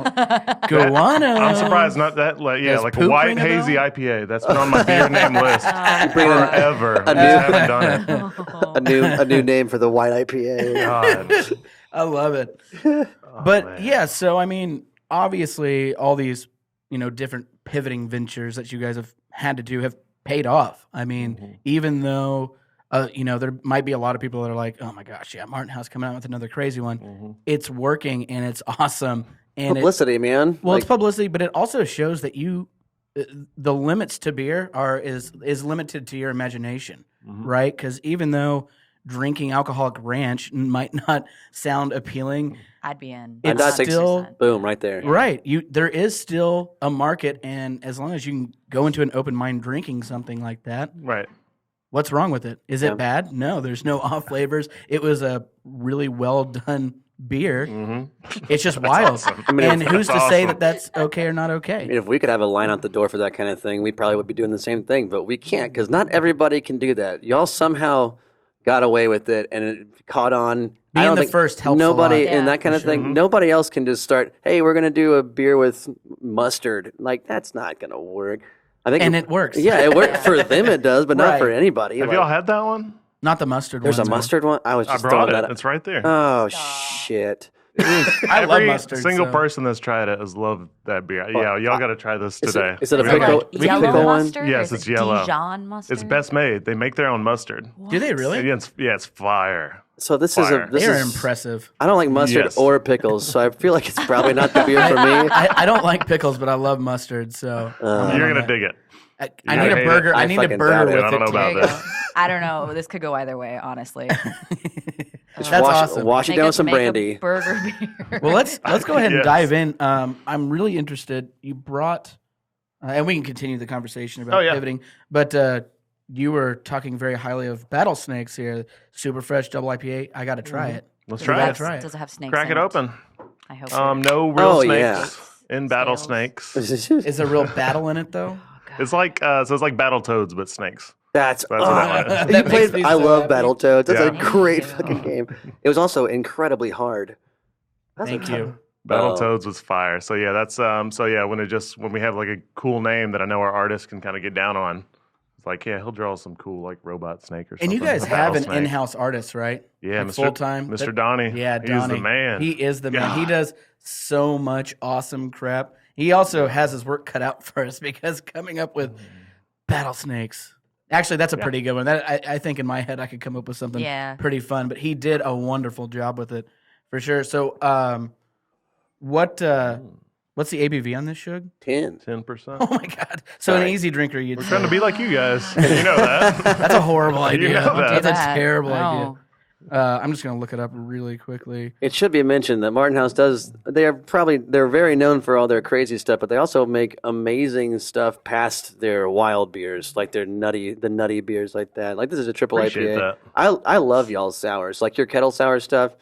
Guano. I'm surprised not that. Like a Does poop white ring a hazy bell? IPA. That's been on my beer name list Bring in forever. a We new- just haven't done it. a new name for the white IPA. God. I love it. Oh, But man. yeah, so I mean, obviously, all these different pivoting ventures that you guys have had to do have paid off. I mean, even though there might be a lot of people that are like, "Oh my gosh, yeah, Martin House coming out with another crazy one." It's working and it's awesome. And Publicity, man. well, Like, it's publicity, but it also shows that the limits to beer is limited to your imagination, right? Because even though drinking alcoholic ranch might not sound appealing. I'd be in. It's That takes- still Boom, right there. right. There is still a market, and as long as you can go into an open mind drinking something like that, Right. what's wrong with it? Is Yeah. it bad? No, there's no off flavors. It was a really well done beer. It's just wild. awesome. I mean, And who's to That's say awesome. that that's okay or not I okay? mean, if we could have a line out the door for that kind of thing, we probably would be doing the same thing, but we can't because not everybody can do that. Y'all somehow got away with it and it caught on. I Being don't the think first helps a nobody lot. and Yeah, that kind of for sure. thing. Nobody else can just start. Hey, we're gonna do a beer with mustard. Like that's not gonna work. I think, And it works. Yeah, it worked for them. It does, but not for Right. anybody. Have Like, y'all had that one? Not the mustard there's a one. no. mustard one. I was I just brought throwing it. that. It's right there. Oh shit! I love Every mustard. single so- person that's tried it has loved that beer. Yeah, y'all got to try this Is today. Is it a Is it pickle? like pickle yellow one? mustard? Yes, or is it's it yellow. Dijon mustard. It's best made. They make their own mustard. Do they really? Yeah, it's fire. So this Fire. is a. This They are is impressive. I don't like mustard Yes. or pickles, so I feel like it's probably not the beer for me. I don't like pickles, but I love mustard. So I'm in You're on gonna that. dig it. I You're need gonna a hate burger. it. I I need a fucking burger doubt it. with I don't know it. about There you this. go. I don't know. This could go either way, honestly. That's wash, awesome. wash it Make down a- with some make a brandy. burger beer. Well, let's go ahead and Yes. dive in. I'm really interested. You brought, and we can continue the conversation about Oh, yeah. pivoting. But you were talking very highly of Battle Snakes here, super fresh double IPA. I got to try it. Let's We try gotta it. try it. Does it have snakes? Crack in it open. I hope. so. No real Oh, snakes yeah. in battle Scales. snakes. Is there a real battle in it though? It's like so it's like battle toads but snakes. That's what that one is. you That makes played. me I so love happy. Battletoads. That's Yeah. a great Thank fucking you. game. It was also incredibly hard. That's a Thank tough- you. Battletoads was fire. So yeah, that's when we have like a cool name that I know our artist can kind of get down on. It's like, yeah, he'll draw some cool like robot snake or something. And you guys a have battle an snake. in-house artist, right? Yeah, Like Mr. full-time. Mr. Donnie. Yeah, He's Donnie. the man. He is the man. He God. does so much awesome crap. He also has his work cut out for us because coming up with battle snakes. Actually, that's a pretty good one. That I think in my head I could come up with something Yeah. pretty fun. But he did a wonderful job with it for sure. So, what's the ABV on this, Shugg? 10. 10%. Oh my God! So an Sorry. easy drinker, you'd We're say. trying to be like you guys. You know that. That's a horrible idea. know that. That's a That. terrible No. idea. I'm just gonna look it up really quickly. It should be mentioned that Martin House does. They're very known for all their crazy stuff, but they also make amazing stuff past their wild beers, like the nutty beers like that. Like this is a triple Appreciate IPA. that. I love y'all's sours, like your kettle sour stuff.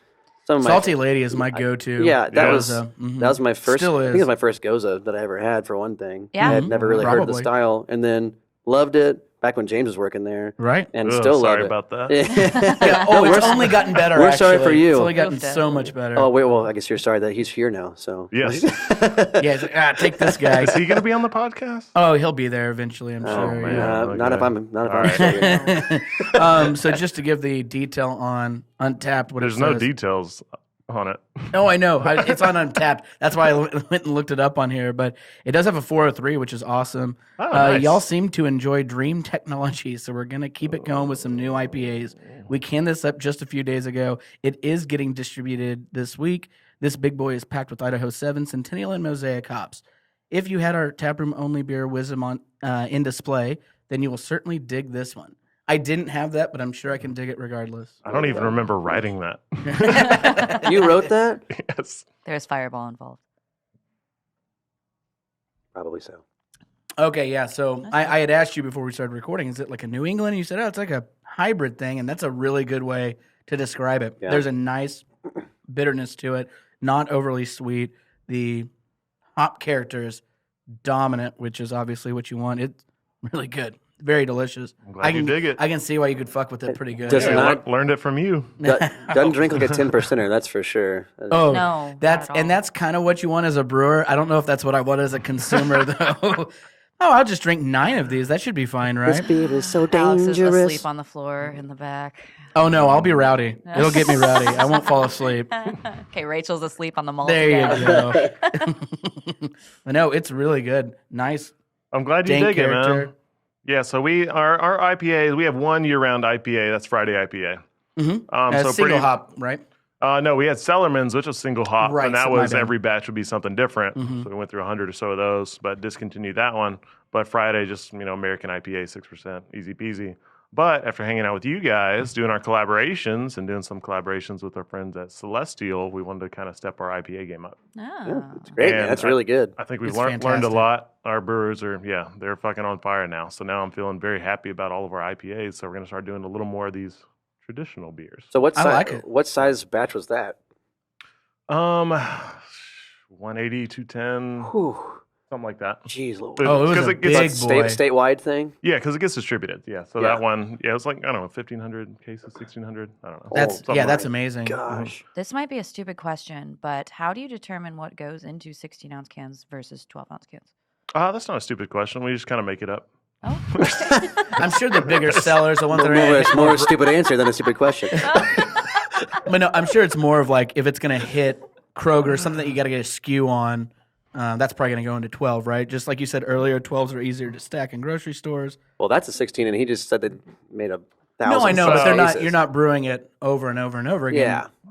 Some of my Salty Lady is my go-to. Yeah, that was mhm. that was my first. Still I think it is. was my first Goza that I ever had for one thing. Yeah. I had never really heard of the Probably. style, and then loved it back when James was working there, right. and Ugh, still love sorry it. about that. Yeah, oh, No, it's we're- only gotten better. we're sorry for actually. you. It's only gotten Moved it. so much better. Oh wait, well I guess you're sorry that he's here now. So Yes. Yeah, it's like, take this guy. Is he going to be on the podcast? Oh, he'll be there eventually, I'm Oh, sure. man. yeah. not if Okay. I'm All still here. So just to give the detail on Untapped, what There's it no says. details on it. Oh, I know. It's on Untapped. That's why I went and looked it up on here. But it does have a 403, which is awesome. Oh, nice. Y'all seem to enjoy Dream Technology, so we're going to keep it going with some new IPAs. We canned this up just a few days ago. It is getting distributed this week. This big boy is packed with Idaho 7, Centennial, and Mosaic hops. If you had our taproom-only beer Wisdom on in display, then you will certainly dig this one. I didn't have that, but I'm sure I can dig it regardless. I don't even remember writing that. You wrote that? Yes. There's Fireball involved. Probably so. Okay, yeah. So I had asked you before we started recording, is it like a New England? And you said, oh, it's like a hybrid thing, and that's a really good way to describe it. Yeah. There's a nice bitterness to it, not overly sweet. The hop character is dominant, which is obviously what you want. It's really good. Very delicious. I'm glad you dig it. I can see why you could fuck with it pretty good. Does Yeah, it not- learned it from you. Doesn't drink like a 10%er, that's for sure. Oh, No, that's not at all. that's kind of what you want as a brewer. I don't know if that's what I want as a consumer though. Oh, I'll just drink 9 of these. That should be fine, This right? beer is so Alex is dangerous. asleep on the floor in the back. Oh no, I'll be rowdy. It'll get me rowdy. I won't fall asleep. Okay, Rachel's asleep on the malt. There you again. go. But no, it's really good. Nice. I'm glad you Dank dig it, character. man. Yeah, so our IPAs, we have one year-round IPA. That's Friday IPA. Mm-hmm. So single pretty- hop, right? No, we had Cellarman's, which was single hop, Right, and that so my was bad. every batch would be something different. Mhm. So we went through 100 or so of those, but discontinued that one. But Friday, just American IPA, 6%, easy peasy. But after hanging out with you guys, doing our collaborations and doing some collaborations with our friends at Celestial, we wanted to kind of step our IPA game up. Oh. It's great, man. And That's really good. I think we've It's learned a fantastic. lot. Our brewers are, they're fucking on fire now. So now I'm feeling very happy about all of our IPAs. So we're going to start doing a little more of these traditional beers. So I like it. what size batch was that? 180, 210, Whew. something like that. Jeez, Lord. But- Oh, it was 'cause a gets- big boy. Statewide thing? Yeah, because it gets distributed. Yeah, so Yeah. that one, it was like, I don't know, 1,500 cases, 1,600. I don't know. That's Something yeah, like that's that. amazing. Gosh. This might be a stupid question, but how do you determine what goes into 16-ounce cans versus 12-ounce cans? That's not a stupid question. We just kind of make it up. Oh. I'm sure the bigger sellers, the ones that are It's more a stupid answer than a stupid question. But no, I'm sure it's more of like if it's going to hit Kroger, something that you got to get a SKU on. That's probably going to go into 12, right? Just like you said earlier, 12s are easier to stack in grocery stores. Well, that's a 16, and he just said they made 1,000. No, I know, but they're not. cases. You're not brewing it over and over and over again.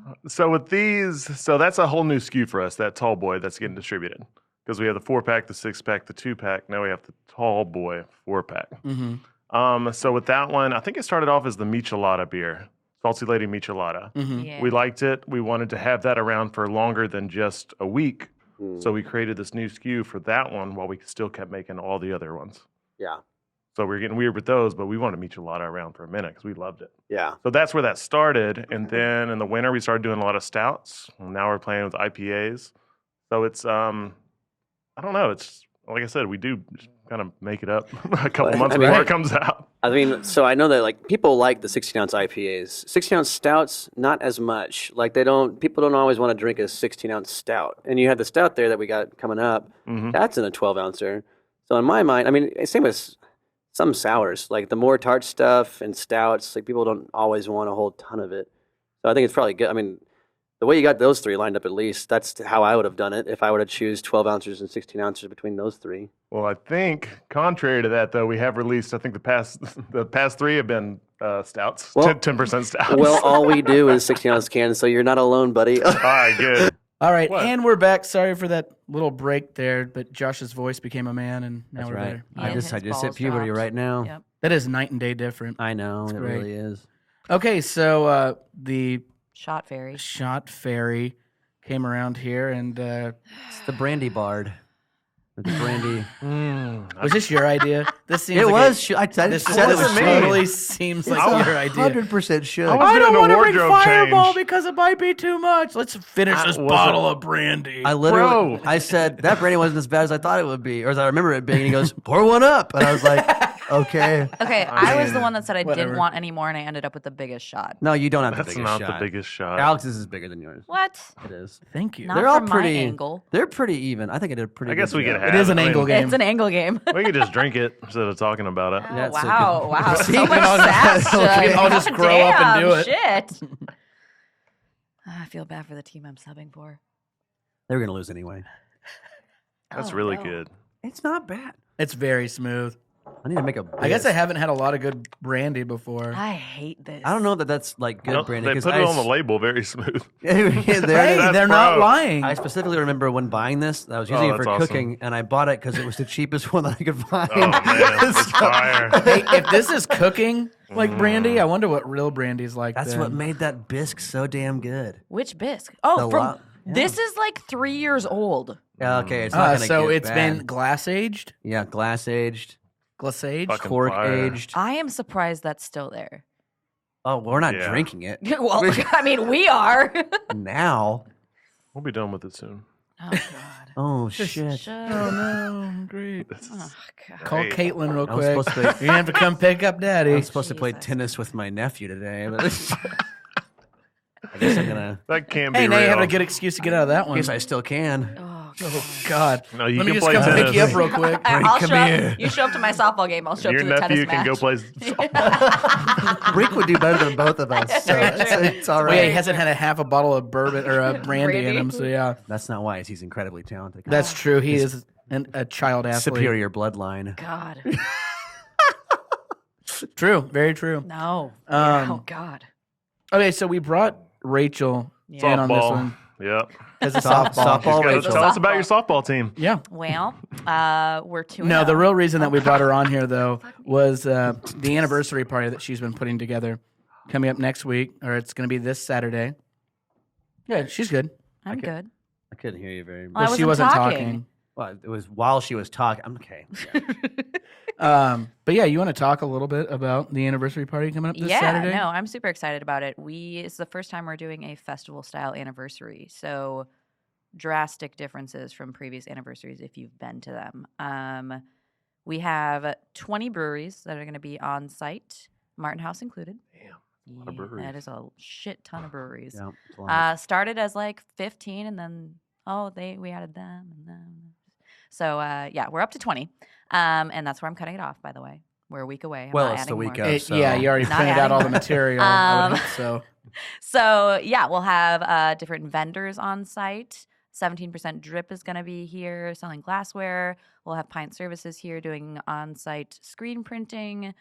Yeah. So with these, so that's a whole new SKU for us, that tall boy that's getting distributed. Because we have the 4-pack, the 6-pack, the 2-pack. Now we have the tall boy 4-pack. Mm-hmm. So with that one, I think it started off as the Michelada beer, Salty Lady Michelada. Mm-hmm. Yeah. We liked it. We wanted to have that around for longer than just a week. So we created this new SKU for that one while we still kept making all the other ones. Yeah. So we were getting weird with those, but we wanted Michelada around for a minute because we loved it. Yeah. So that's where that started. And then in the winter, we started doing a lot of stouts. Now we're playing with IPAs. So it's, I don't know. It's, like I said, we do kind of make it up a couple months I mean, before it comes out. I mean, so I know that like people like the 16-ounce IPAs. 16-ounce stouts, not as much. Like people don't always want to drink a 16-ounce stout. And you had the stout there that we got coming up. That's in a 12-ouncer. So in my mind, I mean, same with some sours. Like the more tart stuff and stouts, like people don't always want a whole ton of it. So I think it's probably good. I mean, the way you got those three lined up, at least, that's how I would have done it if I would have choose 12 ounces and 16 ounces between those three. Well, I think contrary to that, though, we have released, I think the past three have been stouts, Well- 10% stouts. Well, all we do is 16-ounce cans, so you're not alone, buddy. All right, good. All right, What? and we're back. Sorry for that little break there, but Josh's voice became a man, and now That's we're right. better. Yeah, I just his hit balls puberty dropped. right now. Yep. That is night and day different. I know it great. really is. Okay, so the Shot fairy. shot fairy came around here, and It's the brandy bard. With the brandy. was this your idea? This seems It like was. A, I this said it was me. totally seems like your idea. 100% should. I was doing a wanna wardrobe change. because it might be too much. Let's finish this wasn't- bottle of brandy. I literally, Bro. I said that brandy wasn't as bad as I thought it would be, or as I remember it being. And he goes, "Pour one up," and I was like, "Okay." Okay, I was the one that said I whatever. didn't want any more, and I ended up with the biggest shot. No, you don't have That's the biggest not shot. the biggest shot. Alex's is bigger than yours. What? It is. Thank you. Not They're all from pretty. my angle. They're pretty even. I think I did a pretty. I guess good we job. could have It is an I mean, angle game. It's an angle game. We could just drink it instead of talking about it. Oh, That's a wow, good- wow. See, So we much can all sass. just- we can all just God grow up and do damn, it. Shit. I feel bad for the team I'm subbing for. They were gonna lose anyway. That's Oh, really no. good. It's not bad. It's very smooth. I need to make a. I guess I list. haven't had a lot of good brandy before. I hate this. I don't know that that's like good No, brandy. they 'cause put I it on the s- label very smooth. Yeah, there it Hey, is. they're not pro. lying. I specifically remember when buying this, I was using it that's for awesome. cooking, and I bought it because it was the cheapest one that I could find. Oh, man. It's fire. Hey, if this is cooking like brandy, I wonder what real brandy's like. That's then. what made that bisque so damn good. Which bisque? Oh, The from lo- yeah. this is like 3 years old. Yeah, okay, it's not gonna so get it's bad. been glass aged, Yeah, glass aged, glass aged. Fucking cork fire. aged. I am surprised that's still there. Oh, we're not Yeah. drinking it Well, I mean, we are. now. We'll be done with it soon. Oh God. Oh shit! Shut Oh no, great. Oh, God. Call Great. Caitlin real I was quick. supposed to You're gonna have to come pick up Daddy. I'm supposed to play Jesus. tennis with my nephew today, but I guess I'm gonna. That can't be Hey, now real. you have a good excuse to get out of that I one. guess I still can. Oh, Oh God. No, you Let me can just play come pick tennis. you up real quick. I'll come show up. here. You show up to my softball game. I'll show up Your to the tennis nephew can match. go play. Brink would do better than both of us, so it's all Well, yeah, he right. hasn't had a half a bottle of bourbon or a brandy in Brandy. him, so yeah, That's not wise. He's incredibly talented. that's true. He is a child athlete. Superior bloodline. God. True, very true. No. Um, Oh God. Okay, so we brought Rachel in on this Softball. one. Yep. As a Softball. softball. Softball. Gotta Rachel. tell us about your softball team. Yeah. Well, we're 2-0. No, the real reason that we brought her on here, though, was the anniversary party that she's been putting together coming up next week, or it's going to be this Saturday. Yeah, she's good. I'm good. I couldn't hear you very much. Well, I She wasn't wasn't talking. talking. Well, it was while she was talking. I'm okay. But yeah, you want to talk a little bit about the anniversary party coming up this Saturday? No, I'm super excited about it. It's the first time we're doing a festival style anniversary, so drastic differences from previous anniversaries if you've been to them. We have 20 breweries that are going to be on site, Martin House included. Damn, a lot of breweries. That is a shit ton of breweries. Yeah, it's a lot. Started as like 15, and then we added them and them. So yeah, we're up to 20, and that's where I'm cutting it off. By the way, we're a week away. I'm Well, not it's the adding week more. of. So. Yeah, you already Not printed out adding all the more. material. I would hope so. So yeah, we'll have different vendors on site. 17% Drip is going to be here selling glassware. We'll have Pint Services here doing on-site screen printing.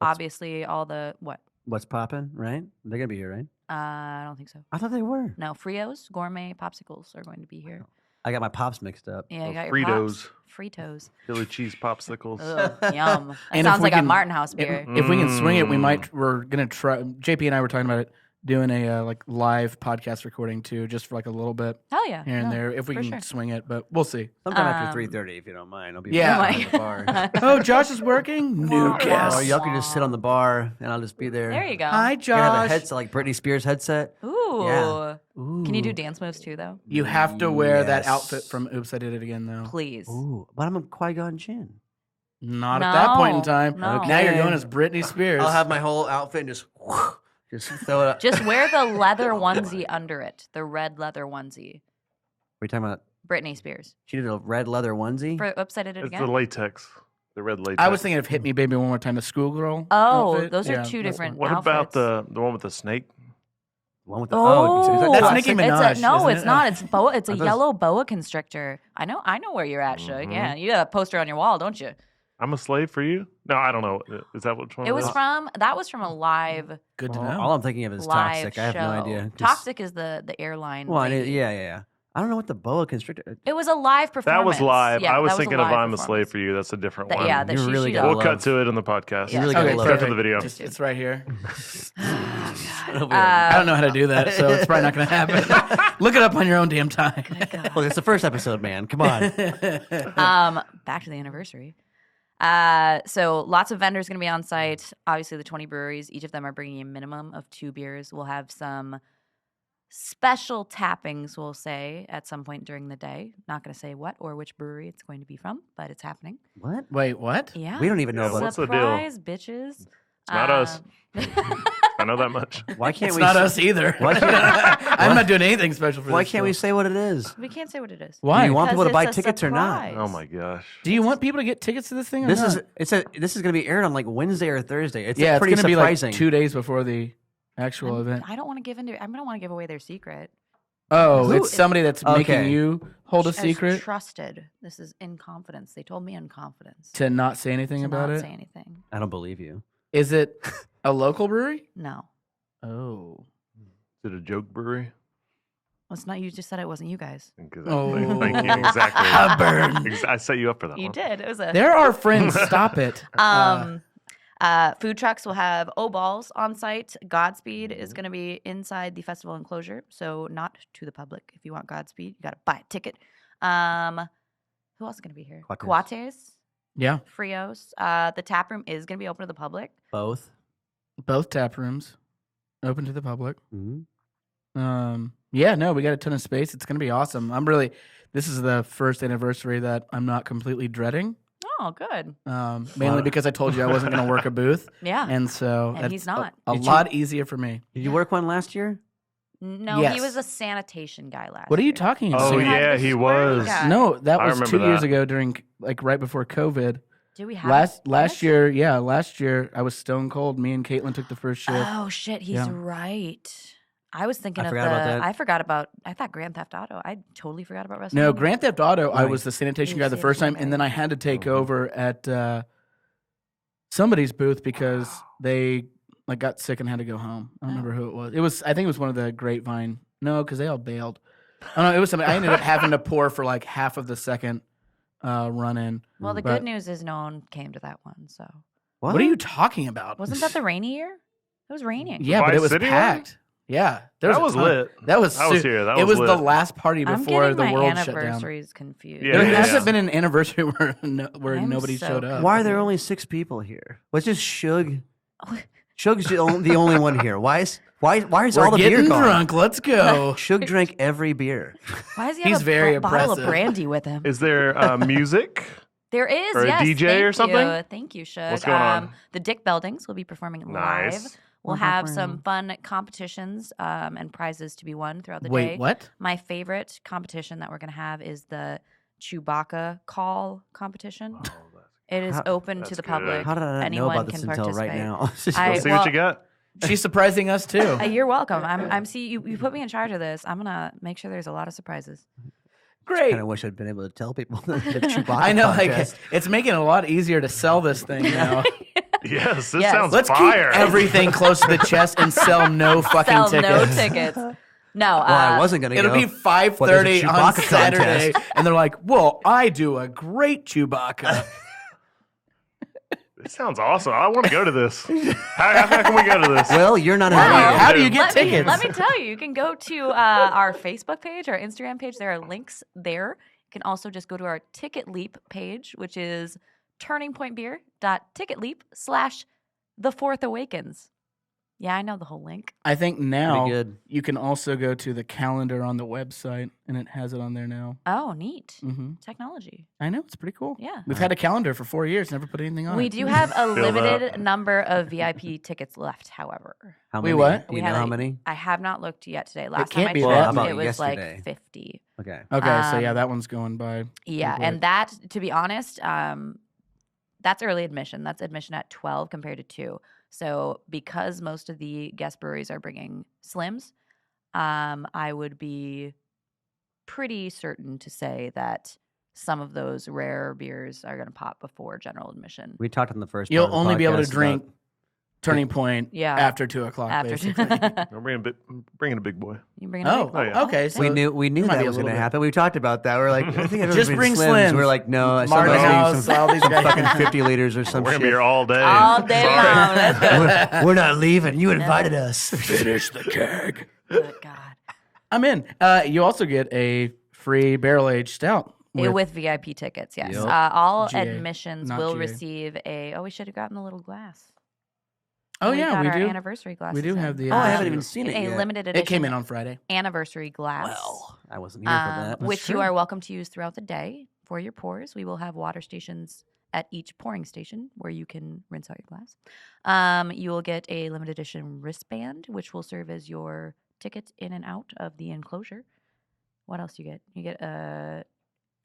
Obviously, all the what? What's popping, right? They're going to be here, right? I don't think so. I thought they were. No, Frios gourmet popsicles are going to be here. I got my pops mixed up. Yeah, you got Fritos. your pops. Fritos. Chili cheese popsicles. Ugh, yum. That And if sounds we like a can- Martin House beer. If we can swing it, we're gonna try. JP and I were talking about it, doing a like live podcast recording too, just for like a little bit Hell yeah. here and No, there, if we for can sure. swing it. But we'll see. Sometime after Um, 3:30, if you don't mind. I'll be Yeah. back in the bar. Oh, Josh is working. New Or guest. y'all can just sit on the bar, and I'll just be there. There you go. Hi, I have a Josh. headset, like Britney Spears headset. Ooh. Yeah. Can you do dance moves too, though? You have to wear that Yes. outfit from Oops, I Did It Again, though. Please. Ooh, but I'm a Qui-Gon Jinn. Not at that point in No, time. no. Now you're Okay. going as Britney Spears. I'll have my whole outfit and just throw it up. Just wear the leather onesie under it. The red leather onesie. What are you talking about? Britney Spears. She did a red leather onesie. For Oops, I Did It It's Again. the latex, the red latex. I was thinking of Hit Me Baby One More Time, the schoolgirl. Oh, outfit. those are Yeah, two that's different What outfits. about the one with the snake? One with the Oh, is that That's classic? Nicki Minaj. It's no, isn't it's it? not. It's boa. It's a I thought- yellow boa constrictor. I know where you're at, Shugg. Yeah, you got a poster on your wall, don't you? I'm a slave for you? No, I don't know. Is that which one? It was is? from a live Good to All, know. all I'm thinking of is live toxic. I have show. no idea. Just- Toxic is the airline. Well, lady. yeah. I don't know what the boa constrictor. It was a live performance. That was live. Yeah, I was that thinking a of live I'm a slave performance. for you. That's a different That- one. yeah, that You she, really she gotta We'll does. cut to it in the podcast. Yeah. really Okay, gotta love perfect. Cut to the video. It's right here. It'll be I don't know how to do that, so it's probably not going to happen. Look it up on your own damn time. Look, it's the first episode, man. Come on. Back to the anniversary. So lots of vendors going to be on site. Obviously, the 20 breweries, each of them are bringing a minimum of 2 beers. We'll have some special tappings, we'll say, at some point during the day. Not going to say what or which brewery it's going to be from, but it's happening. What? Wait, what? Yeah. We don't even know Yeah, about what's the deal? Surprise, bitches. It's not us. I know that much. Why can't It's we? not us either. Why can't, I'm not doing anything special for why this can't we show. say what it is? We can't say what it is. Why? Do you want Because people to buy it's a tickets or not? surprise. Oh my gosh. Do you want people to get tickets to this thing or This not? is this is going to be aired on like Wednesday or Thursday. It's yeah, it's pretty going to be like surprising. 2 days before the actual event. I don't want to give into. I don't want to give away their secret. Oh, Who it's is- somebody that's making Okay. you hold a As secret Trusted. This is in confidence. They told me in confidence. to not say anything to about not it. say anything. I don't believe you. Is it a local brewery? No. Oh. Is it a joke brewery? Well, it's not. You just said it wasn't you guys. Exactly. Oh. Thank you. Exactly. A burn. I set you up for that You one. did. It was a. There are friends. Stop it. Food trucks will have O-Balls on site. Godspeed is going to be inside the festival enclosure, so not to the public. If you want Godspeed, you got to buy a ticket. Who else is going to be here? Quackers. Cuates, Yeah, Frios. The tap room is going to be open to the public. Both. both tap rooms open to the public. Mm-hmm. Yeah, no, we got a ton of space. It's going to be awesome. This is the first anniversary that I'm not completely dreading. Oh, good. Mainly because I told you I wasn't going to work a booth. Yeah. And so And that's he's not. a Did you- lot easier for me. Did you work one last year? No, Yes. he was a sanitation guy last What are you year. talking about? Oh, We had yeah, the he squirrel was. guy. No, that I was remember 2 years that. ago during right before COVID. Do we have Last year I was stone cold. Me and Caitlin took the first shift. Oh shit, he's Yeah. right. I was thinking I of forgot about that. I thought Grand Theft Auto. I totally forgot about wrestling. No, Grand Theft Auto. I Right. was the sanitation You guy the saved first my time, and then I had to take Mhm. over at somebody's booth because they got sick and had to go home. I don't remember who it was. I think it was one of the Grapevine No, because they all bailed. Oh no, it was something. I ended up having to pour for like half of the second run in. Well, the But- good news is no one came to that one. So What are you talking about? wasn't that the rainy year? It was raining. Yeah, but Vice it was City one? packed. Yeah, there That a was ton. lit. That was. I was su- here. That it was was the lit. last party I'm before getting the my world shut down. anniversaries confused. Yeah, There yeah, hasn't yeah. been an anniversary where I'm nobody so showed up. Why are there only 6 people here? What's just Shugg? Shugg's the only one here. Why is We're all the beer getting gone? drunk. Let's go. Shugg drank every beer. Why does he He's have a very bottle of oppressive. brandy with him? Is there music? There is, or a yes. DJ thank or something? You. Thank you, Shugg. What's going on? The Dick Beldings will be performing Nice. live. We'll have some fun competitions and prizes to be won throughout the day. Wait, what? My favorite competition that we're going to have is the Chewbacca call competition. It is open to that's the good. public. How did I not know Anyone about this can until participate. right now? I- See well, what you got. She's surprising us too. You're welcome. I'm see you put me in charge of this. I'm gonna make sure there's a lot of surprises. Great. kind of wish I'd been able to tell people the Chewbacca I know, contest. like it's making it a lot easier to sell this thing now. Yes, this Yes. sounds Let's fire. keep everything close to the chest and sell no fucking Sell tickets. no tickets. No, Well, I wasn't gonna It'll go. be 5:30 Well, there's a on Chewbacca Saturday, contest. and they're like, "Well, I do a great Chewbacca." It sounds awesome. I want to go to this. How can we go to this? Well, you're not Wow. invited. How do you get let tickets? let me tell you, you can go to our Facebook page, our Instagram page. There are links there. You can also just go to our Ticket Leap page, which is turningpointbeer.ticketleap/The Fourth Awakens. Yeah, I know the whole link. I think now good. you can also go to the calendar on the website, and it has it on there now. Oh, neat. hmm Technology. I know, it's pretty cool. Yeah. We've had a calendar for 4 years, never put anything on We it. do have a Fill limited number of VIP tickets left, however. How Wait, many? what? Do We you know had how a- many? I have not looked yet today. Last can't time I be checked, that How about it was yesterday? like 50. Okay. Okay, so yeah, Um, that one's going by. Yeah, quick. and that, to be honest, that's early admission. That's admission at 12 compared to 2. So because most of the guest breweries are bringing slims, I would be pretty certain to say that some of those rare beers are going to pop before general admission. We talked on the first. You'll part of the only be able to podcast drink about- Turning Point Yeah. after 2 o'clock, After basically. I'm bringing a big boy. you bring Oh, Oh, yeah. okay. So we knew there might that be a was going little to bit. happen. We talked about that. We're like, I think I've Just been bring Slims. Slims. We're like, no, I Martin House, all these some guys. fucking 50 liters or some We're shit. gonna be here all day. all day Sorry. long. Let's go. We're not leaving. You invited us. Finish the keg. Good God. I'm in. You also get a free barrel aged stout. With VIP tickets, yes. Yep. All GA, admissions not will GA. receive a. Oh, we should have gotten the little glass. Oh yeah, got we our do. anniversary glass. We do have the. Oh, I haven't anniversary. even seen it a yet. limited edition. It came in on Friday. Anniversary glass. Well, I wasn't here for that. Which you true. are welcome to use throughout the day for your pours. We will have water stations at each pouring station where you can rinse out your glass. You will get a limited edition wristband, which will serve as your ticket in and out of the enclosure. What else you get? You get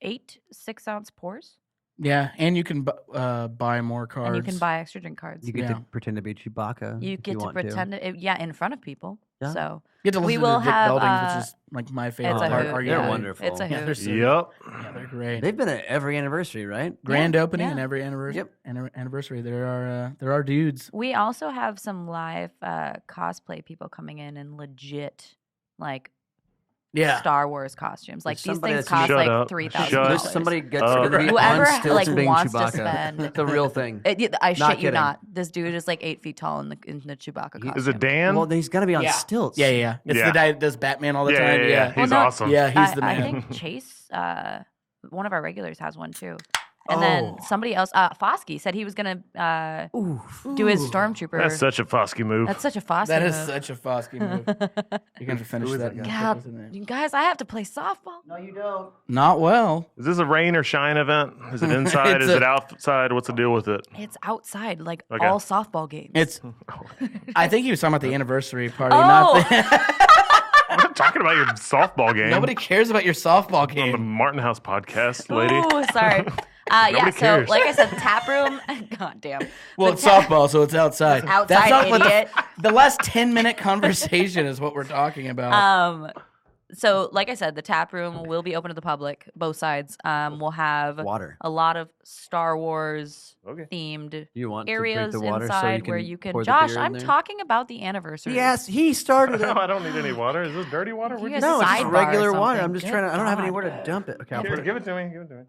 8 6-ounce pours, Yeah, and you can buy more cards. and you can buy extra drink cards. You get Yeah. to pretend to be Chewbacca. You if get to want pretend it, in front of people. Yeah. So You get to listen we to will the Dick have, Beldings, which is like my favorite it's a part. hoot. Are you They're kidding? wonderful. It's a Yeah, hoot. they're so, Yep. yeah, they're great. They've been at every anniversary, right? Grand opening yeah. and every anniversary. Yep. Anniversary. There are dudes. we also have some live cosplay people coming in and legit like Yeah. Star Wars costumes. Like There's these somebody things that's- cost Shut like up. $3,000. Shut There's somebody gets up. to be Whoever on stilts like and being wants to Chewbacca. spend. It's a real thing. I shit you kidding. not. This dude is like 8 feet tall in the Chewbacca costume. Is it Dan? Well, he's got to be on Yeah. stilts. Yeah. It's Yeah. the guy that does Batman all the yeah, time. yeah. Yeah. He's no, awesome. Yeah, he's the I man. think Chase, one of our regulars, has one too. And then somebody else, Foskey, said he was gonna do his stormtrooper. That's such a Fosky move. That's such a Foskey. That is move. such a Foskey move. You're going to finish that. and God, put this in there. you guys, I have to play softball. No, you don't. Not well. Is this a rain or shine event? Is it inside? It's Is a- it outside? What's the deal with it? It's outside, like Okay. all softball games. It's. I think he was talking about the anniversary party, Oh. not the. I'm not talking about your softball game. Nobody cares about your softball on the game. Martin House podcast, lady. Ooh, sorry. Yeah, Nobody so cares. like I said, tap room. God damn. Well, The it's ta- softball, so it's outside. Outside, That's not what idiot. the last 10-minute conversation is what we're talking about. So, like I said, the tap room will be open to the public, both sides. We'll have Water. a lot of Star Wars Okay. themed You want areas to drink the water inside so where you you can can. pour the Josh, beer in I'm there? talking about the anniversary. Yes, he started No, it. I don't need any water. Is this dirty water? You Where'd guys No, it's just sidebar or regular water. I'm something. just Good trying to. I don't have God. anywhere to dump it. Okay, I'll Here, put it. give it to me. Give it to me.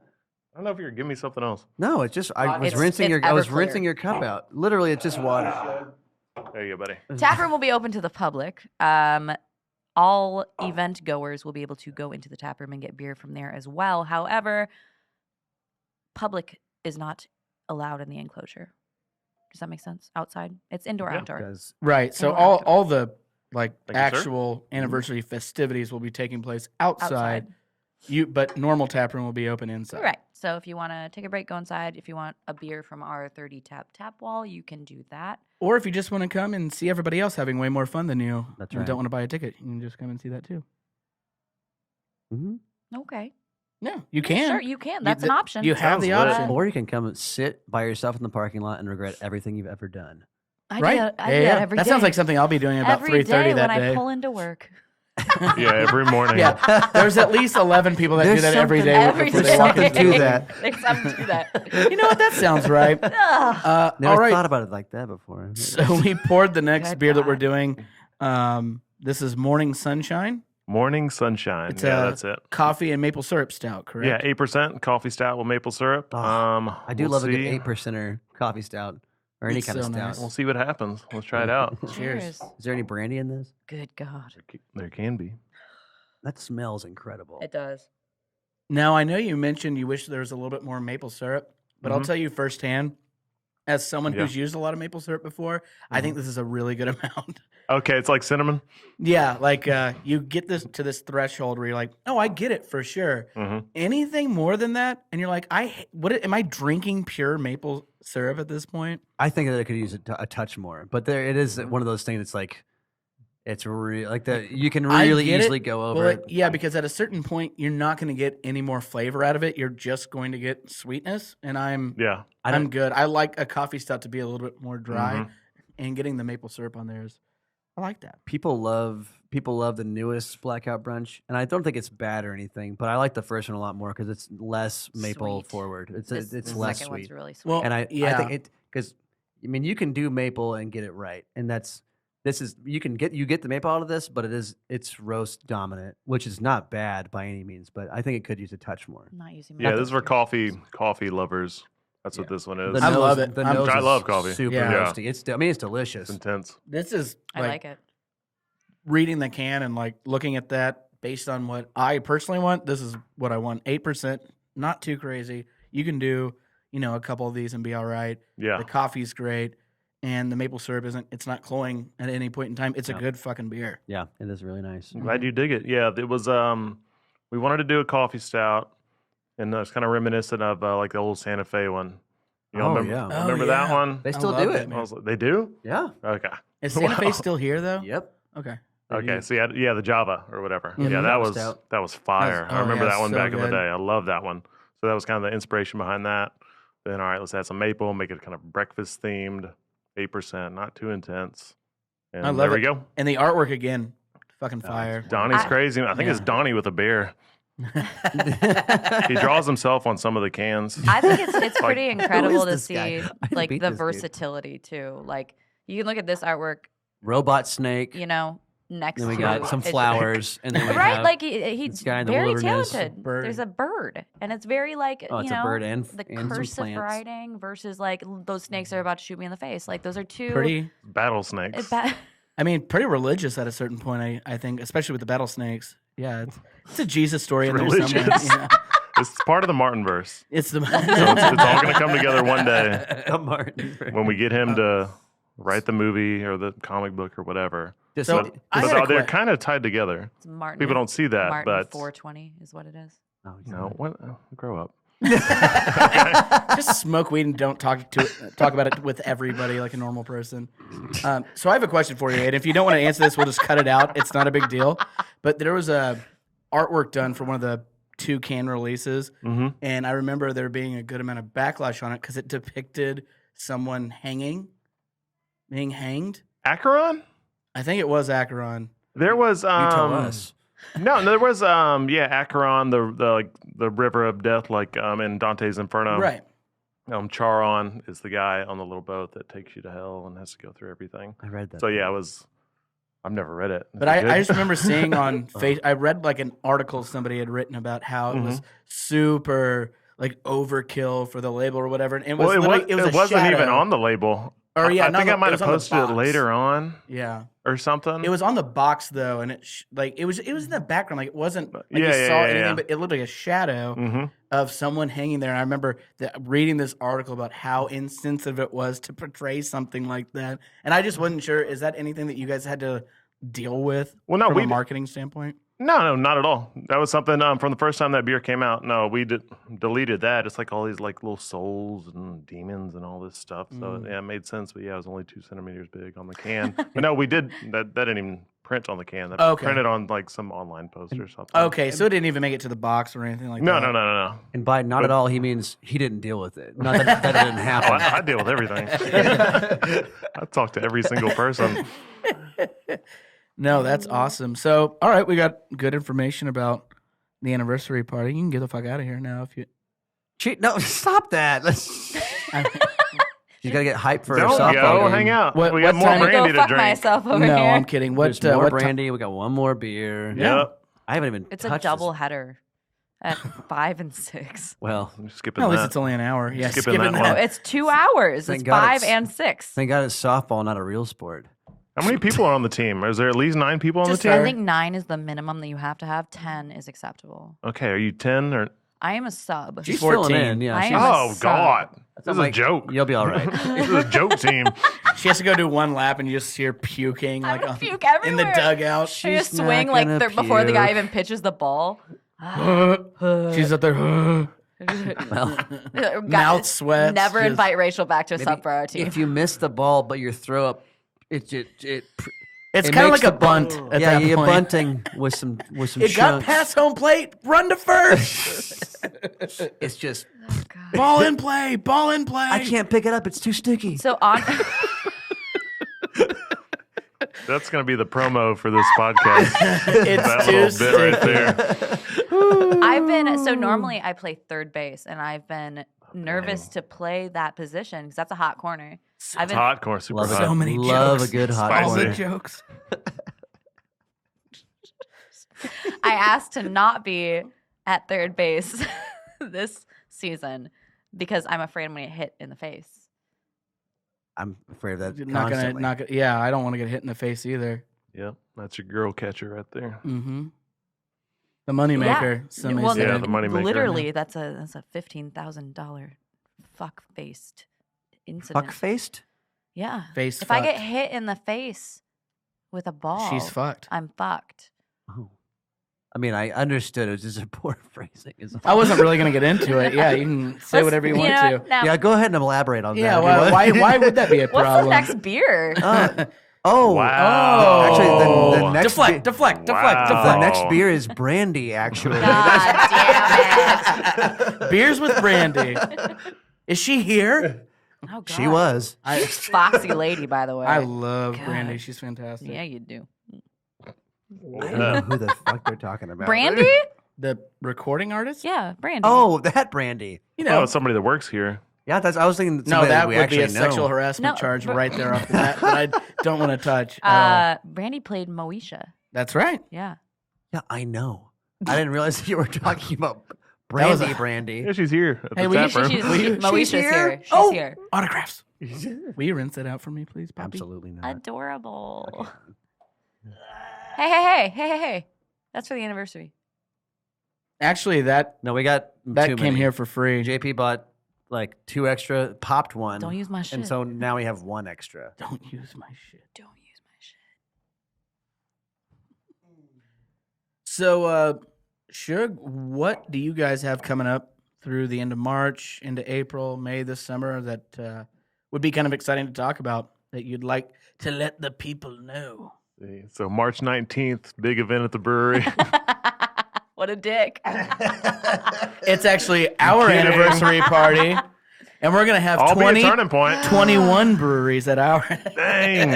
I don't know if you're giving me something else. No, it's just I was It's- rinsing it's your. I was Everclear. rinsing your cup out. Literally, it's just water. There you go, buddy. Tap room will be open to the public. All event goers will be able to go into the tap room and get beer from there as well. However, public is not allowed in the enclosure. Does that make sense? Outside, it's indoor, Yeah. outdoor. Because Right. So Indoor, all outdoor. all the like Thank you, sir. actual anniversary festivities will be taking place outside. Outside. But normal tap room will be open inside. Right. So if you want to take a break, go inside. If you want a beer from our 30 tap wall, you can do that. Or if you just want to come and see everybody else having way more fun than you That's and right. don't want to buy a ticket, you can just come and see that too. Okay. Yeah, you Yeah, can. Sure, you can. That's an option. You have the Sounds lit. option. or you can come and sit by yourself in the parking lot and regret everything you've ever done. I do Right? that, I do that every day. That sounds like something I'll be doing about every 3:30 day that when day. I pull into work. Yeah, every morning. Yeah, there's at least 11 people that do There's that every something- day Every before day. they walk in. something to that. There's something to that. You know what? That sounds right. Ugh. Never all right. thought about it like that before. So we poured the next Good beer that we're God. doing. This is Morning Sunshine. Morning sunshine. It's yeah, a that's it. coffee and maple syrup stout, correct? Yeah, 8% coffee stout with maple syrup. Oh, I do we'll love a see. good 8%er coffee stout or any It's kind of so stout. nice. We'll see what happens. Let's try it out. Cheers. Is there any brandy in this? Good God. There can be. That smells incredible. It does. Now, I know you mentioned you wish there was a little bit more maple syrup, but I'll Mhm. tell you firsthand, as someone Yeah. who's used a lot of maple syrup before, I think this is a really good amount. Okay, it's like cinnamon. Yeah, like you get this to this threshold where you're like, oh, I get it for sure. Mhm. Anything more than that, and you're like, am I drinking pure maple syrup at this point? I think that I could use a touch more, but there it is one of those things. It's like it's real, like that you can I really get it. easily go over Well, it. yeah, because at a certain point, you're not going to get any more flavor out of it. You're just going to get sweetness, and Yeah. I'm good. I like a coffee stout to be a little bit more dry, Mhm. and getting the maple syrup on there is, I like that. People love the newest blackout brunch, and I don't think it's bad or anything, but I like the first one a lot more because it's less maple Sweet. forward. It's The less second sweet, one's really sweet. Well, and I yeah. think it because I mean you can do maple and get it right, and you get the maple out of this, but it's roast dominant, which is not bad by any means, but I think it could use a touch more. I'm not using Yeah, maple this is for syrup. coffee lovers. That's what this one is. The I nose, love it. The I'm- nose I is love coffee. Super Yeah. roasty. It's delicious. It's intense. This is I like it. reading the can and like looking at that based on what I personally want. This is what I want. 8%, not too crazy. You can do, a couple of these and be all right. Yeah. The coffee's great, and the maple syrup it's not cloying at any point in time. It's a No. good fucking beer. Yeah, it is really nice. I'm glad you dig it. Yeah, it was. We wanted to do a coffee stout, and it's kind of reminiscent of like the old Santa Fe one. You Oh, remember, yeah. Oh, remember that yeah. one? They I still love do that, it. man. I was like, they do? Yeah. Okay. Is Santa Fe Wow. still here though? Yep. Okay. Okay. So yeah, the Java or whatever. Mhm. Yeah, that Java was stout. fire. Oh, I remember yeah, that one so back in the good. day. I love that one. So that was kind of the inspiration behind that. Then all right, let's add some maple, make it kind of breakfast themed, 8%, not too intense. And I love there it. we go. And the artwork again, fucking fire. Donnie's I- crazy. I think it's Yeah. Donnie with a beer. He draws himself on some of the cans. I think it's pretty Who incredible is to this guy? see I like beat the this dude. versatility too. Like you can look at this artwork, Robot snake. next Then we to got some it's- flowers, and then we Right, have, like he's this guy in the very wilderness. talented. Bird. There's a bird, and it's very like Oh, it's a bird and the and some cursive plants. writing versus like those snakes are about to shoot me in the face. Like those are two Pretty. Battle snakes. I mean, pretty religious at a certain point. I think, especially with the battle snakes. Yeah, it's a Jesus story in there somewhere. Religious. Yeah. It's part of the Martin verse. It's the. So it's all going to come together one day Martin. when we get him to write the movie or the comic book or whatever. Just So- like- I But had a they're que- kind of tied together. It's Martin. People don't see that, Martin but 420 is what it is. oh, no, what? Grow up. Just smoke weed and don't talk about it with everybody like a normal person. So I have a question for you, and if you don't want to answer this, we'll just cut it out. It's not a big deal. But there was a artwork done for one of the 2 can releases, Mhm. and I remember there being a good amount of backlash on it because it depicted someone being hanged. Acheron? I think it was Acheron. There was. you tell us. No, there was Acheron, the river of death, in Dante's Inferno. Right. Charon is the guy on the little boat that takes you to hell and has to go through everything. I read that. So I've never read it. But I just remember seeing on I read like an article somebody had written about how it was super like overkill for the label or whatever. And it was it wasn't even on the label. Or yeah, I think I might have posted it later on. Yeah. Or something. It was on the box though, and it was in the background. Like it wasn't like you saw anything, but it looked like a shadow of someone hanging there. And I remember reading this article about how insensitive it was to portray something like that. And I just wasn't sure. Is that anything that you guys had to deal with from a marketing standpoint? No, not at all. That was something from the first time that beer came out. No, we deleted that. It's like all these like little souls and demons and all this stuff. So it made sense. But yeah, it was only 2 centimeters big on the can. But no, we did that. That didn't even print on the can. That printed on like some online post or something. Okay, so it didn't even make it to the box or anything like that. No. And by not at all, he means he didn't deal with it. Not that that didn't happen. I deal with everything. I talk to every single person. No, that's awesome. So, all right, we got good information about the anniversary party. You can get the fuck out of here now if you. No, stop that. You gotta get hyped for Don't a softball go, game. hang out. What We got more time- brandy Go to fuck drink. myself over No, here. I'm kidding. There's more what brandy. We got one more beer. Yep. I haven't even. It's a touched double this. header at 5 and 6. Well, I'm skipping At least that. it's only an hour. Yeah, Skipping skipping that No, one. it's 2 hours. Thank It's God 5 it's- and 6. thank God it's softball, not a real sport. How many people are on the team? Is there at least 9 people on the team? I think 9 is the minimum that you have to have. 10 is acceptable. Okay, are you 10 or? I am a sub. She's 14. filling in. Yeah, I she's, am a Oh sub. God, this is a like- joke. You'll be all right. This is a joke team. She has to go do one lap and you just see her puking I'm like gonna puke in the everywhere. dugout. She just She's not swing like gonna before the guy puke. even pitches the ball. She's up there. Well, Mouth sweats. Never just- invite Rachel back to a maybe sub for our team. if you miss the ball, but your throw up, It's it kind of makes like a the bunt at yeah, that you're point. bunting with some It got chunks. past home plate. Run to first. It's just Ball in play. Ball in play. I can't pick it up. It's too sticky. So on. That's going to be the promo for this podcast. It's That too little bit right sticky. there. I've been so normally I play third base, and I've been nervous to play that position because that's a hot corner. I've been Hot corner, super Love hot. So many Love jokes. a good hot Spicy. All the corner. jokes. I asked to not be at third base this season because I'm afraid I'm going to get hit in the face. I'm afraid of that. Not Constantly. gonna. Yeah, I don't want to get hit in the face either. Yep, that's your girl catcher right there. Mm-hmm. The moneymaker. Somebody Well, said. Yeah, the moneymaker. Literally, that's a $15,000 fuck-faced incident. Fuck faced. Yeah. Face If I get fucked. hit in the face with a ball, She's fucked. I'm fucked. Oh. I mean, I understood. It was just a poor phrasing. Is all. I wasn't really gonna get into it. Yeah, you can say Let's- whatever you want know, to. Now, Yeah, go ahead and elaborate on Yeah, that. if you why, would. why would that be a what's the problem? next beer? Oh, Wow. Actually, the next deflect, deflect, deflect, the Wow. deflect. next beer is brandy. Actually, God damn it. Beers with brandy. Is she here? Oh, God. she was. Foxy lady, by the way. I love God. brandy. She's fantastic. Yeah, you do. I don't know who the fuck they're talking about. Brandy? The recording artist? Yeah, Brandy. Oh, that brandy. You Oh, know. it's somebody that works here. Yeah, I was thinking. No, somebody that we would be actually a sexual know. harassment No, charge but- right there off the bat that I don't want to touch. at all. Brandy played Moesha. That's right. Yeah. Yeah, I know. I didn't realize you were talking about was brandy. a- brandy. Yeah, she's here at Hey, the will you- tap room. Moesha's here. She's Oh, here. autographs. Will you rinse it out for me, please, Poppy? Absolutely not. Adorable. Hey. That's for the anniversary. Actually, that No, we got too came many. here for free. JP bought like 2 extra, popped one. Don't use my shit. And so now we have 1 extra. Don't use my shit. Don't use my shit. So, Shugg, what do you guys have coming up through the end of March, into April, May this summer that would be kind of exciting to talk about that you'd like to let the people know? So March 19th, big event at the brewery. What a dick. It's actually our kidding? anniversary party, and we're going to have I'll be 20, a turning point. 21 breweries at our. Dang.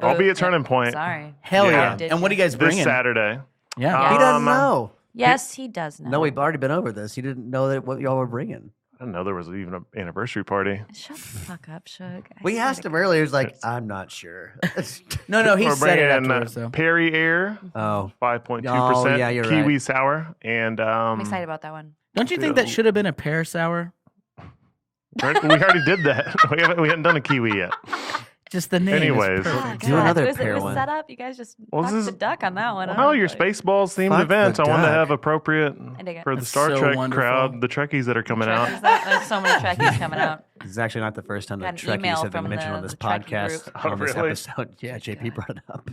I'll be a turning point. Sorry. Hell Yeah. yeah. And what are you guys This bringing? Saturday. Yeah. He doesn't know. Yes, he does know. No, we've already been over this. He didn't know that what y'all were bringing. I didn't know there was even an anniversary party. Shut the fuck up, Shugg. I We swear asked to him God. earlier. He was like, I'm not sure. No, he We're said it bringing afterwards, though. Perry Air, Oh. 5.2%. Oh, yeah, you're Kiwi right. sour, and I'm excited about that one. Don't you think that should have been a pear sour? we already did that. We hadn't done a kiwi yet. Just the name. Anyways. Is perfect. Do another it was, pear it was one. set up. You guys just Well, fucked this the is- duck on that one. I Well, don't your know. Spaceballs themed Fuck event. the I wanted to duck. have appropriate I dig it. for the That's Star so Trek wonderful. crowd, the Trekkies that are coming out. There's so many Trekkies coming out. This is actually not the first time that Got an email Trekkies have been from mentioned the- on this the Trekkie podcast. group. On this really? episode. Yeah, JP brought it up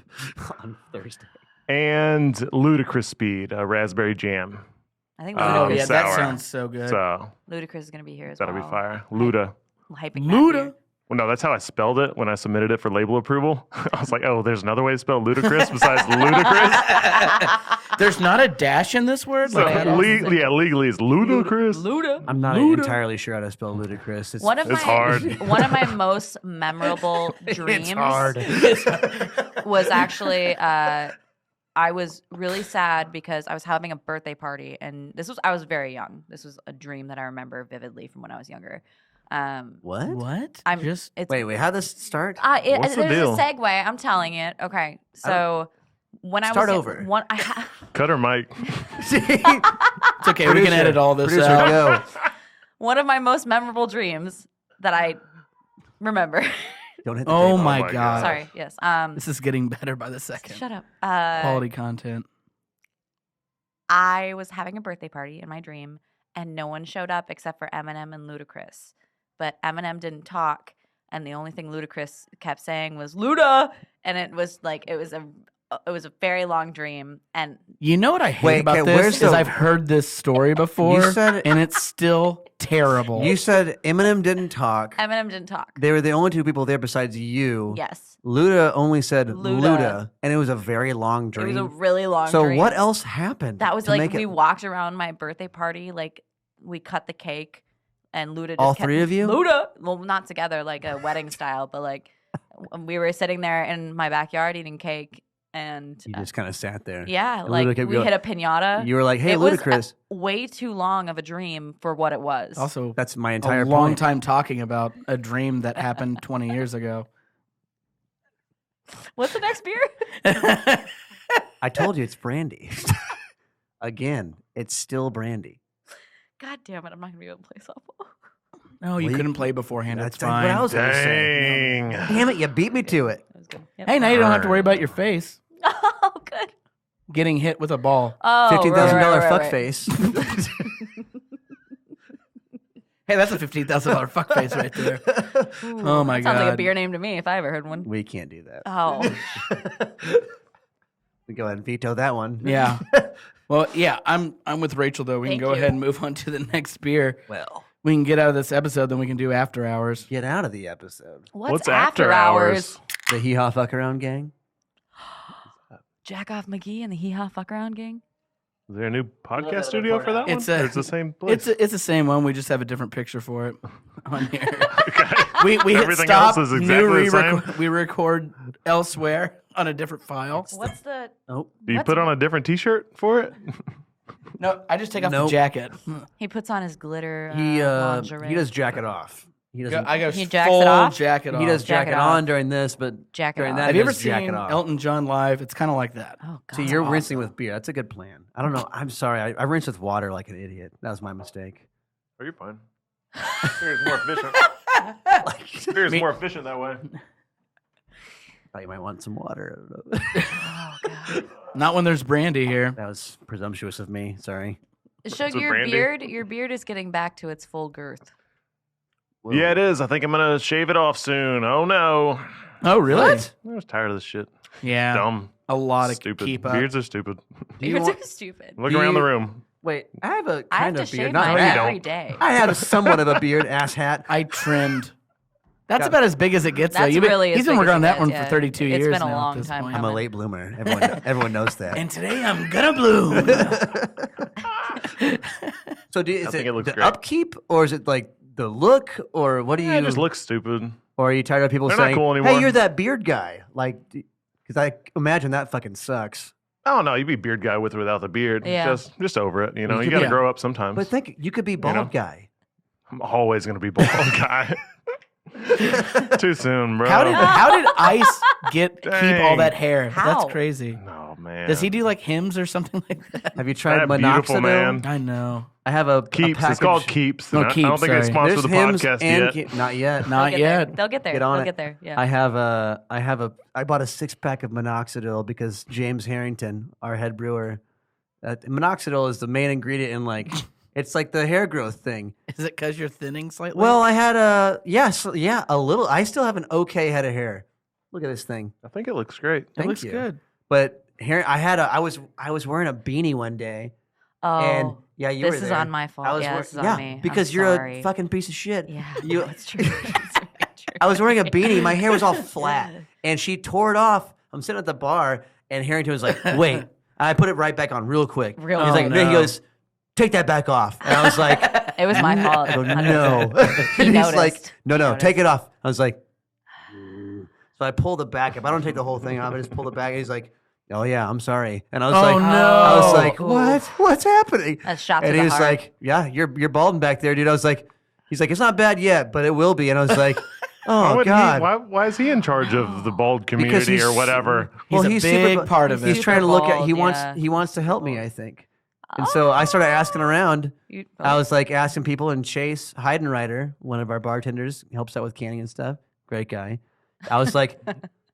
on Thursday. And Ludicrous Speed, raspberry jam. I think Oh, Oh, yeah, Ludacris, that sour. sounds so good. So Ludacris is going to be here as that'll well. be fire. Luda. Hyping Luda. Well, no, that's how I spelled it when I submitted it for label approval. I was like, oh, there's another way to spell ludicrous besides ludicrous. There's not a dash in this word? So, Like, I don't- legally it's ludicrous. Luda. I'm not Luda. entirely sure how to spell ludicrous. It's, One of It's my hard. one of my most memorable dreams was actually I was really sad because I was having a birthday party, and I was very young. This was a dream that I remember vividly from when I was younger. what? What? I'm Just it's Wait, how'd this start? What's the there's deal? a segue. I'm telling it. Okay, so when I Start was over. Cut her mic. it's okay. We can edit all this Producer, out. go. one of my most memorable dreams that I remember. Don't hit the Oh table. my my god. God. Sorry. Yes. This is getting better by the second. Shut up. Quality content. I was having a birthday party in my dream, and no one showed up except for Eminem and Ludacris. But Eminem didn't talk, and the only thing Ludacris kept saying was "Luda," and it was a very long dream. And You know what I hate Wait, about okay, this where's is the- I've heard this story before, said- and it's still terrible. You said Eminem didn't talk. Eminem didn't talk. They were the only two people there besides you. Yes, Luda only said Luda. Luda, and it was a very long it dream. was a really long. so dream. what else happened? That was to like make we it- walked around my birthday party, like we cut the cake, and Luda. Just All kept, three of you? Luda. Well, not together, like a wedding style, but like we were sitting there in my backyard eating cake, and You just kind of sat there. yeah, And like Luda kept we going- hit a pinata. You were like, "Hey, it was Ludacris." way too long of a dream for what it was. Also, That's my a entire long point. time talking about a dream that happened 20 years ago. What's the next beer? I told you it's brandy. Again, it's still brandy. God damn it! I'm not gonna be able to play softball. No, you Well, couldn't play beforehand. That's It's fine. what I was going to say. Dang. Damn it, you beat me to it. That was good. Yep. Hey, now you don't have to worry about your face Oh, good. getting hit with a ball. Oh, $15,000 fuck right. face. Hey, that's a $15,000 fuck face right there. Oh my Sounds like a God. beer name to me if I ever heard one. We can't do that. Oh, We go ahead and veto that one. Yeah. Well, yeah, I'm with Rachel though. We Thank can go you. ahead and move on to the next beer. Well, We can get out of this episode, then we can do after hours. get out of the episode. what's after hours? The hee haw fuck around gang. Jack Off McGee and the Hee Haw Fuck Around Gang. Is there a new podcast studio for that It's one? a- Or it's the same place. It's the same one. We just have a different picture for it on here. we hit Everything stop. else is new exactly the same? we record elsewhere on a different file. What's the? Oh, Do you what's- put on a different T-shirt for it? No, I just take off the Nope. jacket. He puts on his glitter he lingerie. does jack it off. He doesn't. I go He jacks it full off? jacket off. he does Jack jack it it off. on during this, but Jack it during off. that, Have he you ever does jack seen it off. Elton John live? It's kind of like that. Oh God. So you're awesome. rinsing with beer. That's a good plan. I don't know. I'm sorry. I rinsed with water like an idiot. That was my mistake. Oh, you're fine. Beer's more efficient. Beer's more efficient that way. Thought you might want some water. I don't know. Oh God. Not when there's brandy here. That was presumptuous of me. Sorry. Shug, with your brandy? beard is getting back to its full girth. Whoa. Yeah, it is. I think I'm gonna shave it off soon. Oh no. Oh, really? I was tired of this shit. Yeah. Dumb. A lot of Stupid. keep up. Beards are stupid. Do you Beards want- are stupid. Look Do around the you- room. Wait, I have a I have kind to of beard. shave Not mine that. every day. I have somewhat of a beard, ass hat. I trimmed. That's Got- about as big as it gets, though. That's You've been, really as he's been big working as on it that gets, one yeah. for 32 It's years been a now long at this time point. I'm a coming. late bloomer. Everyone knows that. And today I'm gonna bloom. So is I think it looks the great. upkeep, or is it like the look, or what do you? Yeah, it just looks stupid. Or are you tired of people They're not saying, cool "Hey, anymore." you're that beard guy"? Like, because I imagine that fucking sucks. I don't know. You'd be beard guy with or without the beard. Yeah. Just over it. You know, You you could got to be- grow up sometimes. But think you could be bald know? guy. I'm always going to be bald guy. Too soon, bro. How did Ice keep all Dang. that hair? How? That's crazy. No, man. Does he do like hymns or something like that? Have you tried That beautiful minoxidil? man. I know. I have a Keeps. A It's called package- Keeps. No, and I don't Keeps, think they sorry. sponsor the Hims podcast and yet. Not yet. Not yet. They'll get there. Get on They'll it. get there. Yeah. I bought a 6-pack of minoxidil because James Harrington, our head brewer, minoxidil is the main ingredient in like it's like the hair growth thing. Is it because you're thinning slightly? Well, I had a little. I still have an okay head of hair. Look at this thing. I think it looks great. it Thank looks you. good. But hair, I was wearing a beanie one day, oh, and yeah, you this were is there. on my fault. I was Yeah, wear- this is on yeah, me. because I'm you're sorry. a fucking piece of shit. Yeah, You- it's true. It's very true. I was wearing a beanie. My hair was all flat, and she tore it off. I'm sitting at the bar, and Harrington was like, "Wait." I put it right back on real quick. Real He's quick. like, no. He goes, "Take that back off." And I was like, It was my fault. I go, 100%. "No." He He's noticed. like, "No, He no, noticed. take it off." I was like, so I pulled it back up. I don't take the whole thing off. I just pulled it back. And he's like, "Oh yeah, I'm sorry." And I was Oh, like, no. I was like, Ooh. "What? What's happening?" That's shot to And the he was heart. like, "Yeah, you're balding back there, dude." I was like, "He's like, it's not bad yet, but it will be." And I was like, Why "Oh wouldn't God." why is he in charge of the bald community he's- or whatever? He's a big part of He's it. trying to look at. He Super wants. bald, He wants to help me. super I think. And so I started asking around. You- I was like asking people, and Chase Heidenreiter, one of our bartenders, helps out with canning and stuff. Great guy. I was like,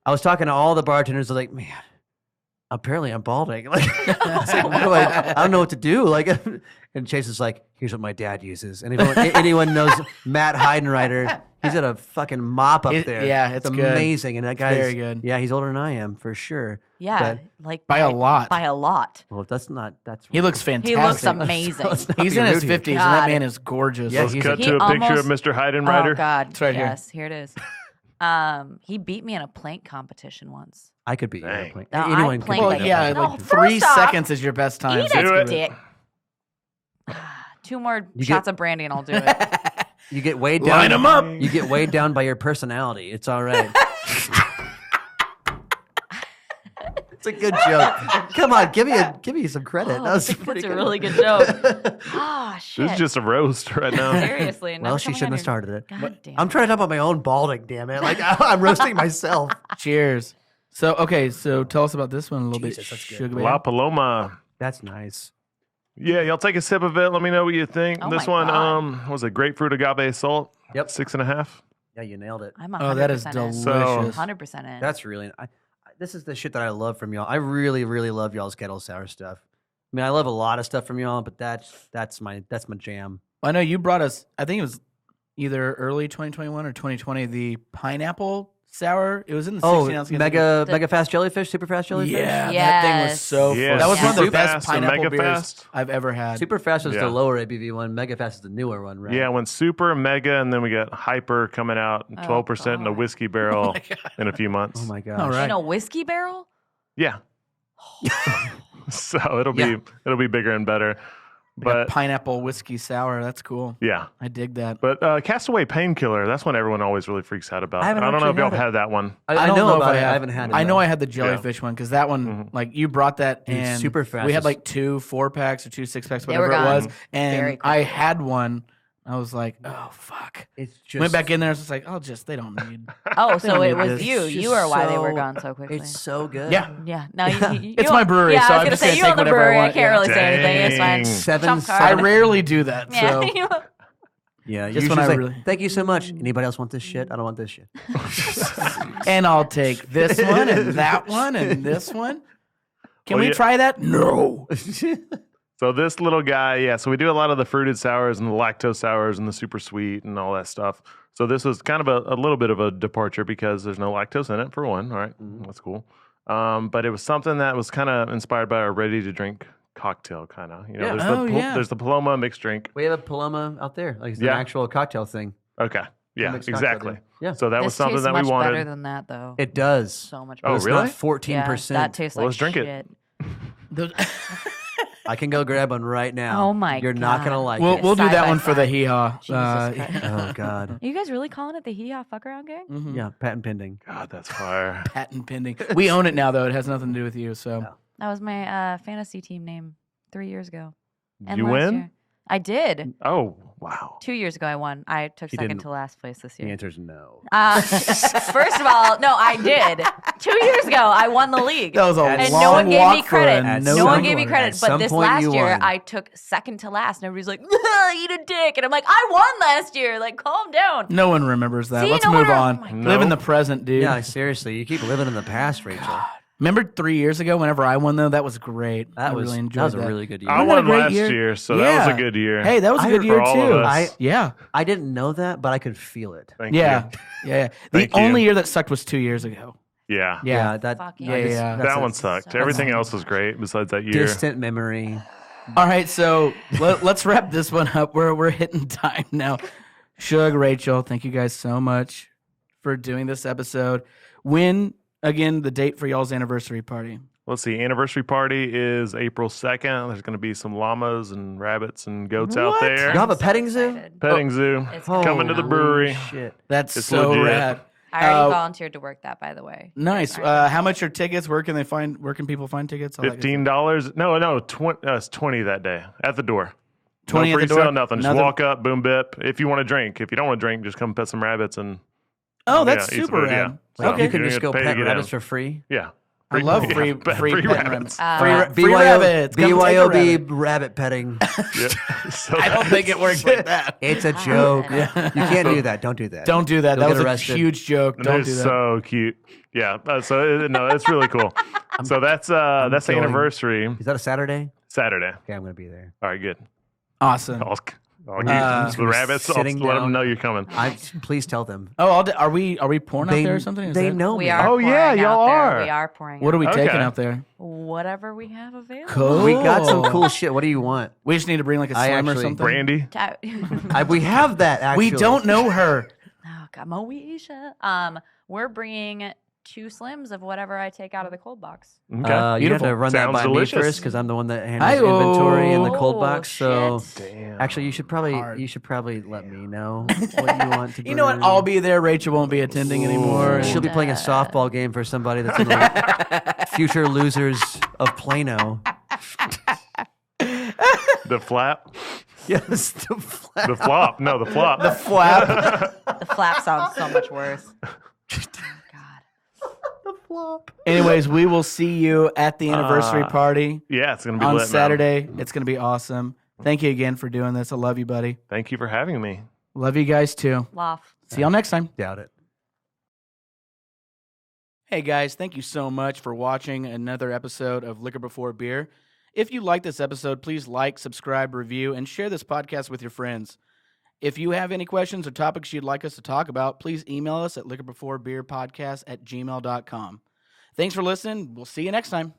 I was talking to all the bartenders. I was like, man, apparently I'm balding. Like, I was like, what do I don't know what to do. Like, and Chase is like, here's what my dad uses. And if anyone knows Matt Heidenreiter, he's got a fucking mop up there. Yeah, it's good. amazing. And that guy's very good. Yeah, he's older than I am for sure. Yeah, But- like By a lot. By a lot. Well, that's not. That's He looks fantastic. He looks amazing. Let's not He's be in his rude here. 50s, and God. that man is gorgeous. Yeah, Let's he's cut He to a picture of almost- Mr. Heidenreiter. Oh God, It's right here. yes, here it is. He beat me in a plank competition once. I could be. Dang. Airplane. No, Anyone I could plank be. Well, like yeah, No, like 3 first off, seconds is your best time. Eat Do a it. dick. 2 more You shots get- of brandy and I'll do it. You get weighed down. Line 'em up. You get weighed down by your personality. It's all right. It's a good joke. Come on, give me some credit. Oh, That was I think pretty that's a good. really good joke. Ah, shit. This is just a roast right now. Seriously. Well, never she coming shouldn't on have started it. your- God damn. I'm trying to talk about my own balding. Damn it! Like I'm roasting myself. Cheers. So, okay, so tell us about this one a little Jesus, bit. that's good. Sugar La Babe. Paloma. That's nice. Yeah, y'all take a sip of it. Let me know what you think. Oh This my one, God. was it grapefruit agave salt? Yep. 6.5. Yeah, you nailed it. I'm 100% Oh, that is in. delicious. So- 100% in. That's really. This is the shit that I love from y'all. I really, really love y'all's kettle sour stuff. I mean, I love a lot of stuff from y'all, but that's my jam. I know you brought us, I think it was either early 2021 or 2020, the pineapple sour. It was in the 16 ounce. mega fast jellyfish, super fast jellyfish. Yeah, that thing was Yes. so Yeah, fun. That was one of the Super best Fast and pineapple Mega beers Fast. I've ever had. Super fast is Yeah. the lower ABV one. Mega fast is the newer one, right? Yeah, when super, mega, and then we got hyper coming out, 12% in a God. whiskey barrel in a few months. Oh my gosh. All right. In a whiskey barrel? Yeah. So it'll Yeah. be bigger and better. Like a But pineapple whiskey sour. That's cool. yeah. I dig that. But Castaway Painkiller, that's one everyone always really freaks out about. I haven't I don't know if actually y'all had have had that one. I I don't know if about it. have. I haven't had it. I know though. I had the jellyfish one because that one, like you brought that Dude, and super fast we had is- like 2 4-packs or 2 6-packs, They were whatever it gone was, very and I quickly. had one. I was like, oh fuck. It's just Went back in there. I was just like, they don't need. Oh, so it need was this. you. It's You are why they were so- gone so quickly. It's so good. Yeah. Yeah. No, you It's my brewery, Yeah, so I I'm was just gonna gonna say you take own the whatever I brewery. I want, can't yeah. really say anything. It's fine. Dang. Seven Trump card. I seven- rarely do that. So Yeah. Yeah. Just Just when I like, really- thank you so much. Anybody else want this shit? I don't want this shit. and I'll take this one and that one and this one. Can Well, we yeah. try that? No. So this little guy, yeah. So we do a lot of the fruited sours and the lactose sours and the super sweet and all that stuff. So this was kind of a little bit of a departure because there's no lactose in it for one. All right, that's cool. But it was something that was kind of inspired by our ready to drink cocktail, kind of. You know, Yeah. there's, Oh, yeah. there's the Paloma mixed drink. We have a Paloma out there. Like it's an Yeah. actual cocktail thing. Okay, yeah, mixed cocktail, exactly. dude. Yeah. So that was This something tastes that we much wanted. better than that, though. It does. So much Oh, better. It's really? not 14%. Yeah, that tastes Well, like let's drink it. shit. Those- I can go grab one right now. Oh my You're not gonna God. like we'll it. we'll do Side that by one for the side. hee haw. Jesus Christ. Oh God. Are you guys really calling it the hee haw fuck around gang? mhm. Yeah, patent pending. God, that's fire. Patent pending. We own it now, though. It has nothing to do with you. So That was my fantasy team name 3 years ago. And You last win? year. I did. Oh, wow. 2 years ago, I won. I took She second didn't- to last place this The year. answer is no. First of all, no, I did. 2 years ago, I won the league. That was a And long no one gave me walk for credit. a No no one one gave me won. credit. At But some this point last you year, won. I took second to last, and everybody's like, "Eat a dick," and I'm like, "I won last year. Like, calm down." No one remembers that. See, Let's no move one on. oh my Live in God. the present, dude. Yeah, seriously, you keep living in the past, Rachel. Remember 3 years ago, whenever I won though, that was great. I That was really enjoyed a really good year. I Wasn't that a won great last year? year, so that was Yeah. a good year. Hey, that was a I- good for year all too. of us. Yeah, I didn't know that, but I could feel it. Thank yeah, you. yeah. The Thank you. only year that sucked was 2 years ago. Yeah. Yeah. that Fucking I just- yeah. that's That a one sucked. so Everything much. else was great besides that year. distant memory. All right, so let's wrap this one up. We're hitting time now. Shugg, Rachel, thank you guys so much for doing this episode. When again the date for y'all's anniversary party? Let's see. Anniversary party is April 2nd. There's going to be some llamas and rabbits and goats out What? there. You have a so petting zoo? excited. Petting zoo. It's gonna be Coming to the fun. brewery. Shit. That's It's so legit. rad. I already Uh, volunteered to work that, by the way. Nice. Alright. How much are tickets? Where can people find tickets? All that good stuff. $15. No, 20, it's 20 that day at the door. 20 no at the free door? sale, nothing. Just Nothing? walk up, boom, bip. If you want to drink. If you don't want to drink, just come pet some rabbits and Oh, that's yeah, eat some super food, yeah. rad. So Okay. You can don't just have go to pay to pet get rabbits in. for free. Yeah. I love yeah, free pet pet rabbits. Free rabbits. Come take a BYOB rabbit. rabbit petting. Yeah. So I don't think it works like that. It's a joke. Yeah. You can't do that. Don't do that. Don't do that. You'll That get was arrested. a huge joke. And Don't they're do that. so cute. Yeah. No, it's really cool. So that's the going. anniversary Is that a Saturday? Saturday. Okay, I'm gonna be there. All right, good. Awesome. I'll get the rabbits. I'll sitting let them down. know you're coming. Please tell them. Oh, are we pouring out They- there or something? Is They that- know We me. are. Oh, yeah, pouring y'all out there. are. We are pouring. What are we out Okay. taking out there? Whatever we have available. Cool. We got some cool shit. What do you want? We just need to bring like a I slim or actually- something. Brandy. We have that actually. We don't know her. Oh God, Moesha. We're bringing 2 slims of whatever I take out of the cold box. Okay. You have Beautiful. to run Sounds that by delicious. me first because I'm the one that handles Hi-oh. inventory in the cold Oh, box. So shit. Damn. actually, you should probably Hard. let me know what you want to. You know what? brew. I'll be there. Rachel won't be attending anymore. She'll be playing a softball game for somebody that's in the future losers of Plano. The flap. Yes, the flag. The flop. No, the flop. The flap. The flap sounds so much worse. God. Anyways, we will see you at the anniversary party Yeah, it's gonna be on lit, man. Saturday. It's going to be awesome. Thank you again for doing this. I love you, buddy. Thank you for having me. Love you guys too. Loft. See y'all next time. Doubt it. Hey guys, thank you so much for watching another episode of Liquor Before Beer. If you like this episode, please like, subscribe, review, and share this podcast with your friends. If you have any questions or topics you'd like us to talk about, please email us at liquorbeforebeerpodcast@gmail.com. Thanks for listening. We'll see you next time.